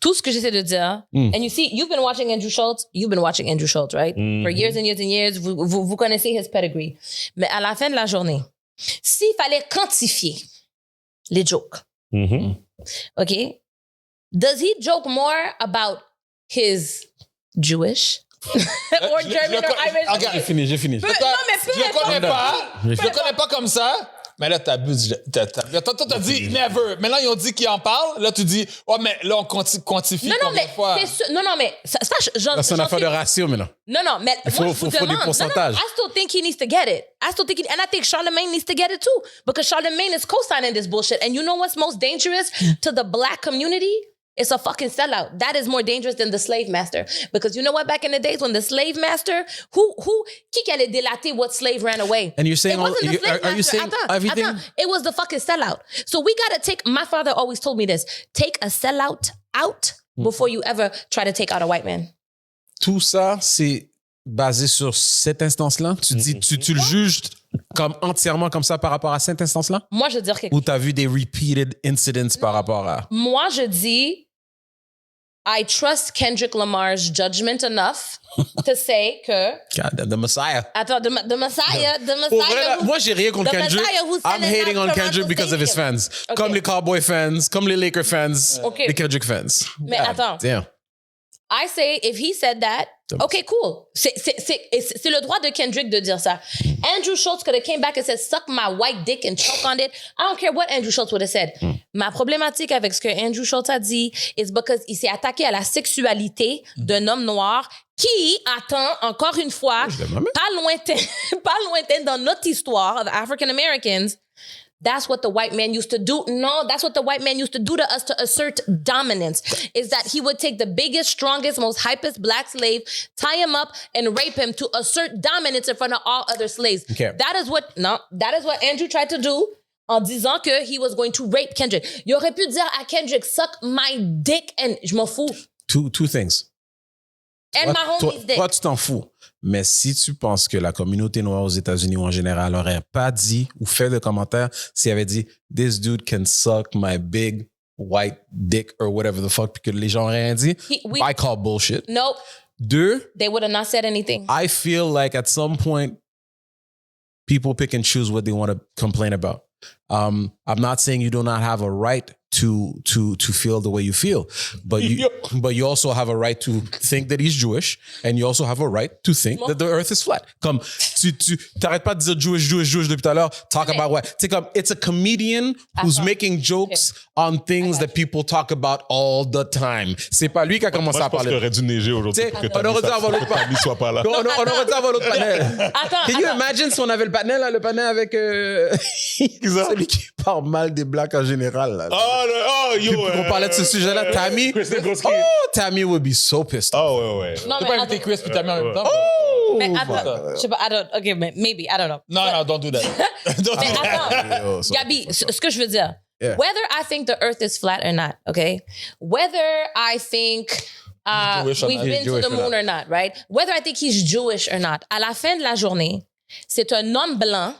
S4: tout ce que j'essaie de dire, and you see, you've been watching Andrew Schultz, right? For years and years and years, vous connaissez his pedigree. Mais à la fin de la journée, s'il fallait quantifier les jokes, OK? Does he joke more about his Jewish or German or Irish?
S3: Regarde,
S2: J'ai fini.
S4: Non, mais peu
S3: Je le connais
S4: importe.
S3: pas. Je le connais pas comme ça. Mais là, t'abuses. Toi, t'as dit never. Maintenant, ils ont dit qu'ils en parlent. Là, tu dis, oh, mais là, on quantifie
S4: Non,
S3: combien
S4: mais
S3: de fois.
S4: c'est sûr. Non, mais ça, j'en
S2: C'est une
S4: j'en
S2: affaire
S4: suis-
S2: de ratio, maintenant.
S4: Non, mais
S2: faut-
S4: moi, je
S2: faut
S4: vous
S2: des
S4: demande.
S2: pourcentages.
S4: I still think he needs to get it. And I think Charlemagne needs to get it too. Because Charlemagne is co-signing this bullshit. And you know what's most dangerous to the black community? It's a fucking sellout. That is more dangerous than the slave master. Because you know what? Back in the days when the slave master, qui allait délater what slave ran away?
S2: And you're saying
S4: It wasn't the slave
S2: are you
S4: master.
S2: saying
S4: Attends,
S2: everything?
S4: it was the fucking sellout. So we gotta take, my father always told me this, take a sellout out before you ever try to take out a white man.
S2: Tout ça, c'est basé sur cette instance-là? Tu dis, tu le juges comme entièrement comme ça par rapport à cette instance-là?
S4: Moi, je veux dire que
S2: Ou t'as vu des repeated incidents par rapport à...
S4: moi, je dis, I trust Kendrick Lamar's judgment enough to say que.
S2: God, the Messiah.
S4: Attends, the Messiah.
S2: Pour vrai, là, moi, j'ai rien contre
S4: the
S2: Kendrick.
S4: Messiah who
S2: I'm
S4: sent us
S2: hating
S4: out
S2: on
S4: to
S2: Kendrick
S4: Toronto
S2: because of his
S4: Stadium.
S2: fans.
S4: Okay.
S2: Comme les Cowboy fans, comme les Laker fans,
S4: Okay.
S2: les Kendrick fans.
S4: Mais
S2: God
S4: attends.
S2: damn.
S4: I say, if he said that, okay, cool. C'est le droit de Kendrick de dire ça. Andrew Schultz could have came back and said, suck my white dick and choke on it. I don't care what Andrew Schultz would have said. Ma problématique avec ce que Andrew Schultz a dit is because il s'est attaqué à la sexualité d'un homme noir qui attend, encore une fois, pas lointain dans notre histoire of African Americans. That's what the white man used to do. No, that's what the white man used to do to us to assert dominance. Is that he would take the biggest, strongest, most hypest black slave, tie him up, and rape him to assert dominance in front of all other slaves.
S2: Okay.
S4: That is what Andrew tried to do en disant que he was going to rape Kendrick. Il aurait pu dire à Kendrick, suck my dick, and je m'en fous.
S2: Two things.
S4: And my homie's dick.
S2: Toi, tu t'en fous. Mais si tu penses que la communauté noire aux États-Unis ou en général n'aurait pas dit ou fait de commentaires s'il avait dit « This dude can suck my big white dick or whatever the fuck » puis que les gens n'auraient rien dit, I call bullshit.
S4: Nope.
S2: Deux,
S4: They would have not said anything.
S2: I feel like at some point, people pick and choose what they want to complain about. I'm not saying you do not have a right to feel the way you feel. But you also have a right to think that he's Jewish, and you also have a right to think that the earth is flat. Comme, tu t'arrêtes pas de dire Jewish depuis tout à l'heure, talk about what. C'est comme, it's a comedian who's making jokes on things that people talk about all the time. C'est pas lui qui a commencé
S1: Moi,
S2: à
S1: je pense qu'il
S2: parler.
S1: aurait dû neiger aujourd'hui pour que
S2: On aurait dû avoir l'autre
S1: Tammy soit pas là.
S2: On aurait dû avoir l'autre panel.
S4: Attends,
S2: Can you
S4: attends.
S2: imagine si on avait le panel avec celui qui parle mal des blacks en général. Là.
S1: Yo.
S2: On parlait de ce sujet-là. Tammy.
S1: Chris Negroski.
S2: Oh, Tammy would be so pissed.
S1: Ouais.
S4: Non,
S3: Tu
S4: mais
S3: peux pas inviter
S4: attends.
S3: Chris puis Tammy en même temps?
S4: Mais attends, je sais pas, okay, maybe, I don't know.
S3: Non, don't do that. Don't
S4: Mais
S3: do that.
S4: attends, Gabi, ce que je veux dire,
S2: Yeah.
S4: whether I think the earth is flat or not, okay? Whether I think
S3: Jewish or
S4: we've
S3: not.
S4: been
S2: He's
S4: to
S2: Jewish
S4: the
S2: or
S4: moon or not, right? Whether I think he's Jewish or not, à la fin de la journée, c'est un homme blanc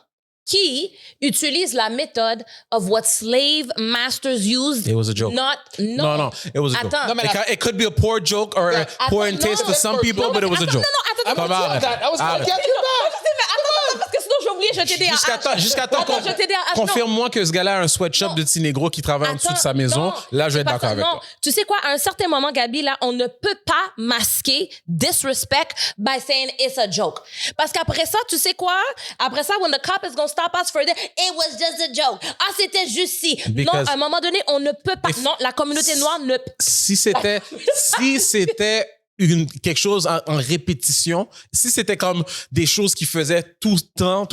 S4: qui utilise la méthode of what slave masters used.
S2: It was a joke.
S4: No,
S2: No, it was a joke.
S4: Attends.
S3: No, mais
S2: It could be a poor joke or poor in taste to some people, but it was a joke.
S3: I'm
S4: Attends,
S3: with you on that. I was
S2: Arrête.
S3: gonna get you back.
S4: attends, parce que sinon j'ai oublié, je t'ai dit.
S2: Jusqu'à temps qu'on
S4: je t'ai dit.
S2: confirme-moi que ce gars-là a un sweatshop
S4: Non.
S2: de petits négros qui travaille en dessous de sa maison.
S4: Non,
S2: Là, je vais
S4: c'est
S2: être
S4: pas
S2: d'accord
S4: ça,
S2: avec
S4: non.
S2: toi.
S4: Tu sais quoi, à un certain moment, Gabi, là, on ne peut pas masquer disrespect by saying it's a joke. Parce qu'après ça, tu sais quoi? Après ça, when the cop is going to stop us further, it was just a joke. Ah, c'était juste si.
S2: Because
S4: non, à un moment donné, on ne peut pas. Non, la communauté noire ne.
S2: Si c'était quelque chose en répétition, si c'était comme des choses qu'il faisait tout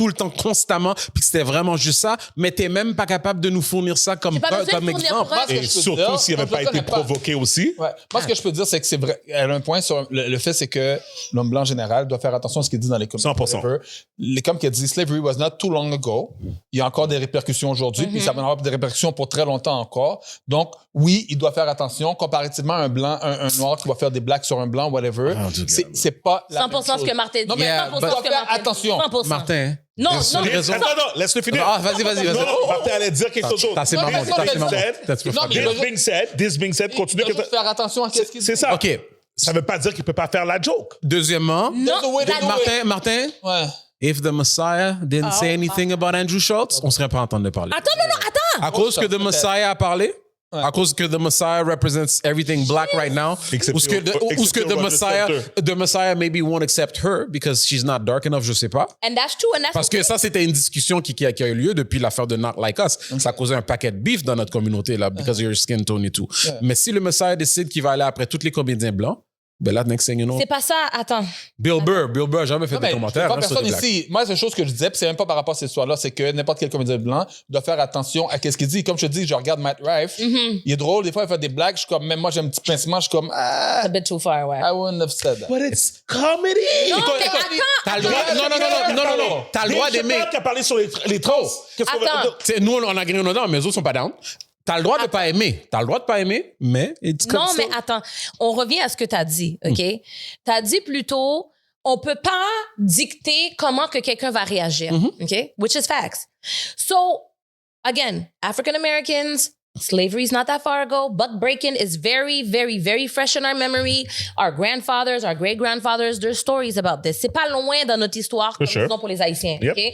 S2: le temps, constamment, puis que c'était vraiment juste ça, mais t'es même pas capable de nous fournir ça comme
S4: J'ai pas besoin de fournir
S2: exemple.
S4: preuve.
S3: que
S1: Et
S3: je peux
S1: surtout
S3: dire,
S1: s'il n'avait
S3: je
S1: pas
S3: connais
S1: été
S3: pas.
S1: provoqué aussi.
S3: Ouais. Moi, ce que je peux dire, c'est que c'est vrai. Elle a un point sur le fait, c'est que l'homme blanc en général doit faire attention à ce qu'il dit dans les communautés.
S1: 100%.
S3: Comme qu'il dit, slavery was not too long ago. Il y a encore des répercussions aujourd'hui, puis ça va avoir des répercussions pour très longtemps encore. Donc, oui, il doit faire attention comparativement à un blanc, un noir qui va faire des blagues sur un blanc, whatever. C'est pas la
S4: 100%
S3: même chose.
S4: ce que Martin dit.
S3: Non, mais
S4: 100%
S3: il doit
S4: ce que
S3: faire
S4: Martin dit.
S3: attention.
S4: 100%.
S2: Martin.
S4: Non,
S2: Bien sûr,
S4: non,
S2: raison.
S1: Attends, laisse-le finir.
S2: Ah, vas-y.
S1: Non, Martin allait dire quelque chose d'autre.
S2: T'as assez
S3: Non,
S2: marrant.
S3: mais
S2: T'as assez
S3: non,
S2: marrant.
S1: mais-
S2: That's
S3: Non, mais-
S2: perfect.
S1: This being said, continue.
S3: Il doit juste faire attention à ce qu'il dit.
S1: C'est ça.
S2: OK.
S1: Ça veut pas dire qu'il peut pas faire la joke.
S2: Deuxièmement,
S3: There's a way to do it.
S2: Martin,
S3: Ouais.
S2: if the Messiah didn't say anything about Andrew Schultz, on serait pas entendu parler.
S4: Attends, non, attends.
S2: À cause que The Messiah a parlé, à cause que The Messiah represents everything black right now, ou ce que the Messiah maybe won't accept her because she's not dark enough, je sais pas.
S4: And that's true, and that's
S2: Parce que ça, c'était une discussion qui a eu lieu depuis l'affaire de Not Like Us. Ça a causé un paquet de beef dans notre communauté, là, because of your skin tone et tout. Mais si le Messiah décide qu'il va aller après tous les comédiens blancs, ben là, next thing you know,
S4: C'est pas ça, attends.
S2: Bill Burr a jamais fait
S3: Non,
S2: de
S3: mais
S2: commentaires.
S3: pas
S2: hein, sur
S3: personne
S2: les blacks.
S3: ici. Moi, c'est une chose que je disais, puis c'est même pas par rapport à cette histoire-là, c'est que n'importe quel comédien blanc doit faire attention à ce qu'il dit. Comme je te dis, je regarde Matt Rife, il est drôle, des fois, il fait des blagues, je suis comme, même moi, j'ai un petit pincement, je suis comme,
S4: It's a bit too far, ouais.
S3: I wouldn't have said that.
S1: But it's comedy.
S4: Non,
S2: Écoute,
S4: mais
S2: écoute,
S4: attends.
S2: t'as le droit, non. T'as le droit d'aimer.
S1: qui a parlé sur les trans. Qu'est-ce qu'on
S4: Attends.
S1: va
S2: T'sais, nous, on a gagné nos dents, mais les autres sont pas down. T'as le droit de pas aimer. Mais it's
S4: Non,
S2: comme
S4: mais
S2: ça.
S4: attends, on revient à ce que tu as dit, OK? Tu as dit plutôt, on peut pas dicter comment que quelqu'un va réagir, OK? Which is facts. So, again, African Americans, slavery is not that far ago. Buck breaking is very, very, very fresh in our memory. Our grandfathers, our great-grandfathers, there's stories about this. C'est pas loin dans notre histoire, comme
S1: sure.
S4: disons pour les Haïtiens,
S1: Yep.
S4: OK?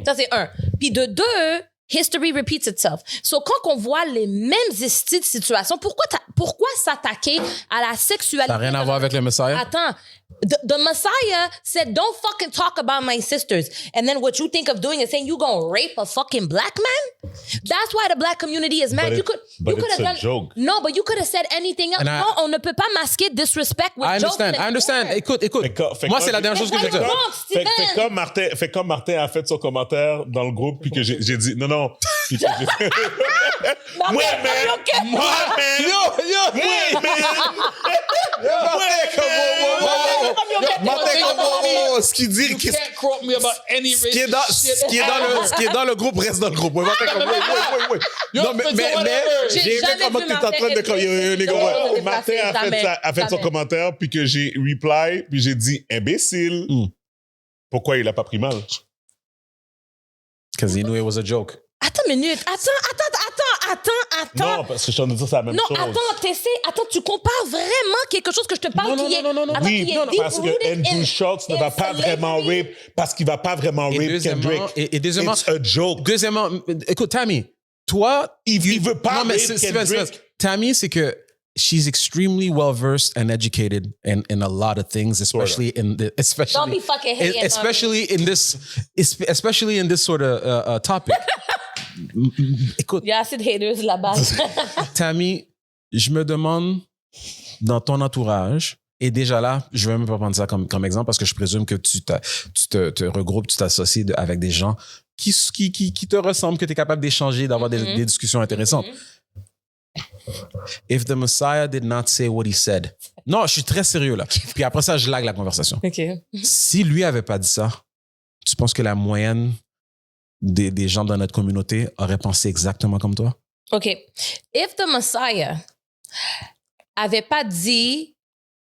S4: Ça, c'est un. Puis de deux, history repeats itself. So, quand on voit les mêmes estis de situations, pourquoi s'attaquer à la sexualité?
S2: Ça n'a rien à voir avec le Messiah.
S4: Attends. The Messiah said, don't fucking talk about my sisters. And then what you think of doing is saying you gonna rape a fucking black man? That's why the black community is mad.
S1: But it's a joke.
S4: No, but you could have said anything else.
S2: And I-
S4: Non, on ne peut pas masquer disrespect with
S2: I
S4: jokes.
S2: understand. Écoute.
S1: Fait
S2: Moi,
S1: comme-
S2: c'est la dernière chose que je veux dire.
S1: Fait comme Martin a fait son commentaire dans le groupe, puis que j'ai dit non. Puis que j'ai- Moi, man!
S2: Ce qu'il dit,
S3: You can't quote me about any
S2: ce qui est dans le groupe reste dans le groupe. Ouais. Non, mais
S4: J'ai
S2: j'ai vu
S4: jamais
S2: comment
S4: vu
S2: tu es en train
S4: Martin
S2: de
S4: être-
S1: Ouais,
S4: Jamais.
S1: Martin a fait son
S4: Jamais.
S1: commentaire, puis que j'ai reply, puis j'ai dit imbécile. Pourquoi il a pas pris mal?
S2: Because he knew it was a joke.
S4: Attends une minute. Attends.
S1: Non, parce que je suis en train de dire c'est la même
S4: Non,
S1: chose.
S4: attends, tu compares vraiment quelque chose que je te parle
S2: Non,
S4: qui est...
S2: non.
S4: Attends,
S1: Oui,
S4: qui est deep
S1: parce que
S4: rooted
S1: Andrew
S4: in-
S1: Schultz ne
S4: in
S1: va pas vraiment
S4: slavery.
S1: rape, parce qu'il va pas vraiment
S2: Et
S1: rape
S2: deuxièmement,
S1: Kendrick.
S2: et deuxièmement,
S1: It's a joke.
S2: Deuxièmement, écoute, Tammy, toi,
S1: Il veut pas
S2: non, mais
S1: rape
S2: Steven,
S1: Kendrick.
S2: Tammy, c'est que she's extremely well versed and educated in a lot of things, especially in the
S4: Don't be fucking hating on me.
S2: especially in this sort of topic. Écoute,
S4: Il y a assez de haters là-bas.
S2: Tammy, je me demande dans ton entourage, et déjà là, je vais même pas prendre ça comme exemple parce que je présume que tu te regroupes, tu t'associes avec des gens qui te ressemblent, que tu es capable d'échanger, d'avoir des discussions intéressantes. If the Messiah did not say what he said. Non, je suis très sérieux là. Puis après ça, je lag la conversation.
S4: OK.
S2: Si lui avait pas dit ça, tu penses que la moyenne des gens dans notre communauté auraient pensé exactement comme toi?
S4: OK. If the Messiah avait pas dit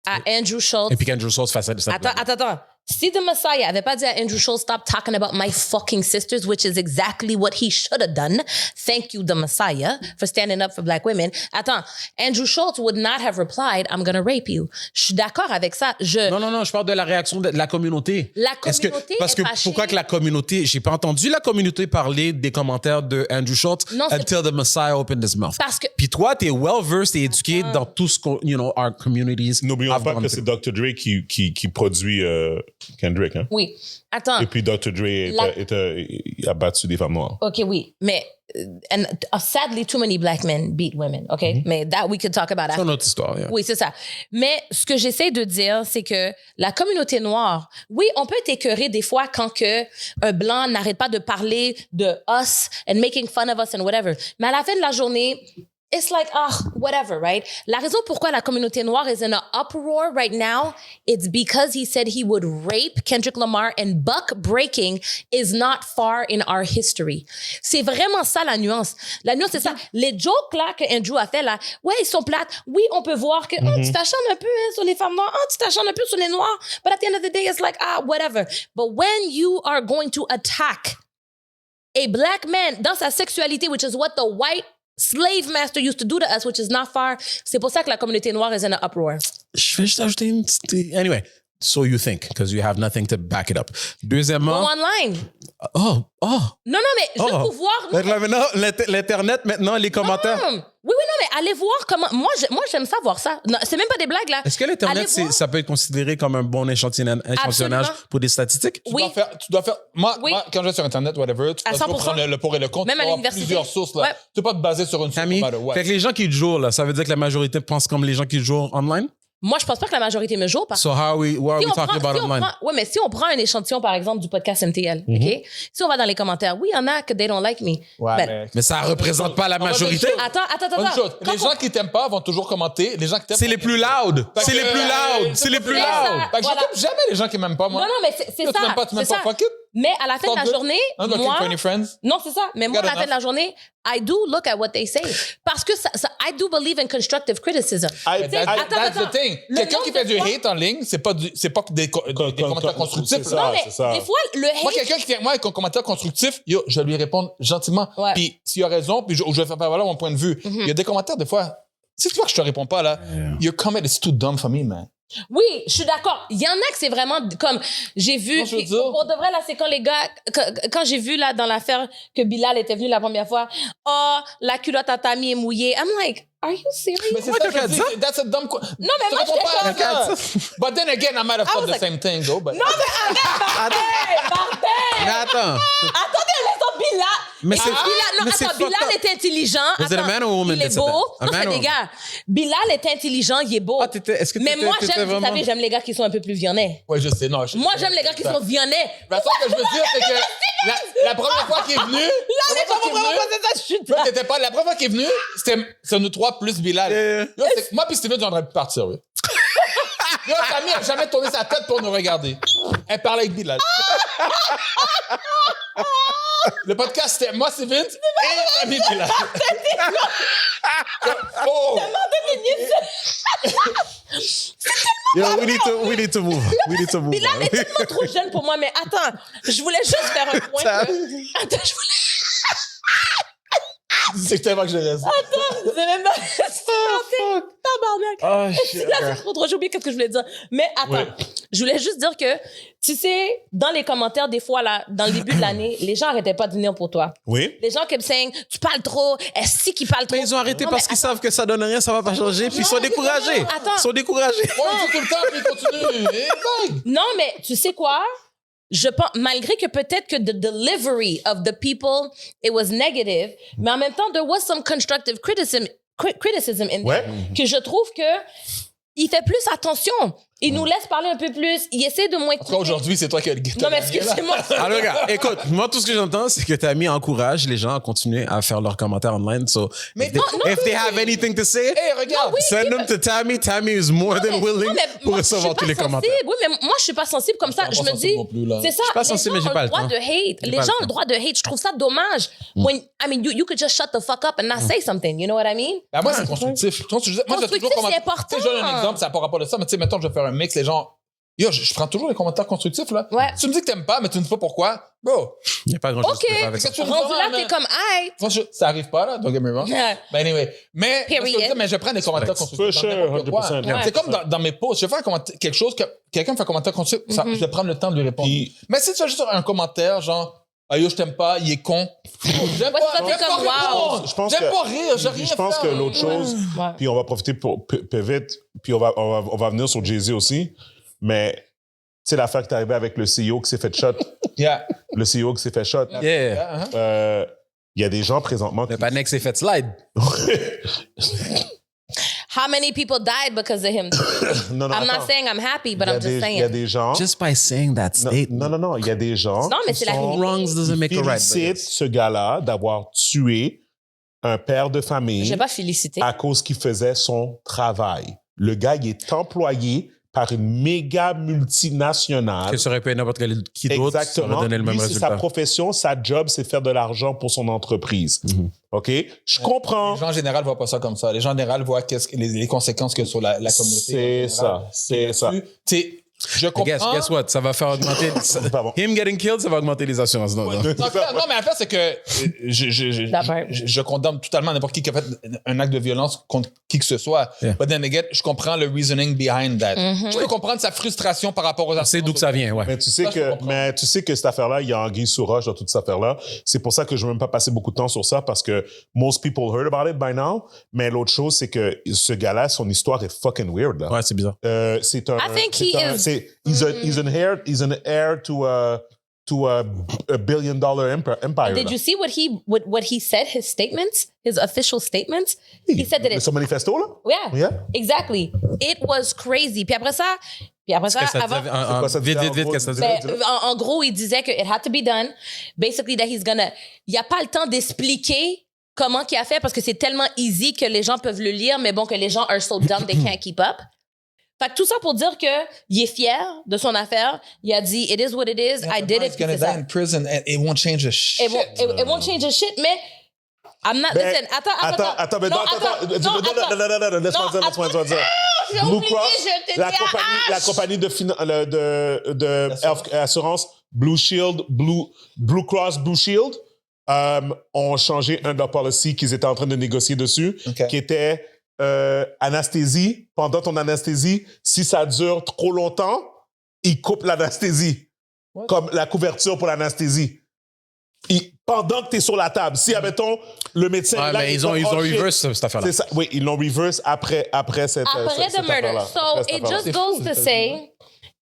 S4: à Andrew Schultz...
S2: Et puis qu'Andrew Schultz fasse ça.
S4: Attends. Si the Messiah avait pas dit à Andrew Schultz, stop talking about my fucking sisters, which is exactly what he should have done. Thank you, the Messiah, for standing up for black women. Attends, Andrew Schultz would not have replied, I'm gonna rape you. Je suis d'accord avec ça.
S2: Non, je parle de la réaction de la communauté.
S4: La communauté
S2: parce que
S4: est fâchée.
S2: pourquoi que la communauté, j'ai pas entendu la communauté parler des commentaires de Andrew Schultz
S4: Non,
S2: until the Messiah opened his mouth.
S4: Parce que...
S2: Puis toi, t'es well versed et éduqué dans tout ce qu'on, our communities.
S1: N'oublions pas que c'est Dr. Dre qui produit Kendrick. Hein?
S4: Oui. Attends.
S1: Et puis Dr. Dre a battu des femmes noires.
S4: OK, oui. Mais, and sadly, too many black men beat women, OK? Mais that we could talk about
S2: C'est
S4: after.
S2: une autre histoire. Yeah.
S4: Oui, c'est ça. Mais ce que j'essaie de dire, c'est que la communauté noire, oui, on peut être écœuré des fois quand que un blanc n'arrête pas de parler de us and making fun of us and whatever. Mais à la fin de la journée, it's like, whatever, right? La raison pourquoi la communauté noire is in an uproar right now, it's because he said he would rape Kendrick Lamar, and buck breaking is not far in our history. C'est vraiment ça la nuance. La nuance, c'est ça. Les jokes là que Andrew a fait là, ouais, ils sont plates. Oui, on peut voir que tu t'acharnes un peu sur les femmes noires, tu t'acharnes un peu sur les noirs, but at the end of the day, it's like, whatever. But when you are going to attack a black man dans sa sexualité, which is what the white slave master used to do to us, which is not far. C'est pour ça que la communauté noire is in an uproar.
S2: Je vais juste ajouter une petite... Anyway, so you think, because you have nothing to back it up. Deuxièmement...
S4: Go online.
S2: Oh.
S4: Non, mais je veux pouvoir...
S2: Maintenant, l'Internet, maintenant, les commentaires...
S4: Oui, non, mais allez voir comment... Moi, j'aime ça voir ça. Non, c'est même pas des blagues, là.
S2: Est-ce que l'Internet,
S4: Allez voir.
S2: ça peut être considéré comme un bon échantillonnage
S4: Absolument.
S2: pour des statistiques?
S4: Oui.
S3: Tu dois faire. Moi,
S4: Oui.
S3: quand je vais sur Internet, whatever, tu
S4: À
S3: dois
S4: 100%.
S3: prendre le pour et le contre.
S4: Même
S3: tu
S4: à
S3: dois avoir
S4: l'université.
S3: plusieurs sources. Là.
S4: Ouais.
S3: Tu peux pas te baser sur une source.
S2: Camille,
S3: no matter what.
S2: fait que les gens qui jouent, là, ça veut dire que la majorité pense comme les gens qui jouent online?
S4: Moi, je pense pas que la majorité me joue. Parce
S2: So what are we talking about online?
S4: Oui, mais si on prend un échantillon, par exemple, du podcast MTL, OK? Si on va dans les commentaires, oui, il y en a que they don't like me.
S3: Ouais,
S4: Ben,
S2: Mais ça représente pas la majorité.
S4: Attends.
S3: Bonne chose.
S4: Quand
S3: Les gens qui t'aiment pas vont toujours commenter. Les gens qui t'aiment
S2: C'est les plus loud.
S3: Fait
S2: C'est
S3: que,
S2: les plus loud. C'est les plus
S4: c'est
S2: loud.
S4: ça.
S3: Fait que
S4: Voilà.
S3: j'aime jamais les gens qui m'aiment pas, moi.
S4: Non, mais c'est
S3: Toi,
S4: ça.
S3: Tu m'aimes pas,
S4: c'est ça.
S3: fuck it.
S4: Mais à la fin de la
S3: Fuck it.
S4: journée,
S3: I'm looking
S4: moi...
S3: for any friends.
S4: Non, c'est ça. Mais moi, à la
S3: Got
S4: fin de la journée, I do look at what they say. Parce que I do believe in constructive criticism.
S3: That's the thing.
S4: Le
S3: Quelqu'un
S4: nombre
S3: qui fait
S4: de
S3: du
S4: fois-
S3: hate en ligne, c'est pas des commentaires constructifs.
S1: c'est
S3: là.
S1: ça.
S4: Non, mais
S1: ça.
S4: des fois, le hate...
S3: Moi, quelqu'un qui vient avec moi avec un commentaire constructif, yo, je vais lui répondre gentiment.
S4: Ouais.
S3: Puis s'il a raison, puis je vais faire valoir mon point de vue. Il y a des commentaires, des fois, si tu vois que je te réponds pas, là, your comment is too dumb for me, man.
S4: Oui, je suis d'accord. Il y en a que c'est vraiment comme j'ai vu.
S3: Non, je veux
S4: puis,
S3: dire-
S4: pour de vrai là, c'est quand les gars, quand j'ai vu là dans l'affaire que Bilal était venu la première fois, la culotte à Tammy est mouillée. I'm like, are you serious?
S3: Mais c'est
S2: Moi,
S3: ça que
S2: quelqu'un
S3: je
S2: dit
S3: dis. That's a dumb question.
S4: Non, mais moi, j'étais comme...
S3: But then again, I might have thought
S4: was
S3: the
S4: like-
S3: same thing, though. But...
S4: Non, mais arrête,
S2: Mais attends.
S4: Attendez un instant, Bilal.
S2: Mais c'est-
S4: Bilal, non,
S2: mais c'est
S4: attends,
S2: fucked
S4: Bilal
S2: up.
S4: est intelligent.
S2: Was it a
S4: Attends,
S2: man or a woman
S4: il est
S2: that said
S4: beau.
S2: that? A
S4: Non,
S2: man
S4: c'est
S2: or
S4: des
S2: a-
S4: gars. Bilal est intelligent, il est beau.
S2: Ah, est-ce que
S4: Mais
S2: t'étais-
S4: moi,
S2: t'étais
S4: j'aime, vous
S2: vraiment-
S4: savez, j'aime les gars qui sont un peu plus vionnais.
S3: Ouais, je sais, non.
S4: Moi, j'aime les gars qui sont vionnais.
S3: La chose que je veux dire, c'est que la première fois qu'il est venu.
S4: Mais comment vraiment passer ça? Je suis
S3: Toi, t'étais pas. La première fois qu'il est venu, c'est nous trois plus Bilal. Yo, moi puis Steven, j'en aurais pu partir, oui. Yo, Tammy a jamais tourné sa tête pour nous regarder. Elle parlait avec Bilal. Le podcast, c'était moi, Steven, et Tammy Bilal. Oh!
S2: Yo, we need to move. We need to move.
S4: Bilal est tellement trop jeune pour moi, mais attends, je voulais juste faire un point. Attends, je voulais.
S3: C'est tellement que j'ai raison.
S4: C'est même pas. T'as Là, c'est trop drôle. J'ai oublié qu'est-ce que je voulais dire. Mais attends, je voulais juste dire que, tu sais, dans les commentaires, des fois, là, dans le début de l'année, les gens arrêtaient pas de venir pour toi.
S1: Oui.
S4: Les gens qui me disent, tu parles trop, est-ce qu'ils parlent trop?
S2: Mais ils ont arrêté
S4: Non,
S2: parce
S4: mais
S2: qu'ils savent que ça donne rien, ça va pas changer, puis ils sont découragés.
S4: Attends.
S2: Ils sont découragés.
S3: On dit tout le temps, puis il continue. Et vague.
S4: Non, mais tu sais quoi? Je pense, malgré que peut-être que the delivery of the people, it was negative, mais en même temps, there was some constructive criticism in there, que je trouve que il fait plus attention. Il nous laisse parler un peu plus. Il essaie de moins
S3: En tout cas, aujourd'hui, c'est toi qui as le guitare.
S4: Non, mais excusez-moi.
S2: Alors, regarde, écoute, moi, tout ce que j'entends, c'est que Tammy encourage les gens à continuer à faire leurs commentaires online. So,
S3: Mais
S2: if they have anything to say,
S3: Hey, regarde.
S2: send them to Tammy. Tammy is more than willing pour
S4: moi,
S2: recevoir tous
S4: je suis
S2: les
S4: pas
S2: commentaires.
S4: sensible. Oui, mais moi, je suis pas sensible comme ça.
S3: Je
S4: Je
S3: suis pas
S4: me
S3: sensible
S4: dis,
S3: non plus, là.
S4: c'est ça.
S2: pas
S4: Les
S2: sensible, mais j'ai
S4: gens
S2: pas
S4: ont
S2: le
S4: le droit
S2: temps.
S4: de hate.
S2: J'ai
S4: Les
S2: pas
S4: gens
S2: le
S4: ont le droit de hate. Je trouve ça dommage. When, I mean, you could just shut the fuck up and not say something. You know what I mean?
S3: Ben, moi, c'est constructif. Moi, j'ai
S4: Constructif,
S3: toujours commenté.
S4: c'est important.
S3: Tu sais, je donne un exemple, ça n'a pas rapport de ça, mais tu sais, mettons, je vais faire un mix, les gens. Yo, je prends toujours les commentaires constructifs, là.
S4: Ouais.
S3: Tu me dis que t'aimes pas, mais tu ne dis pas pourquoi. Bro,
S2: Il n'y a pas grand-chose
S4: OK.
S2: à faire avec ça.
S3: qu'est-ce que tu veux
S4: Rendu
S3: faire,
S4: là, t'es comme, aïe.
S3: franchement, ça arrive pas, là. Don't get me wrong.
S4: Ouais.
S3: Ben, anyway. Mais,
S4: Period.
S3: je veux dire, mais je prends des commentaires constructifs.
S1: For
S3: dans n'importe
S1: sure,
S3: quoi.
S1: 100%.
S3: C'est comme dans mes posts. Je vais faire quelque chose que quelqu'un me fait un commentaire constructif, ça, je vais prendre le temps de lui répondre.
S1: Puis-
S3: Mais si tu as juste un commentaire, genre, ah yo, je t'aime pas, il est con. J'aime
S4: Ouais, c'est ça, t'es
S3: j'aime
S4: comme,
S3: pas
S4: wow.
S3: répondre.
S1: Je pense
S3: J'aime
S1: que-
S3: pas rire, j'ai rien
S1: Je pense que
S3: faire.
S1: l'autre chose,
S4: Ouais.
S1: puis on va profiter pour vite, puis on va venir sur Jay-Z aussi, mais tu sais l'affaire qui est arrivée avec le CEO qui s'est fait shot,
S3: Yeah.
S1: le CEO qui s'est fait shot,
S2: Yeah.
S1: il y a des gens présentement
S2: Le
S1: qui...
S2: Panex s'est fait slide.
S4: How many people died because of him?
S1: non,
S4: I'm
S1: attends.
S4: not saying I'm happy, but
S1: Il y a
S4: I'm just
S1: des-
S4: saying.
S1: Il y a des gens...
S2: Just by saying that statement.
S1: Non, il y a des gens
S4: Non, mais
S1: qui
S4: c'est la
S1: sont-
S4: réalité.
S2: Wrongs doesn't make a right.
S1: félicite ce gars-là d'avoir tué un père de famille
S4: Je vais pas féliciter.
S1: à cause qu'il faisait son travail. Le gars, il est employé par une méga multinationale.
S2: Que ça aurait pu être n'importe qui d'autre, ça aurait
S1: Exactement.
S2: donné le même
S1: Lui, c'est sa
S2: résultat.
S1: profession, sa job, c'est faire de l'argent pour son entreprise. OK? Je comprends.
S3: Les gens en général voient pas ça comme ça. Les gens en général voient les conséquences que sur la communauté.
S1: C'est ça. C'est ça.
S3: Tu sais, je comprends.
S2: Guess what? Ça va faire augmenter.
S1: Pardon.
S2: Him getting killed, ça va augmenter les assurances. Non.
S3: Non, mais l'affaire, c'est que je condamne totalement n'importe qui a fait un acte de violence contre qui que ce soit.
S2: Yeah.
S3: But then again, je comprends le reasoning behind that. Je peux comprendre sa frustration par rapport aux
S2: C'est d'où que ça vient, ouais.
S1: Mais tu sais
S3: Ça, je comprends.
S1: que cette affaire-là, il y a anguille sous roche dans toute cette affaire-là. C'est pour ça que je ne veux même pas passer beaucoup de temps sur ça parce que most people heard about it by now. Mais l'autre chose, c'est que ce gars-là, son histoire est fucking weird, là.
S2: Ouais, c'est bizarre.
S1: C'est un.
S4: I think
S1: c'est
S4: he
S1: un-
S4: is-
S1: c'est- He's an heir to a $1 billion empire.
S4: Did
S1: là.
S4: you see what he said? His statements, his official statements. He said that
S1: Son manifesto, là?
S4: yeah,
S1: Yeah.
S4: exactly. It was crazy. Puis après ça,
S2: Qu'est-ce que ça
S4: avant,
S2: dit?
S1: quoi ça dit
S2: Vite,
S1: en
S2: vite, vite,
S1: gros?
S2: qu'est-ce que ça
S4: ben,
S2: dit?
S4: en gros, il disait que it had to be done. Basically, that he's gonna. Il n'y a pas le temps d'expliquer comment qu'il a fait parce que c'est tellement easy que les gens peuvent le lire, mais bon, que les gens are so dumb they can't keep up. Fait que tout ça pour dire que il est fier de son affaire. Il a dit, it is what it is. I did it.
S3: He's gonna
S4: puis c'est
S3: die
S4: ça.
S3: in prison and it won't change a shit.
S4: It won't change a shit, mais I'm not.
S1: Ben,
S4: Listen, attends,
S1: mais
S4: non,
S1: non, laisse-moi dire.
S4: J'ai
S1: Blue
S4: oublié,
S1: Cross,
S4: je te
S1: la
S4: dis,
S1: compagnie de assurance, Blue Shield, Blue Cross Blue Shield, ont changé un de leurs policies qu'ils étaient en train de négocier dessus,
S3: OK.
S1: qui était anesthésie. Pendant ton anesthésie, si ça dure trop longtemps, ils coupent l'anesthésie,
S3: What?
S1: comme la couverture pour l'anesthésie. Pendant que tu es sur la table, si, admettons, le médecin...
S2: Ouais,
S1: là,
S2: mais
S1: il est
S2: ils ont
S1: comme, oh, shit.
S2: reverse cette affaire-là.
S1: C'est ça. Oui, ils l'ont reverse après cette
S4: Après
S1: cette
S4: the murder.
S1: affaire-là.
S4: So
S1: Après cette
S4: it
S1: affaire-là.
S4: just goes to say,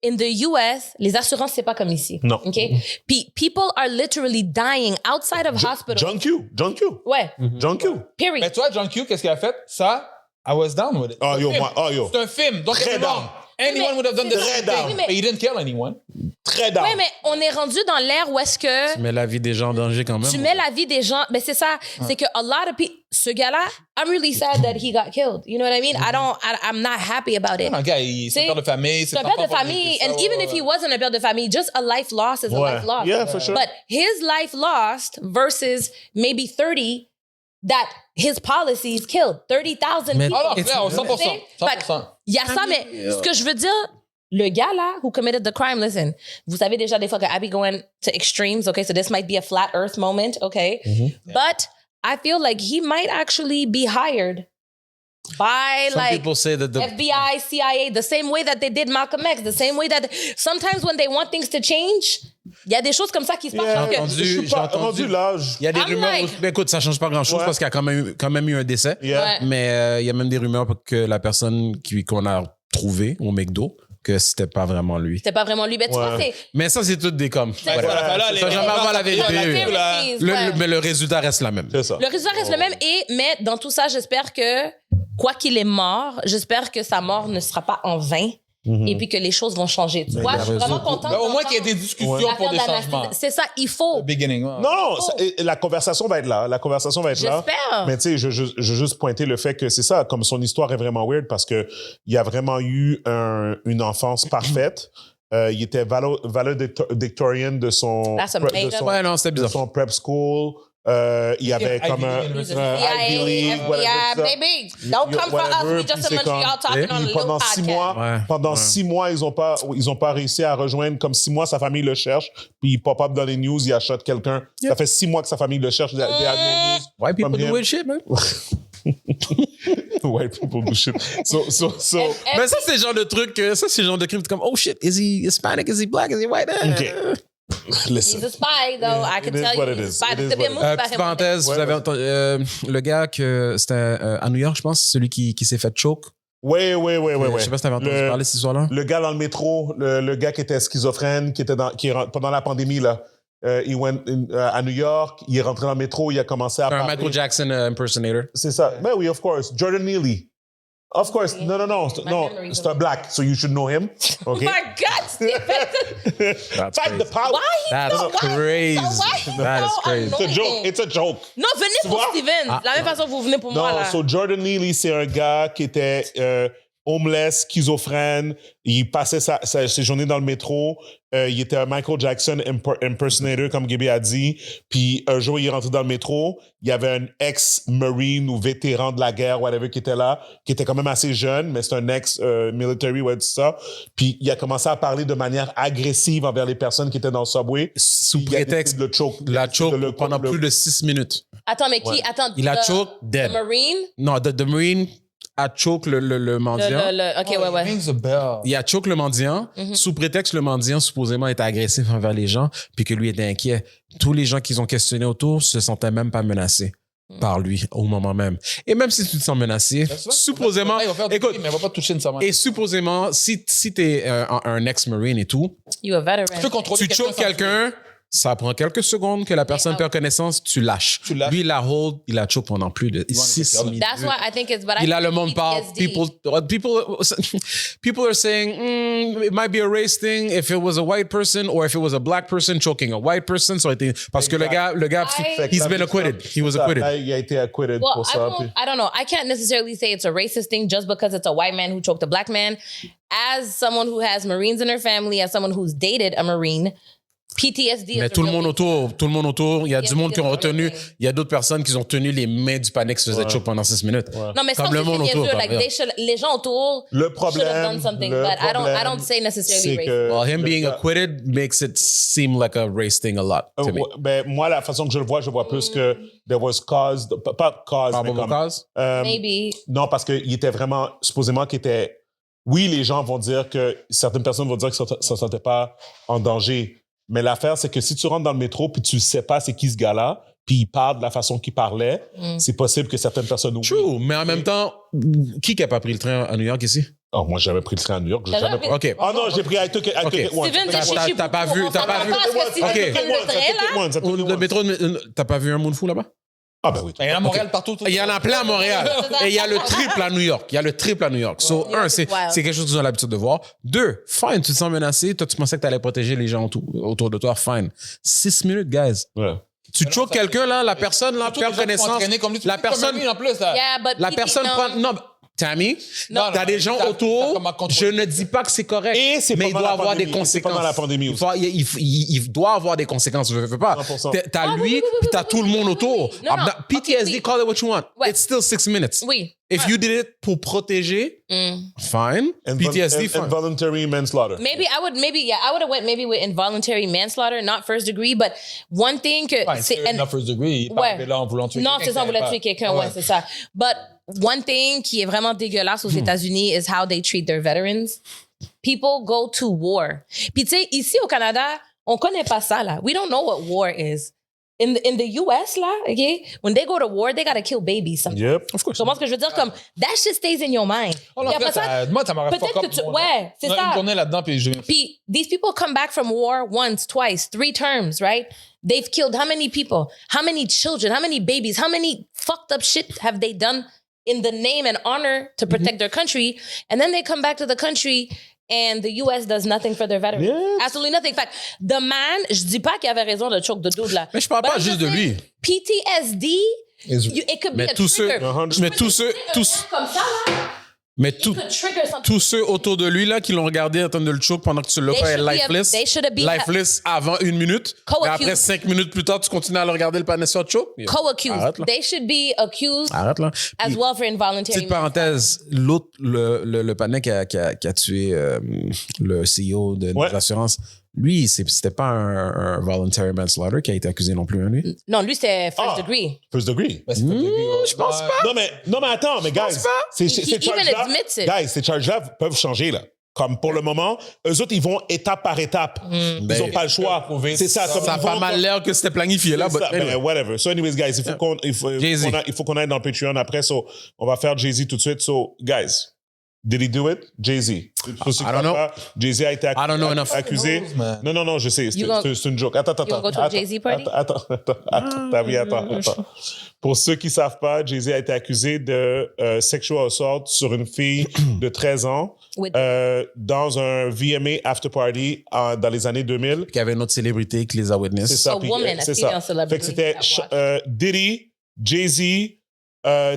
S4: in the US, les assurances, c'est pas comme ici.
S1: Non.
S4: OK? Puis people are literally dying outside of hospitals.
S1: John Q.
S4: Ouais.
S1: John Q.
S4: Period.
S3: Mais toi, John Q, qu'est-ce qu'il a fait? Ça, I was down with it.
S1: Oh,
S3: C'est un
S1: yo,
S3: film.
S1: moi, oh, yo.
S3: C'est un film. Donc,
S1: Très down.
S3: Anyone would have done the
S1: Très
S3: same
S1: down.
S3: thing.
S4: Mais-
S3: But he didn't kill anyone.
S1: Très down.
S4: Ouais, mais on est rendu dans l'ère où est-ce que
S2: Mais la vie des gens en danger quand même.
S4: tu mets la vie des gens. Ben, c'est ça. C'est que a lot of people. Ce gars-là, I'm really sad that he got killed. You know what I mean? I'm not happy about it.
S3: Non, gars, c'est un
S4: C'est-
S3: père de famille.
S4: C'est un père de famille. And even if he wasn't a père de famille, just a life lost is a
S1: Ouais.
S4: life lost.
S1: Yeah, for sure.
S4: But his life lost versus maybe 30 that his policies killed. 30,000
S2: Mais-
S4: people.
S3: Ah non,
S2: It's-
S3: clair, 100%.
S4: Fait que
S3: 100%.
S4: il y a ça, mais ce que je veux dire, le gars là, who committed the crime, listen, vous savez déjà des fois que I be going to extremes, okay? So this might be a flat earth moment, okay? But I feel like he might actually be hired by
S2: Some
S4: like
S2: people say that the
S4: FBI, CIA, the same way that they did Malcolm X, the same way that sometimes when they want things to change, il y a des choses comme ça qui se passent.
S1: Yeah.
S4: parce que-
S2: entendu-
S1: Je suis
S2: j'ai
S1: pas
S2: entendu.
S1: rendu là.
S2: il y a des
S4: I'm
S2: rumeurs.
S4: like-
S2: Mais écoute, ça change pas grand-chose
S1: Ouais.
S2: parce qu'il y a quand même eu un décès.
S1: Yeah.
S4: Ouais.
S2: Mais il y a même des rumeurs que la personne qu'on a trouvée au McDo, que c'était pas vraiment lui.
S4: C'était pas vraiment lui. Mais tu vois,
S1: Ouais.
S4: c'est.
S2: Mais ça, c'est tout des coms.
S4: C'est-
S2: Whatever.
S3: Voilà,
S2: Ça, jamais avoir la vérité.
S4: Conspiracies, ouais.
S2: Mais le résultat reste la même.
S1: C'est ça.
S4: Le résultat reste le même. Mais dans tout ça, j'espère que, quoi qu'il est mort, j'espère que sa mort ne sera pas en vain. Et puis que les choses vont changer. Tu vois,
S2: il a
S4: je suis vraiment
S2: raison.
S4: contente.
S3: Ben, au moins
S4: d'entendre
S3: qu'il y ait des discussions
S4: l'affaire
S3: pour des
S4: d'Anastie.
S3: changements.
S4: C'est ça, il faut.
S3: Beginning. Ouais.
S1: Non, la conversation va être là. La conversation va être là.
S4: J'espère.
S1: Mais tu sais, je veux juste pointer le fait que c'est ça, comme son histoire est vraiment weird parce que il a vraiment eu une enfance parfaite. Il était valedictorian de son
S4: That's
S1: de
S4: amazing.
S1: son-
S2: Ouais, non, c'était
S1: de
S2: bizarre.
S1: son prep school. Il y avait
S3: Ivy
S1: comme
S3: League
S1: un
S3: University.
S1: Ivy League,
S4: FBI,
S1: whatever,
S4: FBI,
S1: tout ça.
S4: baby. Don't come for us.
S1: Whatever,
S4: We just
S1: puis
S4: a
S1: c'est
S4: Montreal
S1: comme-
S4: talking on a
S1: Puis
S4: little
S1: pendant
S4: podcast.
S1: 6 mois,
S2: Ouais.
S1: pendant 6 mois, ils ont pas réussi à rejoindre. Comme 6 mois, sa famille le cherche. Puis il pop up dans les news, il achète quelqu'un. Ça fait 6 mois que sa famille le cherche. They have no news.
S2: White people
S1: From
S2: do
S1: him.
S2: weird shit, man.
S1: White people do shit. So,
S2: Mais ça, c'est le genre de truc, ça, c'est le genre de crime. C'est comme, oh shit, is he Hispanic? Is he black? Is he white?
S1: OK.
S4: He's
S1: Listen.
S4: a spy, though. I can
S1: It is
S4: tell
S1: what
S4: you.
S1: it
S4: He's
S1: is.
S4: a spy.
S1: It is
S4: There'll be a
S1: what it
S4: movie about
S2: Petite
S4: him.
S2: parenthèse,
S1: Ouais,
S2: vous avez
S1: ouais.
S2: entendu, le gars que c'était à New York, je pense, celui qui s'est fait choke.
S1: Oui.
S2: Je sais pas si t'avais entendu parler de cette histoire-là.
S1: Le gars dans le métro, le gars qui était schizophrène, pendant la pandémie, là, il went à New York, il est rentré dans le métro, il a commencé à
S2: Un
S1: parler.
S2: Michael Jackson impersonator.
S1: C'est ça. Ben oui, of course. Jordan Neely. Of course. Non.
S4: My
S1: Non,
S4: memory's
S1: c'est un black, so you should know him.
S4: Oh
S1: Okay?
S4: my God, Stephen.
S2: That's
S1: Fight the
S2: crazy.
S1: power.
S4: Why he
S2: That's
S4: so why-
S2: crazy.
S4: so why he
S2: That is
S4: so
S2: crazy.
S1: It's a joke.
S4: annoying?
S1: It's a joke.
S4: Non, venez
S1: Tu
S4: pour
S1: vois?
S4: Steven.
S2: Ah.
S4: La même façon que vous venez pour moi,
S1: Non,
S4: là.
S1: so Jordan Neely, c'est un gars qui était homeless, schizophrène. Il passait ses journées dans le métro. Il était un Michael Jackson impersonator, comme Gaby a dit. Puis un jour, il est rentré dans le métro. Il y avait un ex-marine ou vétéran de la guerre, whatever, qui était là, qui était quand même assez jeune, mais c'est un ex-military, ouais, tout ça. Puis il a commencé à parler de manière agressive envers les personnes qui étaient dans le subway.
S2: Sous
S1: Il a décidé
S2: prétexte
S1: de le choke.
S2: la choke
S1: de le-
S2: pendant plus de 6 minutes.
S4: Attends, mais qui?
S1: Ouais.
S4: Attends.
S2: Il a
S4: the-
S2: choke, dead.
S4: The Marine?
S2: Non, the Marine a choke le mendiant.
S4: OK, ouais.
S3: Rings a bell.
S2: Il a choke le mendiant, sous prétexte que le mendiant supposément était agressif envers les gens, puis que lui était inquiet. Tous les gens qu'ils ont questionnés autour se sentaient même pas menacés par lui au moment même. Et même si tu te sens menacé, supposément,
S3: Il va faire du
S2: écoute,
S3: bruit, mais il va pas toucher une savane.
S2: et supposément, si t'es un ex-marine et tout,
S4: You a veteran.
S3: Tu peux contrôler
S2: tu choques quelqu'un, ça prend quelques secondes que la personne perd connaissance, tu lâches.
S3: Tu lâches.
S2: Lui, il la hold, il la choke pendant plus de 6 minutes.
S4: That's why I think it's... But I
S2: Il a le
S4: think
S2: monde parle.
S4: PTSD.
S2: People are saying it might be a race thing if it was a white person or if it was a black person choking a white person. Ça aurait été parce que le gars,
S1: Fait que
S2: he's
S1: là,
S2: been acquitted. He was acquitted.
S1: Là, il a été acquitted
S4: Well,
S1: pour ça. puis-
S4: I don't know. I can't necessarily say it's a racist thing just because it's a white man who choked a black man. As someone who has Marines in her family, as someone who's dated a Marine, PTSD
S2: Mais
S4: is
S2: tout
S4: a
S2: le
S4: real
S2: monde
S4: thing.
S2: autour, il y a du monde qui ont
S4: it's a real
S2: retenu,
S4: thing.
S2: il y a d'autres personnes qui ont tenu les mains du panic qui se faisait choke pendant 6 minutes.
S4: Non, mais
S2: Comme
S4: ça,
S2: le
S4: c'est
S2: monde
S4: niaiseux.
S2: autour.
S4: Like, les gens autour
S1: Le
S4: should have
S1: problème,
S4: done something,
S1: le
S4: but I
S1: problème,
S4: don't say necessarily
S1: c'est
S4: racist.
S1: que
S2: Well, him
S1: le
S2: being
S1: gars-
S2: acquitted makes it seem like a race thing a lot to me.
S1: Ouais, ben, moi, la façon que je le vois plus que there was cause, pas cause, mais
S2: Probable
S1: comme...
S2: cause?
S4: Maybe.
S1: Non, parce qu'il était vraiment, supposément qu'il était... Oui, les gens vont dire que... Certaines personnes vont dire que ça ne se sentait pas en danger. Mais l'affaire, c'est que si tu rentres dans le métro puis tu ne sais pas c'est qui ce gars-là, puis il parle de la façon qu'il parlait, c'est possible que certaines personnes...
S2: True, mais en même temps, qui n'a pas pris le train à New York ici?
S1: Oh, moi, j'avais pris le train à New York. J'ai
S4: T'as
S1: jamais
S4: jamais
S1: pris...
S2: OK.
S1: Ah non, j'ai pris I took it one.
S4: Steven,
S2: T'as-
S4: j'ai
S2: t'as-
S4: chichi
S2: t'as pas
S4: beaucoup.
S2: vu-
S4: On
S2: t'as
S4: s'en
S2: pas
S4: va
S2: vu-
S4: pas à ce que Steven
S2: OK.
S4: prenne le train, là.
S2: Le métro, t'as pas vu un Moonful là-bas?
S1: Ah ben oui.
S3: Il y en a à Montréal partout.
S2: Il y en a plein à Montréal. Et il y a le triple à New York. Il y a le triple à New York. So,
S4: New
S2: un,
S4: York
S2: c'est
S4: is wild.
S2: quelque chose qu'ils ont l'habitude de voir. 2, fine, tu te sens menacé. Toi, tu pensais que tu allais protéger les gens autour de toi. Fine. 6 minutes, guys.
S1: Ouais.
S2: Tu choques quelqu'un, là, la personne, là, perd connaissance. La personne,
S3: En plus, là.
S4: Yeah, but
S2: la
S4: PT
S2: personne
S4: no.
S2: prend... Non, Tammy,
S3: Non,
S2: t'as des gens
S3: t'as
S2: autour.
S3: comment contrôler.
S2: Je ne dis pas que c'est correct.
S1: Et c'est
S2: mais il
S1: pendant
S2: doit
S1: la
S2: avoir des
S1: pandémie. C'est
S2: conséquences.
S1: pendant la pandémie aussi.
S2: Il doit avoir des conséquences. Je veux pas.
S1: 100%.
S2: T'as
S4: Ah,
S2: lui,
S4: oui,
S2: puis t'as tout le monde autour.
S4: Non, non.
S2: PTSD,
S4: Ok, oui.
S2: call it what you want.
S4: Ouais.
S2: It's still 6 minutes.
S4: Oui.
S2: If you did it pour protéger, fine. PTSD, fine.
S1: Involuntary manslaughter.
S4: Maybe I would have went maybe with involuntary manslaughter, not first degree, but one thing que
S3: Ouais, c'est not first degree. Il parle de là en voulant tuer
S4: non,
S3: quelqu'un.
S4: c'est ça, on voulait tuer quelqu'un, ouais, c'est ça. But one thing qui est vraiment dégueulasse aux États-Unis is how they treat their veterans. People go to war. Puis tu sais, ici au Canada, on connaît pas ça là. We don't know what war is. In the US là, okay, when they go to war, they gotta kill babies. Sometimes.
S1: Yep.
S2: Of course.
S4: Tu comprends ce que je veux dire? Comme, that shit stays in your mind.
S3: Oh non,
S4: Puis après ça,
S3: moi, ça m'aurait
S4: peut-être
S3: fuck
S4: que
S3: up.
S4: tu... Ouais, c'est ça.
S3: Une journée là-dedans, puis je...
S4: Puis these people come back from war once, twice, 3 terms, right? They've killed how many people? How many children? How many babies? How many fucked up shit have they done in the name and honor to protect their country? And then they come back to the country and the US does nothing for their veterans.
S1: Yes.
S4: Absolutely nothing. In fact, the man, je dis pas qu'il avait raison de choke the dude là.
S2: Mais je parle
S4: But
S2: pas
S4: I'm
S2: juste de
S4: saying,
S2: lui.
S4: PTSD, it could be
S2: Mais
S4: a
S2: tous ceux,
S4: trigger.
S2: mais tous ceux,
S4: Comme ça là,
S2: mais
S4: it could trigger something.
S2: tous ceux autour de lui là qui l'ont regardé en train de le choke pendant que tu l'as
S4: They
S2: pas
S4: should be
S2: lifeless.
S4: they should be
S2: Lifeless avant 1 minute.
S4: Co-accused.
S2: Et après 5 minutes plus tard, tu continues à le regarder le panneau sur choke.
S4: Co-accused.
S2: Arrête là.
S4: They should be accused
S2: Arrête là.
S4: as
S2: Puis,
S4: well for involuntary
S2: petite parenthèse, l'autre, le panneau qui a tué le CEO de
S1: Ouais.
S2: l'assurance, lui, c'était pas un voluntary manslaughter qui a été accusé non plus, hein, lui.
S4: Non, lui, c'est first
S1: Ah.
S4: degree.
S1: First degree.
S3: Ben, c'est pas degree,
S2: Je pense pas.
S1: Non, mais attends, mais guys, ces
S4: He even
S1: charges-là,
S4: admits it.
S1: guys, ces charges-là peuvent changer, là. Comme pour le moment, eux autres, ils vont étape par étape. Ils n'ont pas le choix.
S3: prouver
S1: C'est ça.
S3: ça.
S1: Comme
S2: Ça a
S1: ils
S2: pas
S1: vont-
S2: mal l'air que c'était planifié là.
S1: C'est ça,
S2: but anyway.
S1: ben, whatever. So, anyways, guys, il faut qu'on aille dans le Patreon après. So, on va faire Jay-Z tout de suite. So, guys, did he do it? Jay-Z. Pour ceux qui
S2: I don't
S1: savent
S2: know.
S1: pas, Jay-Z a été
S2: I don't know enough.
S1: accusé.
S3: Who knows, man?
S1: Non, je sais.
S4: You gonna-
S1: C'est une joke. Attends.
S4: You gonna go to a Jay-Z party?
S1: Attends. Pour ceux qui savent pas, Jay-Z a été accusé de sexual assault sur une fille de 13 ans
S4: With-
S1: dans un VMA after party dans les années 2000.
S2: Il y avait une autre célébrité qui les a witness.
S1: C'est ça.
S4: A
S1: puis,
S4: woman, a
S1: c'est
S4: female
S1: ça.
S4: celebrity
S1: Fait que c'était
S4: that watched.
S1: Diddy, Jay-Z,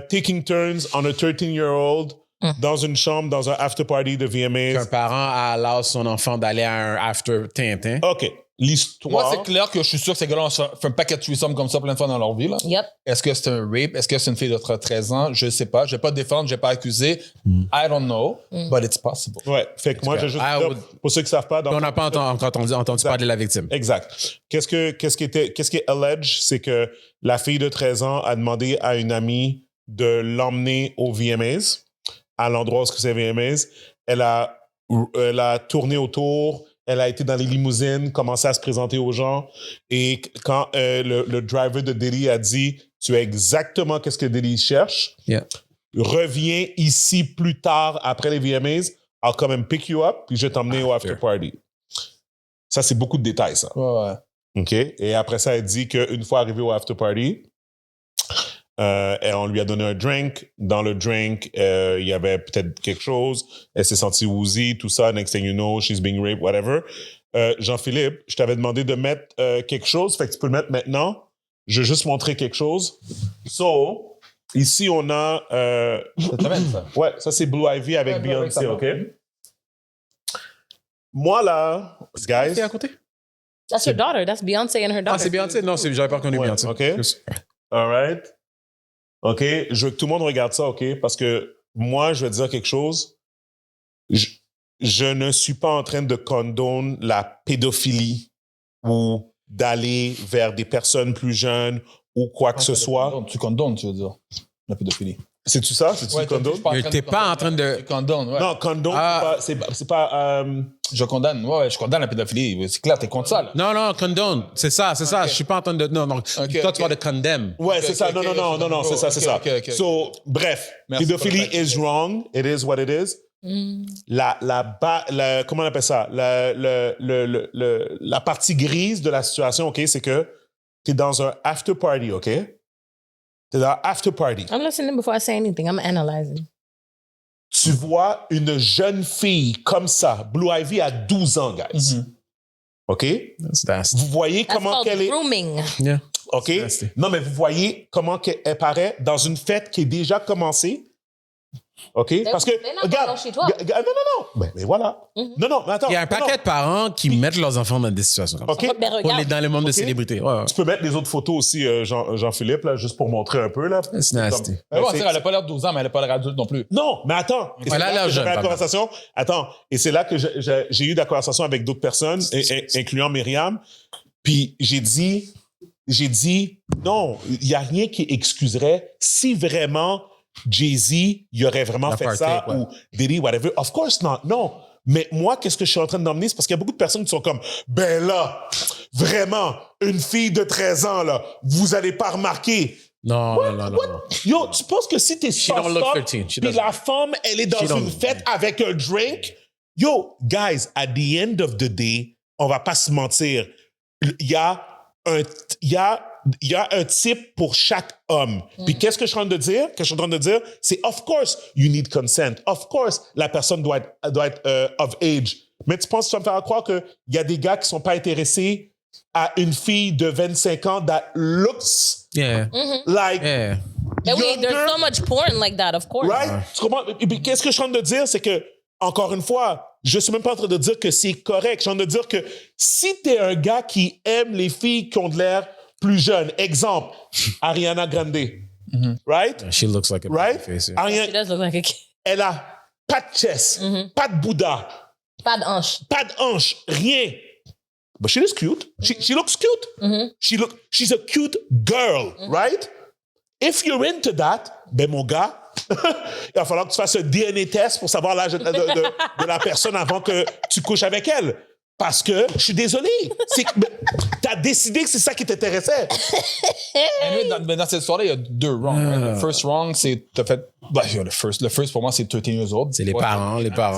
S1: taking turns on a 13-year-old dans une chambre, dans un after party de
S2: Qu'un
S1: VMAs.
S2: parent a l'âge son enfant d'aller à un after Tintin.
S1: OK. L'histoire.
S3: Moi, c'est clair que je suis sûr que ces gars-là ont fait un paquet de threesome comme ça plein de fois dans leur vie. Là.
S4: Yep.
S3: Est-ce que c'est un rape? Est-ce que c'est une fille de 13 ans? Je ne sais pas. Je ne vais pas défendre, je ne vais pas accuser. I don't know, but it's possible.
S1: Ouais. Fait que moi, je juste
S2: I
S1: dire,
S2: would-
S1: pour ceux qui savent pas, dans
S2: On n'a pas encore entendu parler de la victime.
S1: Exact. Qu'est-ce qui est alleged, c'est que la fille de 13 ans a demandé à une amie de l'emmener au VMAs, à l'endroit où c'est VMAs. Elle a tourné autour, elle a été dans les limousines, commencé à se présenter aux gens. Et quand le driver de Diddy a dit « Tu es exactement qu'est-ce que Diddy cherche,
S2: Yeah.
S1: reviens ici plus tard après les VMAs, I'll come and pick you up, puis je vais t'emmener au after party. » Ça, c'est beaucoup de détails, ça.
S3: Ouais.
S1: OK. Et après ça, elle dit qu'une fois arrivée au after party, on lui a donné un drink. Dans le drink, il y avait peut-être quelque chose. Elle s'est sentie woozy, tout ça. Next thing you know, she's being raped, whatever. Jean-Philippe, je t'avais demandé de mettre quelque chose. Fait que tu peux le mettre maintenant. Je vais juste montrer quelque chose. So, ici, on a...
S3: Ça t'amène, ça.
S1: ouais, ça, c'est Blue Ivy avec
S3: Ouais, Blue Ivy,
S1: Beyoncé,
S3: ça va.
S1: OK? Moi, là, guys...
S2: C'est à côté?
S4: That's her daughter. That's Beyoncé and her daughter.
S2: Ah, c'est Beyoncé? Non, j'avais pas reconnu
S1: Ouais,
S2: Beyoncé.
S1: OK. All right. OK. Je veux que tout le monde regarde ça, OK? Parce que moi, je vais dire quelque chose. Je ne suis pas en train de condone la pédophilie ou d'aller vers des personnes plus jeunes ou quoi que ce soit.
S3: Tu condones, tu veux dire, la pédophilie.
S1: C'est-tu ça? C'est-tu
S3: Ouais,
S1: condone?
S2: Mais t'es pas en train de-
S3: Tu condones, ouais.
S1: Non, condone,
S2: Ah.
S1: c'est pas
S3: Je condamne, ouais, je condamne la pédophilie. C'est clair, t'es contre ça, là.
S2: Non, condone. C'est ça. Je suis pas en train de. Non. Toi, tu
S3: ok.
S2: vas de condemn.
S1: Ouais, c'est ça.
S3: ok,
S1: Non, c'est ça, c'est ça.
S3: ok.
S1: So, bref,
S3: Merci
S1: pédophilie
S3: pour le
S1: is wrong. It is what it is. Comment on appelle ça? La partie grise de la situation, OK, c'est que t'es dans un after party, OK? T'es dans un after party.
S4: I'm listening before I say anything. I'm analyzing.
S1: Tu vois une jeune fille comme ça. Blue Ivy a 12 ans, guys. OK? Vous voyez
S4: That's
S1: comment
S4: called
S1: qu'elle est...
S4: grooming.
S2: Yeah.
S1: OK?
S2: nasty.
S1: Non, mais vous voyez comment elle paraît dans une fête qui est déjà commencée. OK? Parce que,
S4: they're not
S1: regarde,
S4: gonna chez toi.
S1: non. Mais voilà. Non, mais attends.
S2: Il y a un paquet de parents qui mettent leurs enfants dans des situations comme
S1: OK?
S2: ça.
S4: Ben,
S2: Pour
S4: regarde.
S2: dans le monde de
S1: Ok.
S2: célébrités. Ouais, ouais.
S1: Tu peux mettre les autres photos aussi, Jean-Philippe, là, juste pour montrer un peu, là.
S2: C'est nasty.
S3: Mais bon,
S1: c'est-
S3: elle a pas l'air de 12 ans, mais elle a pas l'air adulte non plus.
S1: Non, mais attends. Et c'est
S2: Elle a
S1: là
S2: l'air
S1: que
S2: jeune,
S1: j'avais la
S2: par
S1: conversation. Attends. Et c'est là que j'ai eu la conversation avec d'autres personnes, incluant Myriam. Puis j'ai dit, non, il n'y a rien qui excuserait si vraiment Jay-Z, il aurait vraiment
S2: La
S1: fait
S2: party,
S1: ça
S2: ouais.
S1: ou Diddy, whatever. Of course not. Non. Mais moi, qu'est-ce que je suis en train d'emmener? C'est parce qu'il y a beaucoup de personnes qui sont comme, ben là, vraiment, une fille de 13 ans, là, vous allez pas remarquer.
S2: Non.
S1: Yo, tu penses que si t'es
S2: don't look
S1: soft,
S2: 13. She
S1: puis
S2: doesn't.
S1: la femme, elle est dans
S2: She don't
S1: une
S2: look
S1: fête avec un drink, yo, guys, at the end of the day, on va pas se mentir, il y a un type pour chaque homme. Puis qu'est-ce que je suis en train de dire? C'est of course you need consent. Of course la personne doit être of age. Mais tu penses que tu vas me faire croire qu'il y a des gars qui sont pas intéressés à une fille de 25 ans that looks
S2: Yeah.
S1: like
S2: Yeah.
S4: Mais oui,
S1: younger,
S4: there's so much porn like that, of course.
S1: right? Tu comprends? Et puis, qu'est-ce que je suis en train de dire? C'est que, encore une fois, je suis même pas en train de dire que c'est correct. Je suis en train de dire que si t'es un gars qui aime les filles qui ont de l'air plus jeunes, exemple, Ariana Grande, right?
S2: She looks like a
S1: Right?
S2: face. Yeah.
S4: She
S1: Ariana,
S4: does look like a kid.
S1: elle a pas de chest, pas de Bouddha,
S4: Pas de hanche.
S1: pas de hanche, rien. But she looks cute. She looks cute. She's a cute girl, right? If you're into that, ben mon gars, il va falloir que tu fasses un DNA test pour savoir l'âge de la personne avant que tu couches avec elle. Parce que, je suis désolé, t'as décidé que c'est ça qui t'intéressait.
S3: Anyway, dans cette histoire-là, il y a deux wrongs. right? Le first wrong, c'est t'as fait. Ben, le first pour moi, c'est 13 years old.
S2: C'est les
S3: Ouais.
S2: parents, whatever.
S4: Parents,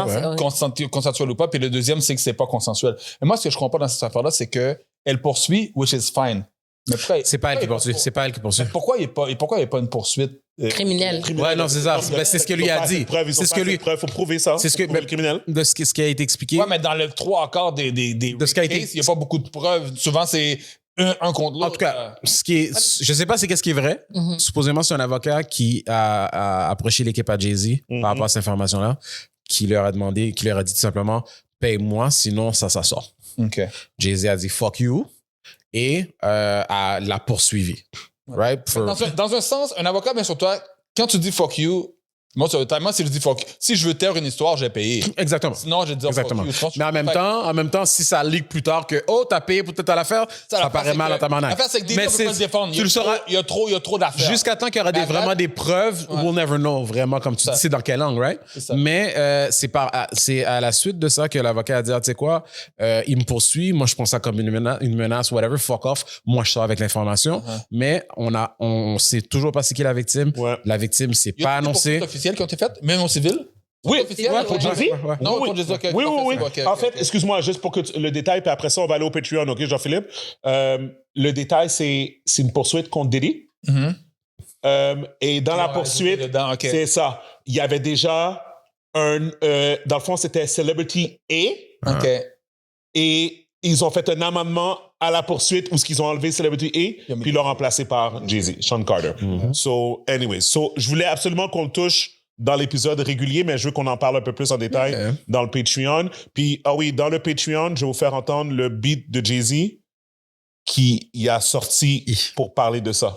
S4: c'est
S2: ouais.
S4: horrible.
S3: Consensuel ou pas. Puis le deuxième, c'est que c'est pas consensuel. Mais moi, ce que je comprends pas dans cette affaire-là, c'est que elle poursuit, which is fine. Mais pourquoi,
S2: C'est pas elle qui poursuit. C'est pas elle qui poursuit.
S3: pourquoi il n'y a pas une poursuite
S4: Criminel.
S2: Ouais, non, c'est ça. Ben, c'est ce que lui a dit.
S1: C'est ce que lui. Il faut prouver ça.
S2: C'est ce que-
S1: Faut prouver le criminel.
S2: De ce qui a été expliqué.
S3: Ouais, mais dans le 3/4 des
S2: De ce qui a été-
S3: cases, il n'y a pas beaucoup de preuves. Souvent, c'est un contre l'autre.
S2: En tout cas, ce qui est, je sais pas c'est qu'est-ce qui est vrai. Supposément, c'est un avocat qui a approché l'équipe à Jay-Z par rapport à cette information-là, qui leur a dit tout simplement, paye-moi, sinon ça sort.
S3: OK.
S2: Jay-Z a dit fuck you et l'a poursuivi. Right?
S3: Dans un sens, un avocat vient sur toi, quand tu dis fuck you, moi, si je dis fuck you, si je veux taire une histoire, j'ai payé.
S2: Exactement.
S3: Sinon, je vais dire
S2: Exactement.
S3: fuck you. Je pense que
S2: Mais en même temps, si ça leak plus tard que t'as payé pour toute l'affaire, ça
S3: l'affaire,
S2: paraît
S3: c'est
S2: mal
S3: que-
S2: à ta manière.
S3: l'affaire, c'est que des gens peuvent pas se défendre.
S2: Tu le sauras
S3: Il y a trop d'affaires.
S2: jusqu'à temps qu'il y aura
S3: Mais à
S2: vraiment
S3: date-
S2: des preuves. We'll never know vraiment, comme tu
S3: Ça.
S2: dis, c'est dans quelle langue, right?
S3: C'est ça.
S2: Mais c'est à la suite de ça que l'avocat a dit, ah, tu sais quoi, il me poursuit, moi je pense ça comme une menace, whatever, fuck off, moi je sors avec l'information. Mais on sait toujours pas c'est qui la victime.
S1: Ouais.
S2: La victime, c'est
S3: Il y a
S2: pas
S3: des
S2: annoncé.
S3: poursuites officielles qui ont été faites, même au civil.
S1: Oui,
S3: officiel,
S1: ouais,
S3: ouais,
S1: pour
S3: ouais.
S1: Jay-Z?
S2: Ouais.
S3: Non,
S1: oui,
S3: pour Jay-Z, ok,
S1: oui,
S3: ok,
S1: oui.
S3: ok,
S1: En
S3: ok,
S1: fait,
S3: ok.
S1: excuse-moi, juste pour que le détail, puis après ça, on va aller au Patreon, OK, Jean-Philippe? Le détail, c'est une poursuite contre Diddy. Et dans la
S3: Ouais,
S1: poursuite,
S3: dedans, ok.
S1: c'est ça. Il y avait déjà dans le fond, c'était Celebrity A.
S3: OK.
S1: Et ils ont fait un amendement à la poursuite où ce qu'ils ont enlevé Celebrity A, puis ils l'ont remplacé par Jay-Z, Sean Carter. So, anyway, je voulais absolument qu'on le touche dans l'épisode régulier, mais je veux qu'on en parle un peu plus en détail dans le Patreon. Puis, dans le Patreon, je vais vous faire entendre le beat de Jay-Z qui y a sorti pour parler de ça.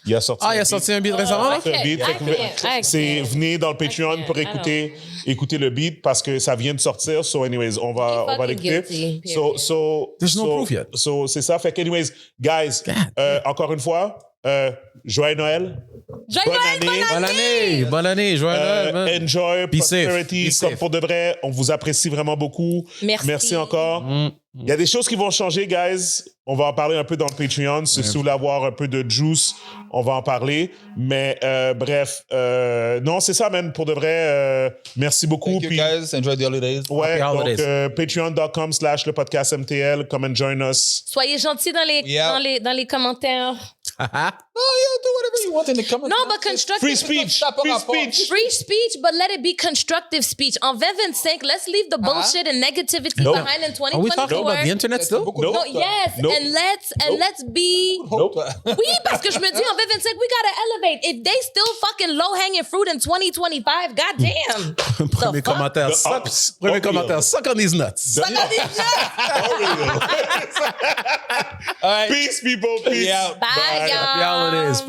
S1: Il a sorti
S2: Un beat récemment?
S1: un beat. Fait que venez dans le Patreon pour écouter le beat parce que ça vient de sortir. So, anyways, on va l'écouter.
S2: There's no proof yet.
S1: C'est ça. Fait que, anyways, guys, encore une fois, joyeux Noël.
S2: Bonne année, joyeux Noël, man.
S1: Enjoy,
S2: Be safe,
S1: prosperity.
S2: be safe.
S1: Comme pour de vrai, on vous apprécie vraiment beaucoup.
S4: Merci.
S1: encore. Il y a des choses qui vont changer, guys. On va en parler un peu dans le Patreon. Si vous voulez avoir un peu de juice, on va en parler. Mais bref, non, c'est ça, man. Pour de vrai, merci beaucoup.
S3: Thank you,
S1: Puis,
S3: guys. Enjoy the holidays.
S1: ouais,
S2: Happy
S1: donc
S2: holidays.
S1: patreon.com/lepodcastmtl. Come and join us.
S4: Soyez gentils dans les commentaires.
S3: Do whatever you want in the comments.
S4: Non, but constructive.
S1: Free speech. Free speech.
S4: Free speech, but let it be constructive speech. En 2025, let's leave the bullshit and negativity behind in
S2: Are we talking about the
S4: 2024.
S2: internet still?
S1: No.
S4: No, yes,
S1: No.
S4: and let's be.
S3: Nope.
S4: Oui, parce que je me dis, en 2025, we gotta elevate. If they still fucking low-hanging fruit in 2025, goddamn.
S2: Premier commentaire, premier commentaire, suck on these nuts.
S4: Suck on these nuts.
S1: Peace, people. Peace.
S3: Yeah.
S4: Bye, y'all.
S2: Happy holidays.